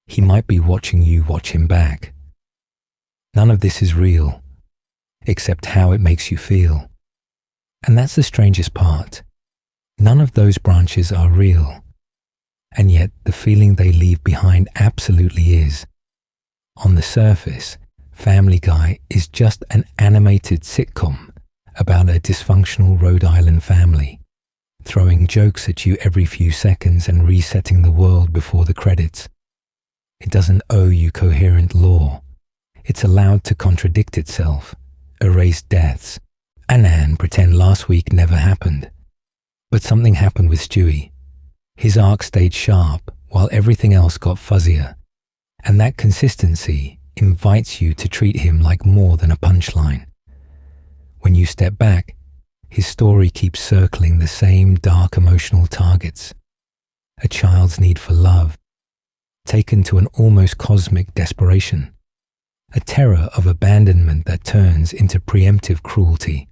he might be watching you watch him back. None of this is real, except how it makes you feel. And that's the strangest part. None of those branches are real, and yet the feeling they leave behind absolutely is. On the surface, Family Guy is just an animated sitcom about a dysfunctional Rhode Island family, throwing jokes at you every few seconds and resetting the world before the credits. It doesn't owe you coherent lore. It's allowed to contradict itself, erase deaths, and pretend last week never happened. But something happened with Stewie. His arc stayed sharp while everything else got fuzzier, and that consistency invites you to treat him like more than a punchline. When you step back, his story keeps circling the same dark emotional targets. A child's need for love, taken to an almost cosmic desperation. A terror of abandonment that turns into preemptive cruelty.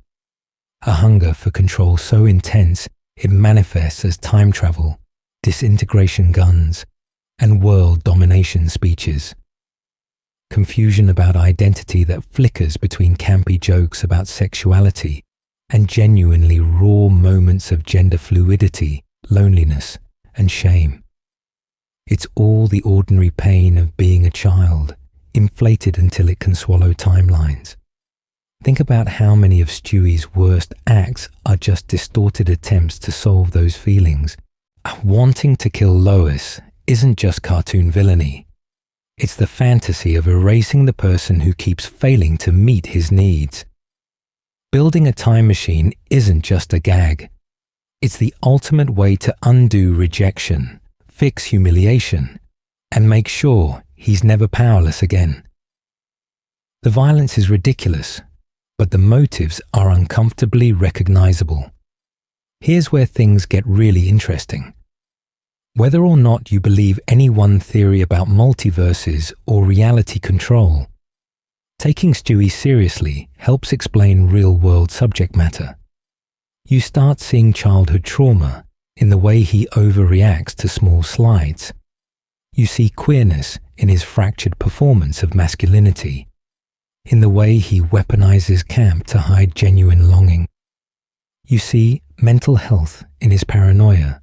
A hunger for control so intense it manifests as time travel, disintegration guns, and world domination speeches. Confusion about identity that flickers between campy jokes about sexuality and genuinely raw moments of gender fluidity, loneliness, and shame. It's all the ordinary pain of being a child, inflated until it can swallow timelines. Think about how many of Stewie's worst acts are just distorted attempts to solve those feelings. Wanting to kill Lois isn't just cartoon villainy. It's the fantasy of erasing the person who keeps failing to meet his needs. Building a time machine isn't just a gag. It's the ultimate way to undo rejection, fix humiliation, and make sure he's never powerless again. The violence is ridiculous, but the motives are uncomfortably recognizable. Here's where things get really interesting. Whether or not you believe any one theory about multiverses or reality control, taking Stewie seriously helps explain real-world subject matter. You start seeing childhood trauma in the way he overreacts to small slides. You see queerness in his fractured performance of masculinity, in the way he weaponizes camp to hide genuine longing. You see mental health in his paranoia,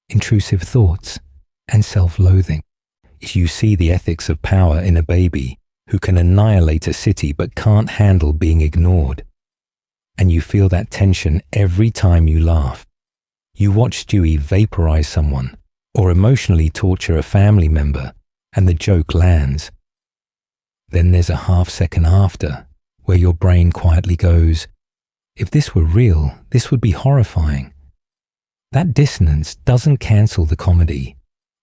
intrusive thoughts, and self-loathing. You see the ethics of power in a baby who can annihilate a city but can't handle being ignored. And you feel that tension every time you laugh. You watch Stewie vaporize someone or emotionally torture a family member, and the joke lands. Then there's a half-second after, where your brain quietly goes, if this were real, this would be horrifying. That dissonance doesn't cancel the comedy,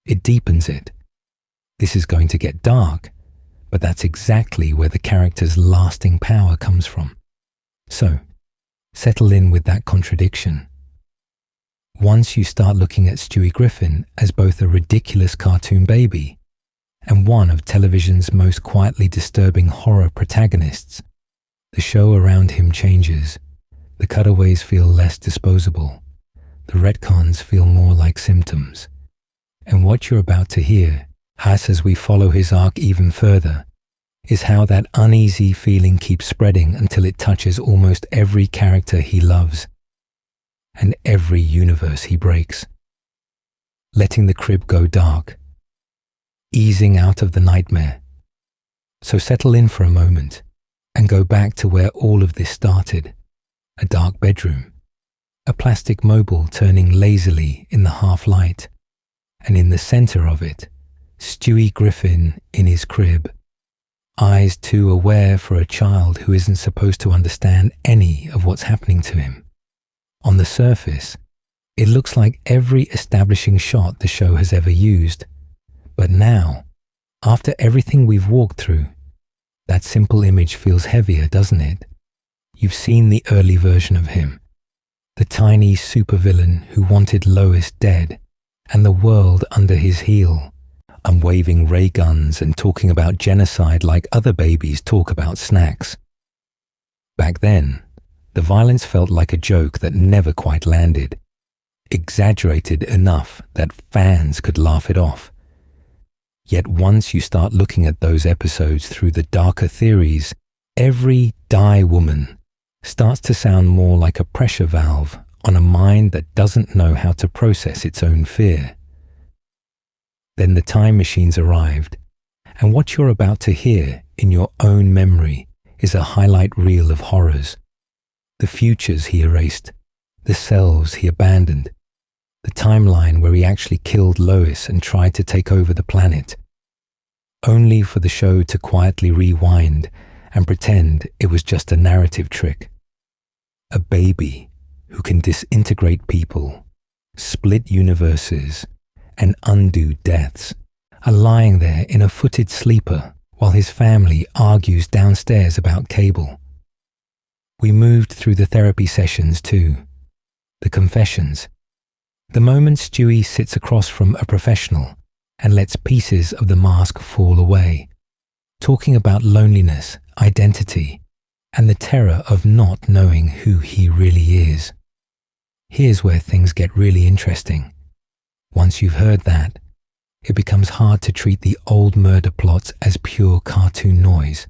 it deepens it. This is going to get dark, but that's exactly where the character's lasting power comes from. So, settle in with that contradiction. Once you start looking at Stewie Griffin as both a ridiculous cartoon baby and one of television's most quietly disturbing horror protagonists, the show around him changes. The cutaways feel less disposable. The retcons feel more like symptoms. And what you're about to hear, as we follow his arc even further, is how that uneasy feeling keeps spreading until it touches almost every character he loves and every universe he breaks. Letting the crib go dark, easing out of the nightmare. So settle in for a moment and go back to where all of this started, a dark bedroom, a plastic mobile turning lazily in the half light, and in the center of it, Stewie Griffin in his crib, eyes too aware for a child who isn't supposed to understand any of what's happening to him. On the surface, it looks like every establishing shot the show has ever used. But now, after everything we've walked through, that simple image feels heavier, doesn't it? You've seen the early version of him, the tiny supervillain who wanted Lois dead and the world under his heel, and waving ray guns and talking about genocide like other babies talk about snacks. Back then, the violence felt like a joke that never quite landed, exaggerated enough that fans could laugh it off. Yet once you start looking at those episodes through the darker theories, every die woman starts to sound more like a pressure valve on a mind that doesn't know how to process its own fear. Then the time machines arrived, and what you're about to hear in your own memory is a highlight reel of horrors. The futures he erased, the selves he abandoned, the timeline where he actually killed Lois and tried to take over the planet, only for the show to quietly rewind and pretend it was just a narrative trick. A baby who can disintegrate people, split universes, and undo deaths are lying there in a footed sleeper while his family argues downstairs about cable. We moved through the therapy sessions too, the confessions, the moment Stewie sits across from a professional and lets pieces of the mask fall away, talking about loneliness, identity, and the terror of not knowing who he really is. Here's where things get really interesting. Once you've heard that, it becomes hard to treat the old murder plots as pure cartoon noise.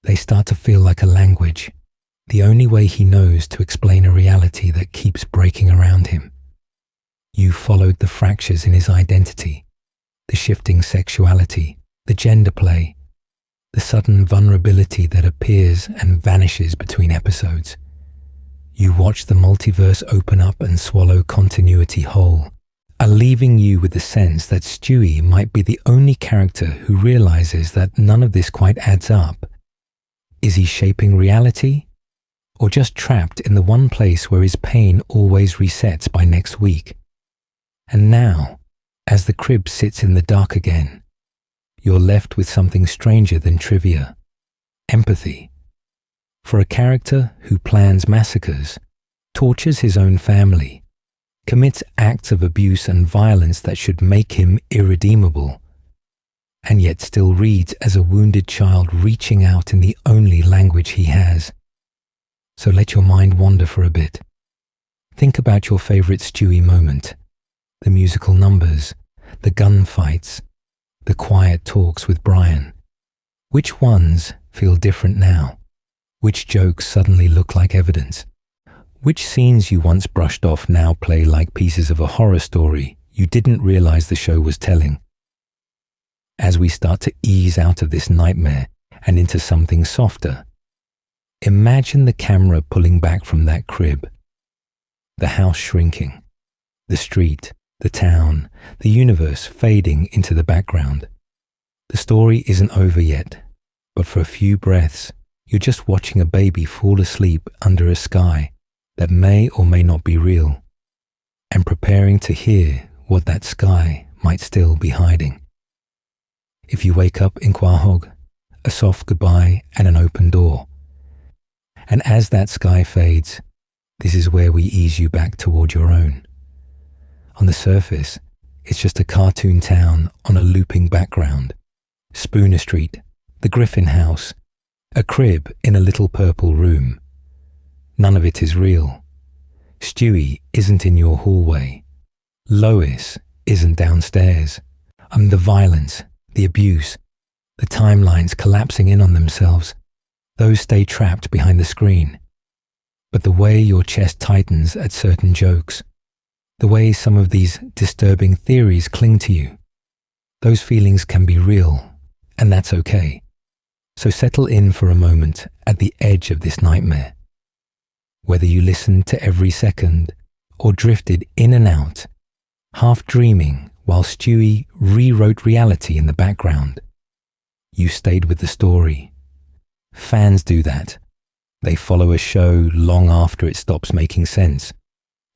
They start to feel like a language, the only way he knows to explain a reality that keeps breaking around him. You followed the fractures in his identity, the shifting sexuality, the gender play, the sudden vulnerability that appears and vanishes between episodes. You watch the multiverse open up and swallow continuity whole, leaving you with the sense that Stewie might be the only character who realizes that none of this quite adds up. Is he shaping reality? Or just trapped in the one place where his pain always resets by next week? And now, as the crib sits in the dark again, you're left with something stranger than trivia: empathy. For a character who plans massacres, tortures his own family, commits acts of abuse and violence that should make him irredeemable, and yet still reads as a wounded child reaching out in the only language he has. So let your mind wander for a bit. Think about your favorite Stewie moment, the musical numbers, the gunfights, the quiet talks with Brian. Which ones feel different now? Which jokes suddenly look like evidence? Which scenes you once brushed off now play like pieces of a horror story you didn't realize the show was telling? As we start to ease out of this nightmare and into something softer, imagine the camera pulling back from that crib, the house shrinking, the street, the town, the universe fading into the background. The story isn't over yet, but for a few breaths, you're just watching a baby fall asleep under a sky that may or may not be real, and preparing to hear what that sky might still be hiding. If you wake up in Quahog, a soft goodbye and an open door. And as that sky fades, this is where we ease you back toward your own. On the surface, it's just a cartoon town on a looping background. Spooner Street, the Griffin house, a crib in a little purple room. None of it is real. Stewie isn't in your hallway. Lois isn't downstairs. The violence, the abuse, the timelines collapsing in on themselves, those stay trapped behind the screen. But the way your chest tightens at certain jokes, the way some of these disturbing theories cling to you, those feelings can be real, and that's okay. So settle in for a moment at the edge of this nightmare. Whether you listened to every second or drifted in and out, half dreaming while Stewie rewrote reality in the background. You stayed with the story. Fans do that. They follow a show long after it stops making sense,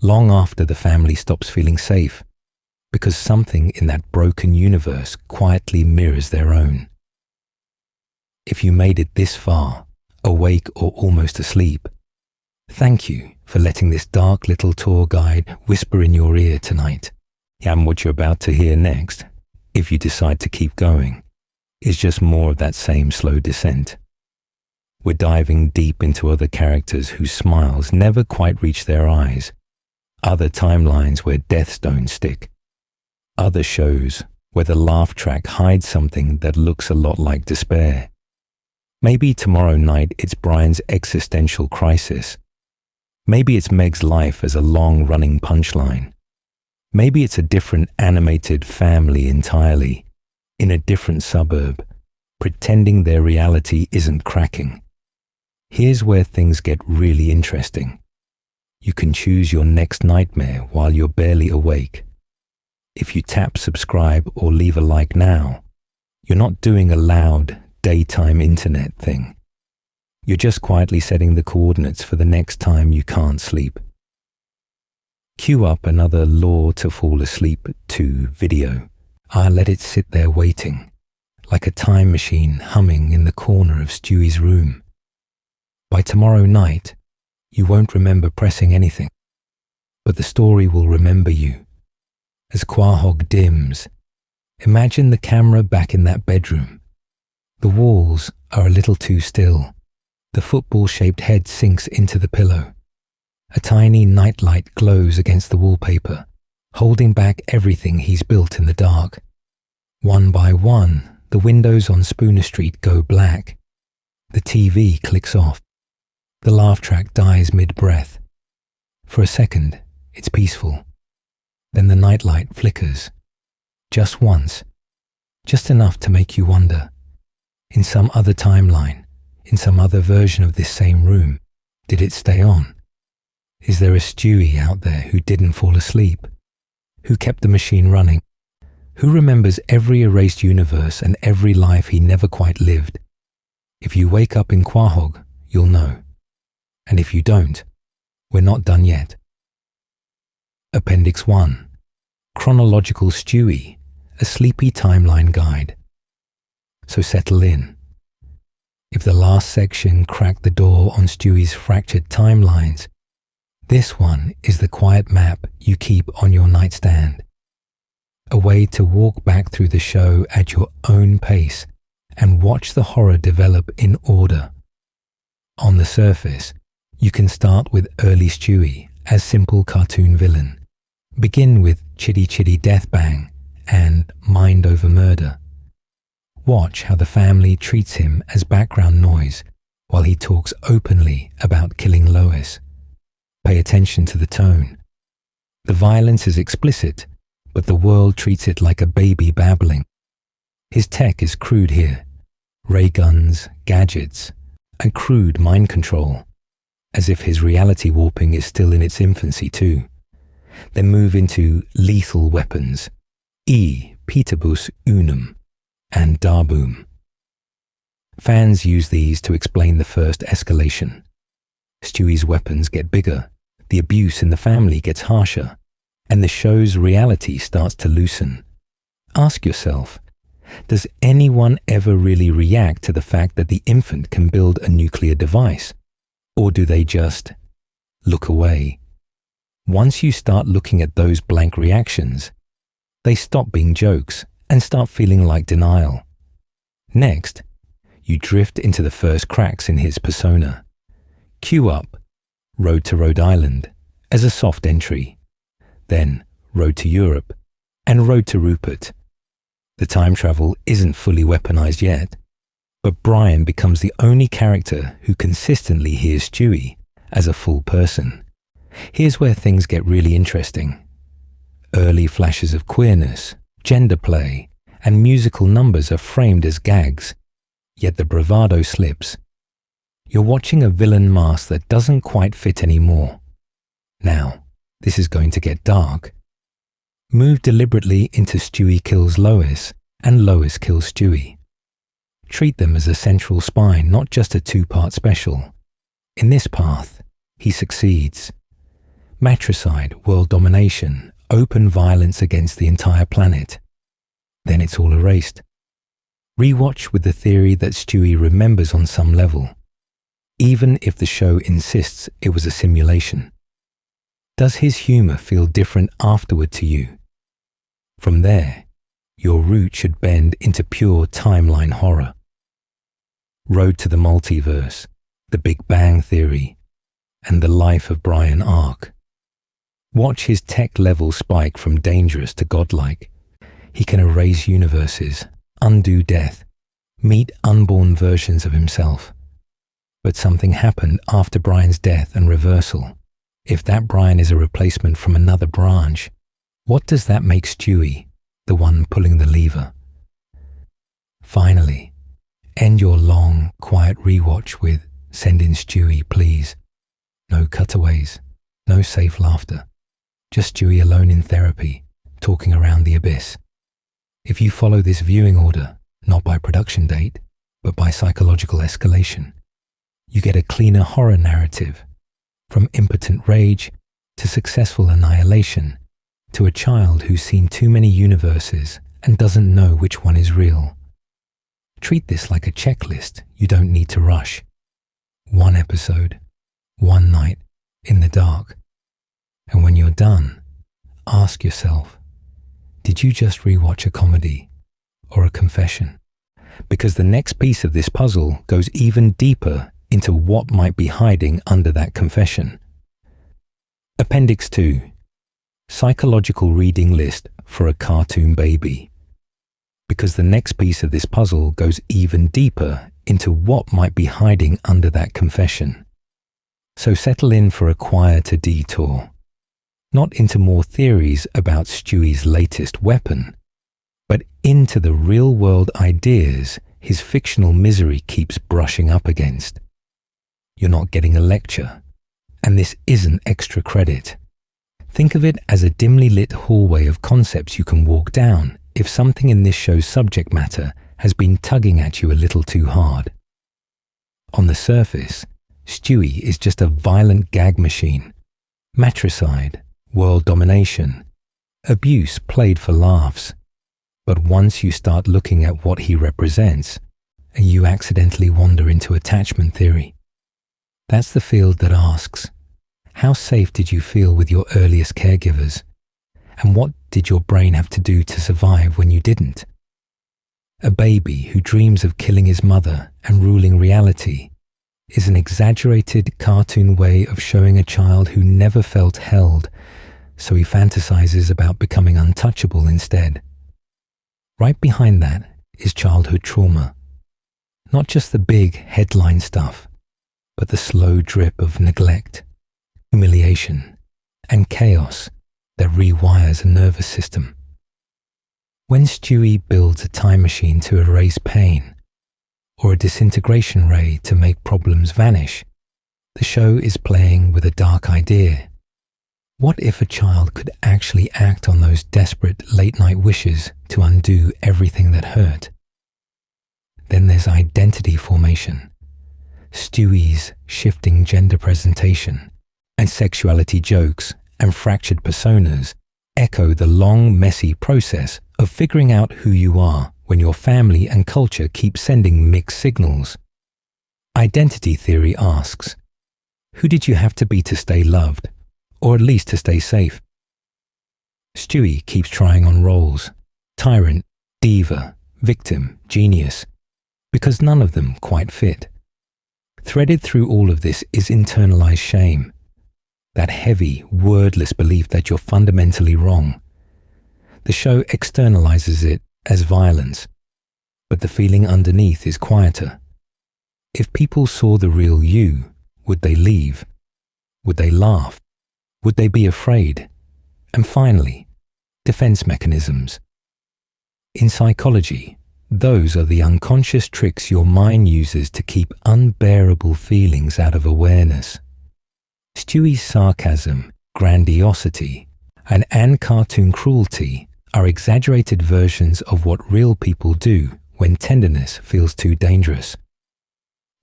long after the family stops feeling safe, because something in that broken universe quietly mirrors their own. If you made it this far, awake or almost asleep, thank you for letting this dark little tour guide whisper in your ear tonight. And what you're about to hear next, if you decide to keep going, is just more of that same slow descent. We're diving deep into other characters whose smiles never quite reach their eyes, other timelines where death stones stick, other shows where the laugh track hides something that looks a lot like despair. Maybe tomorrow night it's Brian's existential crisis. Maybe it's Meg's life as a long-running punchline. Maybe it's a different animated family entirely, in a different suburb, pretending their reality isn't cracking. Here's where things get really interesting. You can choose your next nightmare while you're barely awake. If you tap subscribe or leave a like now, you're not doing a loud daytime internet thing. You're just quietly setting the coordinates for the next time you can't sleep. Cue up another Law to Fall Asleep 2 video. I'll let it sit there waiting, like a time machine humming in the corner of Stewie's room. By tomorrow night, you won't remember pressing anything, but the story will remember you. As Quahog dims, imagine the camera back in that bedroom. The walls are a little too still. The football-shaped head sinks into the pillow. A tiny nightlight glows against the wallpaper, holding back everything he's built in the dark. One by one, the windows on Spooner Street go black. The TV clicks off. The laugh track dies mid-breath. For a second, it's peaceful. Then the nightlight flickers. Just once. Just enough to make you wonder. In some other timeline, in some other version of this same room, did it stay on? Is there a Stewie out there who didn't fall asleep? Who kept the machine running? Who remembers every erased universe and every life he never quite lived? If you wake up in Quahog, you'll know. And if you don't, we're not done yet. Appendix 1. Chronological Stewie, a sleepy timeline guide. So settle in. If the last section cracked the door on Stewie's fractured timelines, this one is the quiet map you keep on your nightstand. A way to walk back through the show at your own pace and watch the horror develop in order. On the surface, you can start with early Stewie as simple cartoon villain. Begin with Chitty Chitty Death Bang and Mind Over Murder. Watch how the family treats him as background noise while he talks openly about killing Lois. Pay attention to the tone. The violence is explicit, but the world treats it like a baby babbling. His tech is crude here. Ray guns, gadgets, and crude mind control, as if his reality warping is still in its infancy too. Then move into lethal weapons, Peterbus Unum, and Darboom. Fans use these to explain the first escalation. Stewie's weapons get bigger, the abuse in the family gets harsher, and the show's reality starts to loosen. Ask yourself, does anyone ever really react to the fact that the infant can build a nuclear device? Or do they just look away? Once you start looking at those blank reactions, they stop being jokes and start feeling like denial. Next, you drift into the first cracks in his persona. Cue up Road to Rhode Island as a soft entry, then Road to Europe and Road to Rupert. The time travel isn't fully weaponized yet, but Brian becomes the only character who consistently hears Stewie as a full person. Here's where things get really interesting. Early flashes of queerness, gender play, and musical numbers are framed as gags, yet the bravado slips. You're watching a villain mask that doesn't quite fit anymore. Now, this is going to get dark. Move deliberately into Stewie kills Lois and Lois kills Stewie. Treat them as a central spine, not just a two-part special. In this path, he succeeds. Matricide, world domination, open violence against the entire planet. Then it's all erased. Rewatch with the theory that Stewie remembers on some level, even if the show insists it was a simulation. Does his humor feel different afterward to you? From there, your route should bend into pure timeline horror. Road to the Multiverse, The Big Bang Theory, and The Life of Brian arc. Watch his tech level spike from dangerous to godlike. He can erase universes, undo death, meet unborn versions of himself. But something happened after Brian's death and reversal. If that Brian is a replacement from another branch, what does that make Stewie, the one pulling the lever? Finally, end your long, quiet rewatch with "Send in Stewie, please." No cutaways, no safe laughter. Just Stewie alone in therapy, talking around the abyss. If you follow this viewing order, not by production date, but by psychological escalation, you get a cleaner horror narrative, from impotent rage to successful annihilation, to a child who's seen too many universes and doesn't know which one is real. Treat this like a checklist you don't need to rush. One episode, one night, in the dark. And when you're done, ask yourself, did you just rewatch a comedy or a confession? Because the next piece of this puzzle goes even deeper into what might be hiding under that confession. Appendix 2. Psychological reading list for a cartoon baby. Because the next piece of this puzzle goes even deeper into what might be hiding under that confession. So settle in for a quieter detour. Not into more theories about Stewie's latest weapon, but into the real-world ideas his fictional misery keeps brushing up against. You're not getting a lecture, and this isn't extra credit. Think of it as a dimly lit hallway of concepts you can walk down if something in this show's subject matter has been tugging at you a little too hard. On the surface, Stewie is just a violent gag machine. Matricide, world domination, abuse played for laughs. But once you start looking at what he represents, you accidentally wander into attachment theory. That's the field that asks, how safe did you feel with your earliest caregivers? And what did your brain have to do to survive when you didn't? A baby who dreams of killing his mother and ruling reality is an exaggerated cartoon way of showing a child who never felt held, so he fantasizes about becoming untouchable instead. Right behind that is childhood trauma. Not just the big headline stuff, but the slow drip of neglect, humiliation, and chaos that rewires a nervous system. When Stewie builds a time machine to erase pain, or a disintegration ray to make problems vanish, the show is playing with a dark idea. What if a child could actually act on those desperate late-night wishes to undo everything that hurt? Then there's identity formation. Stewie's shifting gender presentation and sexuality jokes and fractured personas echo the long, messy process of figuring out who you are when your family and culture keep sending mixed signals. Identity theory asks, who did you have to be to stay loved, or at least to stay safe? Stewie keeps trying on roles: tyrant, diva, victim, genius, because none of them quite fit. Threaded through all of this is internalized shame, that heavy, wordless belief that you're fundamentally wrong. The show externalizes it as violence, but the feeling underneath is quieter. If people saw the real you, would they leave? Would they laugh? Would they be afraid? And finally, defense mechanisms. In psychology, those are the unconscious tricks your mind uses to keep unbearable feelings out of awareness. Stewie's sarcasm, grandiosity, and cartoon cruelty are exaggerated versions of what real people do when tenderness feels too dangerous.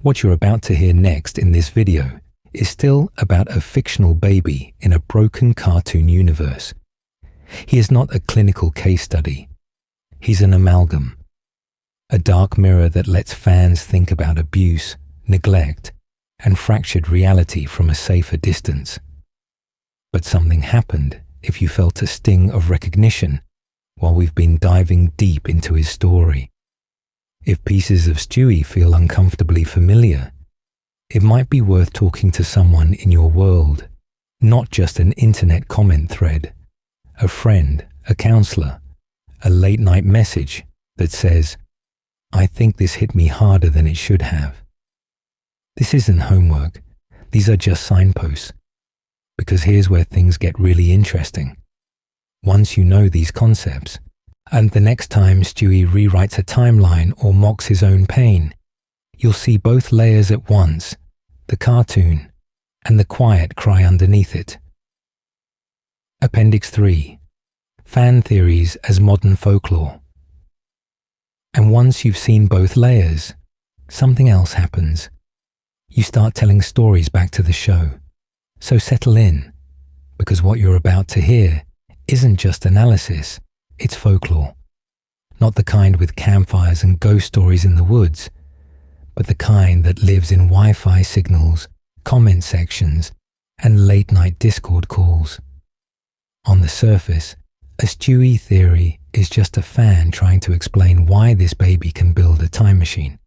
What you're about to hear next in this video is still about a fictional baby in a broken cartoon universe. He is not a clinical case study. He's an amalgam, a dark mirror that lets fans think about abuse, neglect, and fractured reality from a safer distance. But something happened if you felt a sting of recognition while we've been diving deep into his story. If pieces of Stewie feel uncomfortably familiar, it might be worth talking to someone in your world, not just an internet comment thread, a friend, a counselor, a late-night message that says, "I think this hit me harder than it should have." This isn't homework. These are just signposts. Because here's where things get really interesting. Once you know these concepts, and the next time Stewie rewrites a timeline or mocks his own pain, you'll see both layers at once, the cartoon and the quiet cry underneath it. Appendix 3. Fan theories as modern folklore. And once you've seen both layers, something else happens. You start telling stories back to the show. So settle in, because what you're about to hear isn't just analysis, it's folklore. Not the kind with campfires and ghost stories in the woods, but the kind that lives in Wi-Fi signals, comment sections, and late-night Discord calls. On the surface, a Stewie theory is just a fan trying to explain why this baby can build a time machine.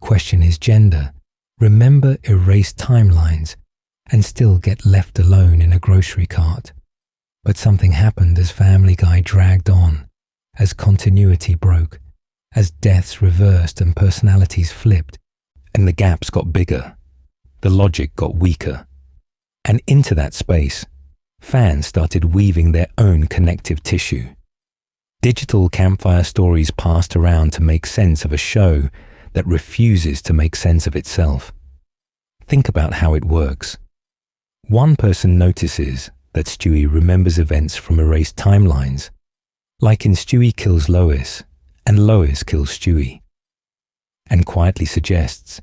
Question his gender, remember erased timelines, and still get left alone in a grocery cart. But something happened as Family Guy dragged on, as continuity broke, as deaths reversed and personalities flipped, and the gaps got bigger, the logic got weaker. And into that space, fans started weaving their own connective tissue. Digital campfire stories passed around to make sense of a show that refuses to make sense of itself. Think about how it works. One person notices that Stewie remembers events from erased timelines, like in Stewie Kills Lois and Lois Kills Stewie, and quietly suggests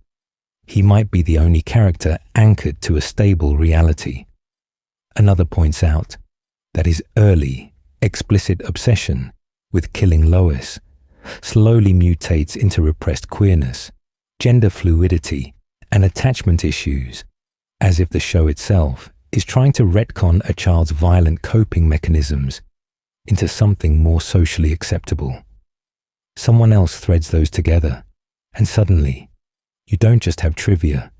he might be the only character anchored to a stable reality. Another points out that his early, explicit obsession with killing Lois slowly mutates into repressed queerness, gender fluidity, and attachment issues, as if the show itself is trying to retcon a child's violent coping mechanisms into something more socially acceptable. Someone else threads those together, and suddenly, you don't just have trivia,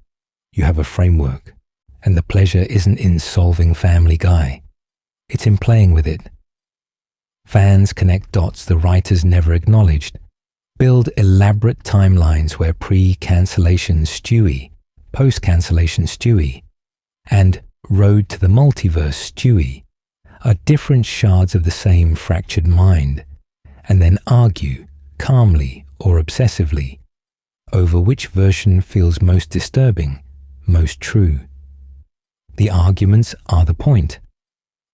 you have a framework, and the pleasure isn't in solving Family Guy, it's in playing with it. Fans connect dots the writers never acknowledged, build elaborate timelines where pre-cancellation Stewie, post-cancellation Stewie, and Road to the Multiverse Stewie are different shards of the same fractured mind, and then argue, calmly or obsessively, over which version feels most disturbing, most true. The arguments are the point.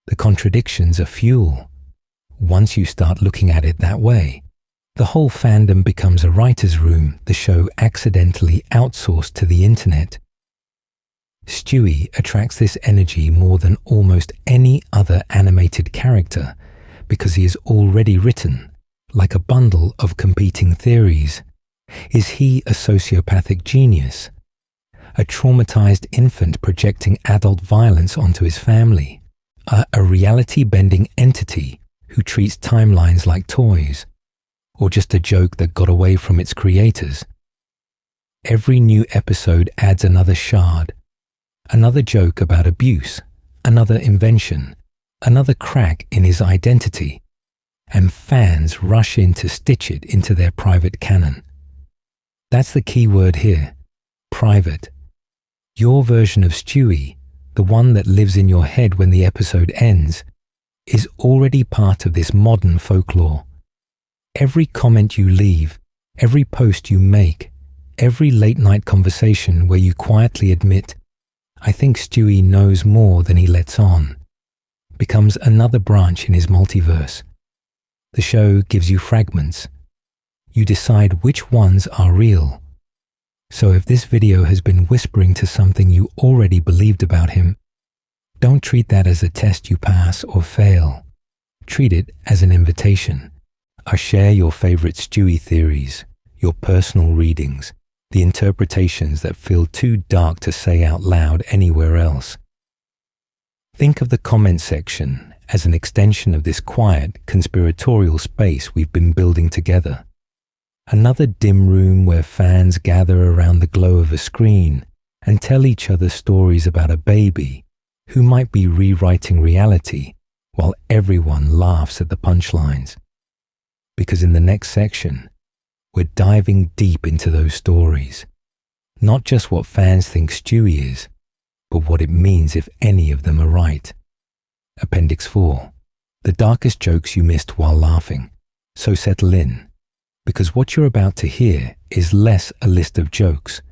The contradictions are fuel. Once you start looking at it that way, the whole fandom becomes a writer's room the show accidentally outsourced to the internet. Stewie attracts this energy more than almost any other animated character because he is already written, like a bundle of competing theories. Is he a sociopathic genius? A traumatized infant projecting adult violence onto his family? A reality-bending entity who treats timelines like toys? Or just a joke that got away from its creators? Every new episode adds another shard, another joke about abuse, another invention, another crack in his identity, and fans rush in to stitch it into their private canon. That's the key word here, private. Your version of Stewie, the one that lives in your head when the episode ends, is already part of this modern folklore. Every comment you leave, every post you make, every late-night conversation where you quietly admit, "I think Stewie knows more than he lets on," becomes another branch in his multiverse. The show gives you fragments. You decide which ones are real. So if this video has been whispering to something you already believed about him, don't treat that as a test you pass or fail. Treat it as an invitation. I share your favorite Stewie theories, your personal readings, the interpretations that feel too dark to say out loud anywhere else. Think of the comment section as an extension of this quiet, conspiratorial space we've been building together. Another dim room where fans gather around the glow of a screen and tell each other stories about a baby who might be rewriting reality while everyone laughs at the punchlines. Because in the next section, we're diving deep into those stories. Not just what fans think Stewie is, but what it means if any of them are right. Appendix 4. The darkest jokes you missed while laughing. So settle in, because what you're about to hear is less a list of jokes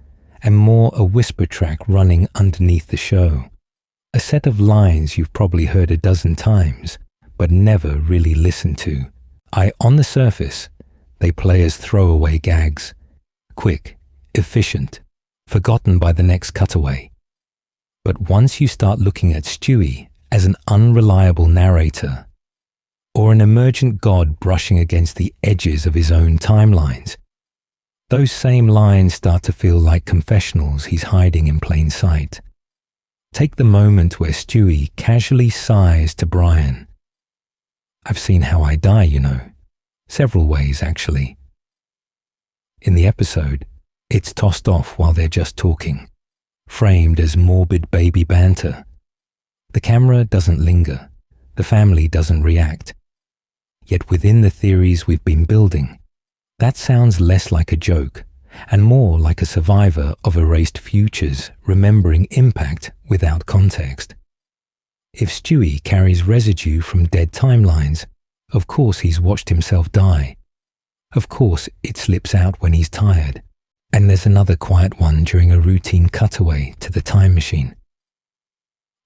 and more a whisper track running underneath the show. A set of lines you've probably heard a dozen times, but never really listened to. On the surface, they play as throwaway gags. Quick, efficient, forgotten by the next cutaway. But once you start looking at Stewie as an unreliable narrator, or an emergent god brushing against the edges of his own timelines, those same lines start to feel like confessionals he's hiding in plain sight. Take the moment where Stewie casually sighs to Brian. I've seen how I die, you know. Several ways, actually. In the episode, it's tossed off while they're just talking, framed as morbid baby banter. The camera doesn't linger. The family doesn't react. Yet within the theories we've been building, that sounds less like a joke and more like a survivor of erased futures remembering impact without context. If Stewie carries residue from dead timelines, of course he's watched himself die. Of course it slips out when he's tired. And there's another quiet one during a routine cutaway to the time machine.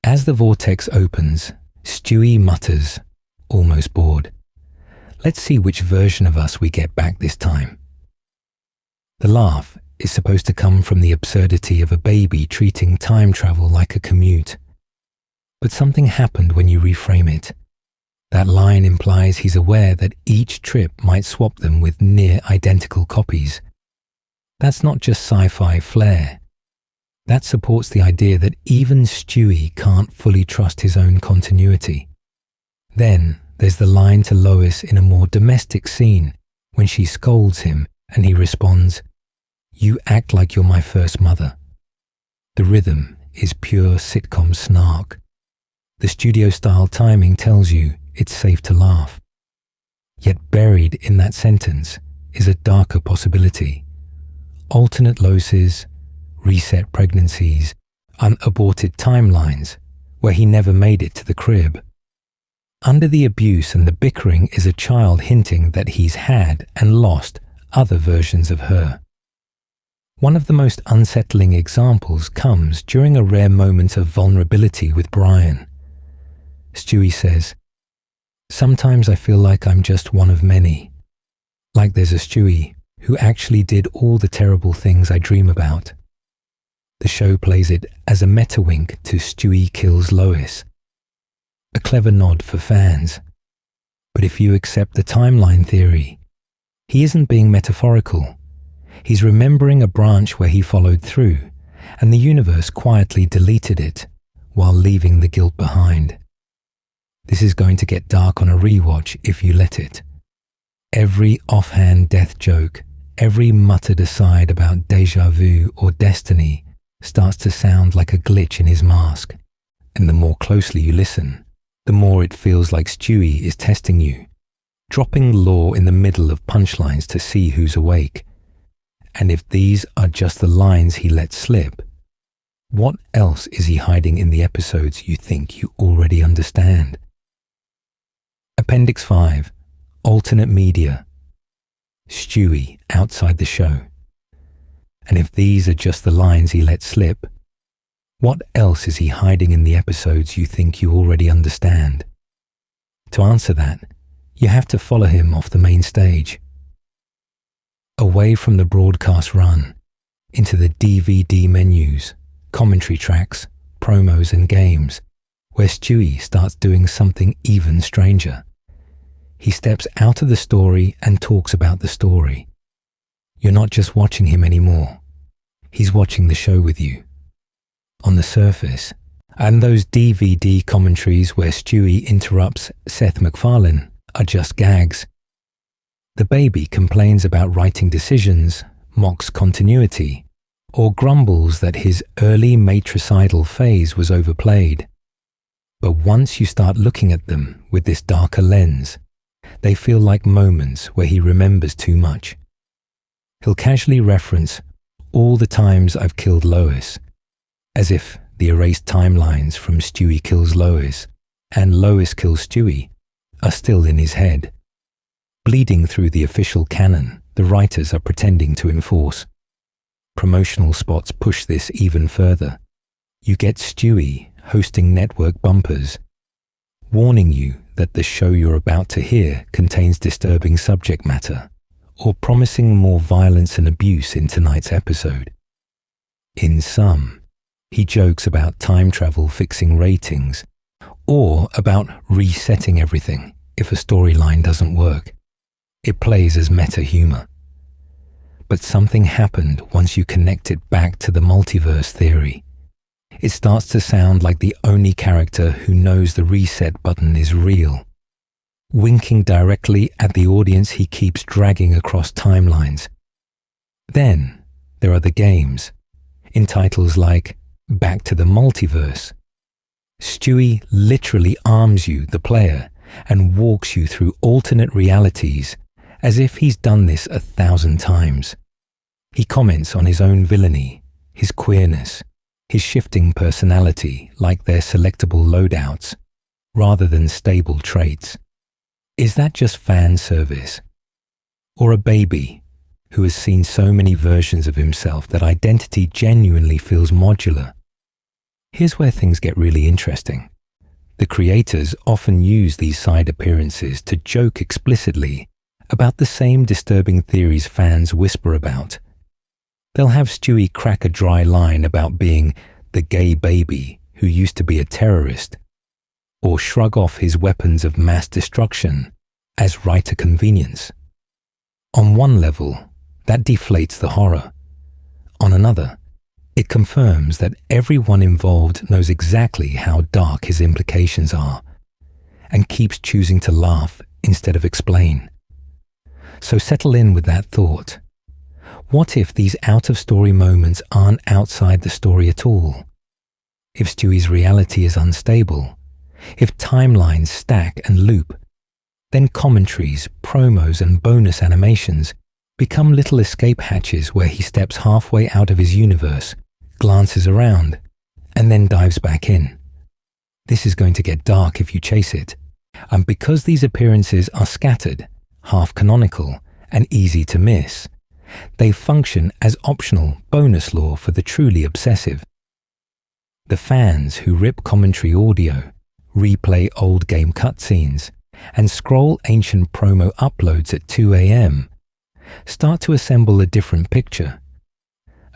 As the vortex opens, Stewie mutters, almost bored. Let's see which version of us we get back this time. The laugh is supposed to come from the absurdity of a baby treating time travel like a commute. But something happened when you reframe it. That line implies he's aware that each trip might swap them with near identical copies. That's not just sci-fi flair. That supports the idea that even Stewie can't fully trust his own continuity. Then there's the line to Lois in a more domestic scene when she scolds him and he responds, "You act like you're my first mother." The rhythm is pure sitcom snark. The studio-style timing tells you it's safe to laugh. Yet buried in that sentence is a darker possibility. Alternate Loises, reset pregnancies, unaborted timelines where he never made it to the crib. Under the abuse and the bickering is a child hinting that he's had and lost other versions of her. One of the most unsettling examples comes during a rare moment of vulnerability with Brian. Stewie says, "Sometimes I feel like I'm just one of many. Like there's a Stewie who actually did all the terrible things I dream about." The show plays it as a meta-wink to Stewie kills Lois. A clever nod for fans. But if you accept the timeline theory, he isn't being metaphorical. He's remembering a branch where he followed through, and the universe quietly deleted it while leaving the guilt behind. This is going to get dark on a rewatch if you let it. Every offhand death joke, every muttered aside about déjà vu or destiny starts to sound like a glitch in his mask. And the more closely you listen, the more it feels like Stewie is testing you, dropping lore in the middle of punchlines to see who's awake. And if these are just the lines he let slip, what else is he hiding in the episodes you think you already understand? Appendix 5. Alternate Media. Stewie outside the show. And if these are just the lines he let slip, What else is he hiding in the episodes you think you already understand? To answer that, you have to follow him off the main stage. Away from the broadcast run, into the DVD menus, commentary tracks, promos and games, where Stewie starts doing something even stranger. He steps out of the story and talks about the story. You're not just watching him anymore. He's watching the show with you. On the surface, and those DVD commentaries where Stewie interrupts Seth MacFarlane are just gags. The baby complains about writing decisions, mocks continuity, or grumbles that his early matricidal phase was overplayed. But once you start looking at them with this darker lens, they feel like moments where he remembers too much. He'll casually reference all the times I've killed Lois, as if the erased timelines from Stewie kills Lois and Lois kills Stewie are still in his head. Bleeding through the official canon the writers are pretending to enforce. Promotional spots push this even further. You get Stewie hosting network bumpers, warning you that the show you're about to hear contains disturbing subject matter, or promising more violence and abuse in tonight's episode. In some, he jokes about time travel fixing ratings, or about resetting everything if a storyline doesn't work. It plays as meta-humor. But something happened once you connect it back to the multiverse theory. It starts to sound like the only character who knows the reset button is real, winking directly at the audience he keeps dragging across timelines. Then there are the games, in titles like Back to the Multiverse. Stewie literally arms you, the player, and walks you through alternate realities as if he's done this 1,000 times. He comments on his own villainy, his queerness, his shifting personality like they're selectable loadouts, rather than stable traits. Is that just fan service? Or a baby who has seen so many versions of himself that identity genuinely feels modular? Here's where things get really interesting. The creators often use these side appearances to joke explicitly about the same disturbing theories fans whisper about. They'll have Stewie crack a dry line about being the gay baby who used to be a terrorist, or shrug off his weapons of mass destruction as writer convenience. On one level, that deflates the horror. On another, it confirms that everyone involved knows exactly how dark his implications are, and keeps choosing to laugh instead of explain. So settle in with that thought. What if these out-of-story moments aren't outside the story at all? If Stewie's reality is unstable, if timelines stack and loop, then commentaries, promos and bonus animations become little escape hatches where he steps halfway out of his universe, glances around, and then dives back in. This is going to get dark if you chase it, and because these appearances are scattered, half-canonical, and easy to miss, they function as optional bonus lore for the truly obsessive. The fans who rip commentary audio, replay old game cutscenes, and scroll ancient promo uploads at 2 a.m. start to assemble a different picture.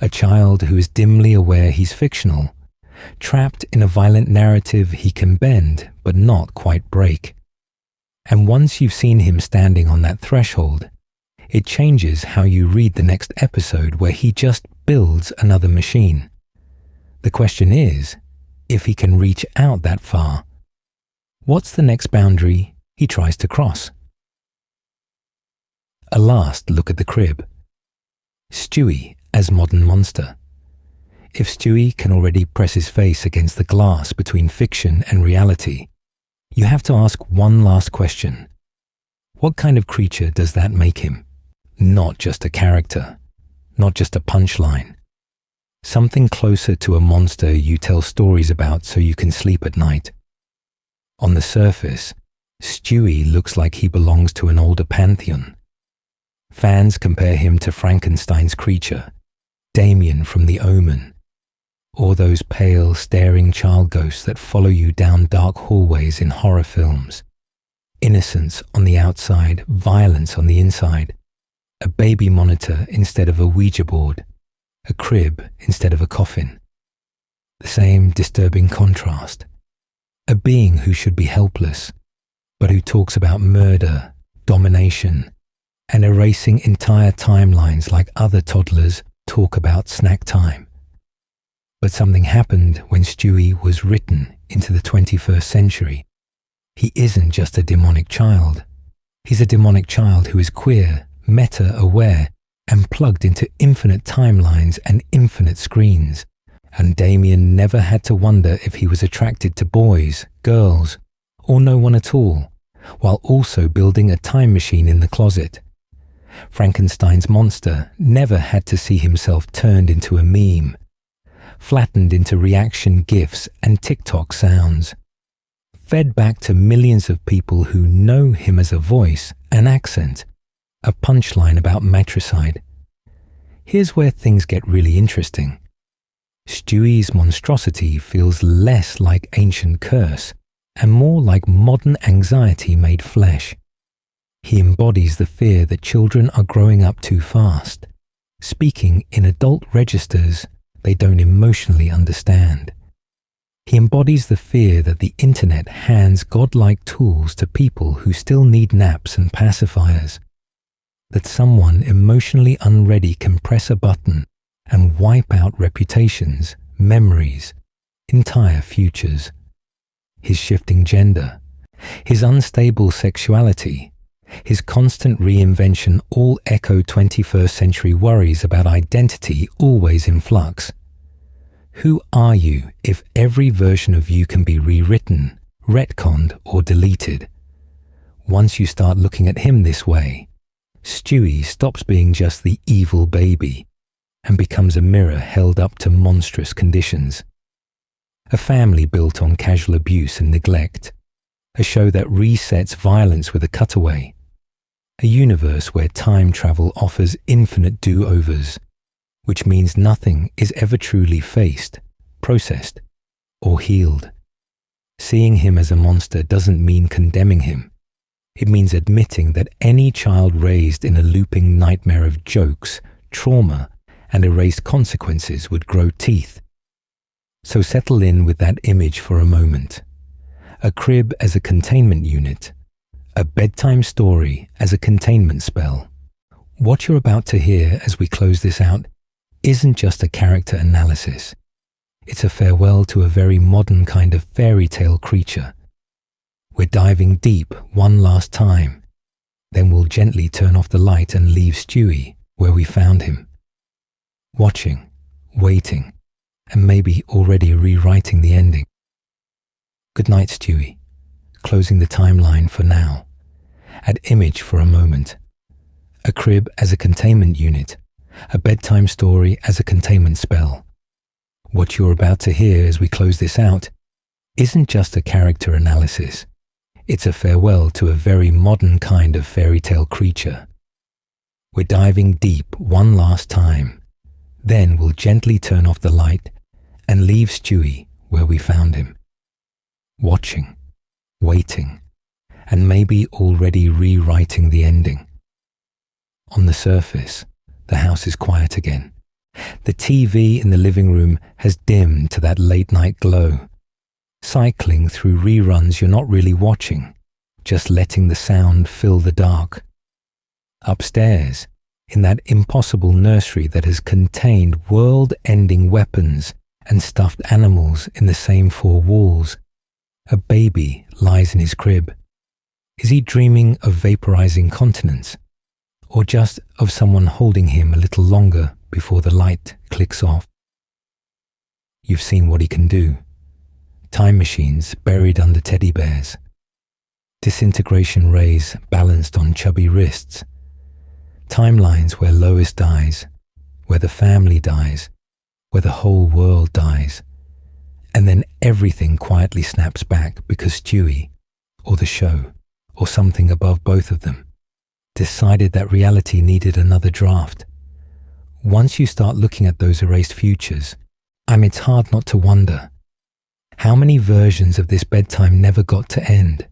A child who is dimly aware he's fictional, trapped in a violent narrative he can bend but not quite break. And once you've seen him standing on that threshold, it changes how you read the next episode where he just builds another machine. The question is, if he can reach out that far, what's the next boundary he tries to cross? A last look at the crib. Stewie as modern monster. If Stewie can already press his face against the glass between fiction and reality, you have to ask one last question. What kind of creature does that make him? Not just a character, not just a punchline. Something closer to a monster you tell stories about so you can sleep at night. On the surface, Stewie looks like he belongs to an older pantheon. Fans compare him to Frankenstein's creature, Damien from The Omen. or those pale, staring child ghosts that follow you down dark hallways in horror films. Innocence on the outside, violence on the inside. A baby monitor instead of a Ouija board. A crib instead of a coffin. The same disturbing contrast. A being who should be helpless, but who talks about murder, domination, and erasing entire timelines like other toddlers talk about snack time. But something happened when Stewie was written into the 21st century. He isn't just a demonic child. He's a demonic child who is queer, meta-aware, and plugged into infinite timelines and infinite screens. And Damien never had to wonder if he was attracted to boys, girls, or no one at all, while also building a time machine in the closet. Frankenstein's monster never had to see himself turned into a meme, flattened into reaction GIFs and TikTok sounds, fed back to millions of people who know him as a voice, an accent, a punchline about matricide. Here's where things get really interesting. Stewie's monstrosity feels less like ancient curse and more like modern anxiety made flesh. He embodies the fear that children are growing up too fast, speaking in adult registers they don't emotionally understand. He embodies the fear that the internet hands godlike tools to people who still need naps and pacifiers, that someone emotionally unready can press a button and wipe out reputations, memories, entire futures. His shifting gender, his unstable sexuality, his constant reinvention all echo 21st century worries about identity always in flux. Who are you if every version of you can be rewritten, retconned, or deleted? Once you start looking at him this way, Stewie stops being just the evil baby and becomes a mirror held up to monstrous conditions. A family built on casual abuse and neglect. A show that resets violence with a cutaway. A universe where time travel offers infinite do-overs, which means nothing is ever truly faced, processed, or healed. Seeing him as a monster doesn't mean condemning him. It means admitting that any child raised in a looping nightmare of jokes, trauma, and erased consequences would grow teeth. So settle in with that image for a moment. A crib as a containment unit. A bedtime story as a containment spell. What you're about to hear as we close this out isn't just a character analysis. It's a farewell to a very modern kind of fairy tale creature. We're diving deep one last time. Then we'll gently turn off the light and leave Stewie where we found him. Watching, waiting, and maybe already rewriting the ending. Good night, Stewie. Closing the timeline for now. Add image for a moment. A crib as a containment unit. A bedtime story as a containment spell. What you're about to hear as we close this out isn't just a character analysis. It's a farewell to a very modern kind of fairy tale creature. We're diving deep one last time. Then we'll gently turn off the light and leave Stewie where we found him. Watching, waiting, and maybe already rewriting the ending. On the surface, the house is quiet again. The TV in the living room has dimmed to that late-night glow. Cycling through reruns you're not really watching, just letting the sound fill the dark. Upstairs, in that impossible nursery that has contained world-ending weapons and stuffed animals in the same four walls, a baby lies in his crib. Is he dreaming of vaporizing continents, or just of someone holding him a little longer before the light clicks off? You've seen what he can do. Time machines buried under teddy bears. Disintegration rays balanced on chubby wrists. Timelines where Lois dies, where the family dies, where the whole world dies. And then everything quietly snaps back because Stewie, or the show, or something above both of them, decided that reality needed another draft. Once you start looking at those erased futures, It's hard not to wonder, how many versions of this bedtime never got to end?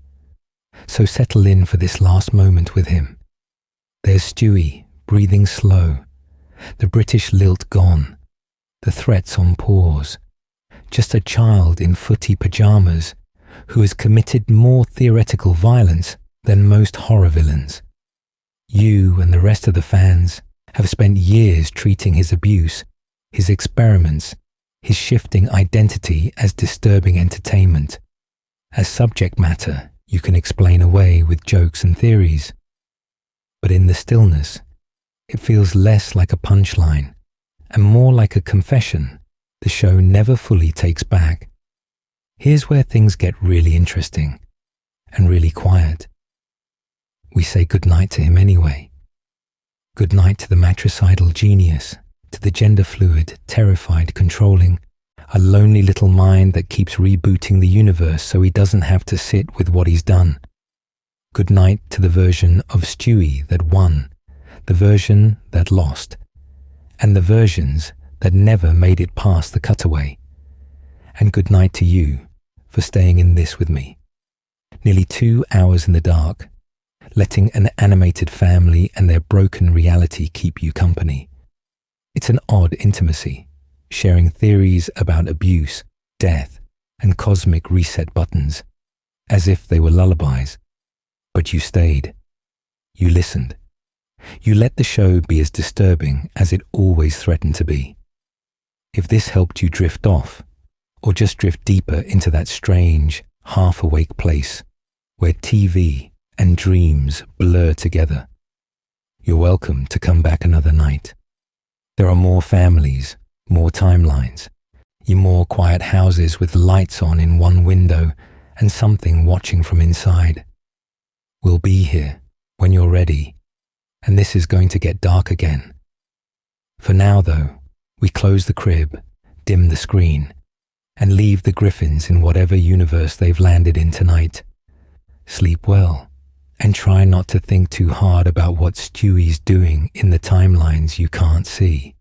So settle in for this last moment with him. There's Stewie, breathing slow, the British lilt gone, the threats on pause, just a child in footy pyjamas who has committed more theoretical violence than most horror villains. You and the rest of the fans have spent years treating his abuse, his experiments, his shifting identity as disturbing entertainment, as subject matter you can explain away with jokes and theories. But in the stillness, it feels less like a punchline and more like a confession the show never fully takes back. Here's where things get really interesting and really quiet. We say goodnight to him anyway. Goodnight to the matricidal genius, to the gender-fluid, terrified, controlling, a lonely little mind that keeps rebooting the universe so he doesn't have to sit with what he's done. Goodnight to the version of Stewie that won, the version that lost, and the versions that never made it past the cutaway. And goodnight to you for staying in this with me. Nearly 2 hours in the dark, letting an animated family and their broken reality keep you company. It's an odd intimacy, sharing theories about abuse, death, and cosmic reset buttons, as if they were lullabies. But you stayed. You listened. You let the show be as disturbing as it always threatened to be. If this helped you drift off, or just drift deeper into that strange, half-awake place where TV and dreams blur together, you're welcome to come back another night. There are more families, more timelines, more quiet houses with lights on in one window and something watching from inside. We'll be here when you're ready, and this is going to get dark again. For now, though, we close the crib, dim the screen, and leave the Griffins in whatever universe they've landed in tonight. Sleep well, and try not to think too hard about what Stewie's doing in the timelines you can't see.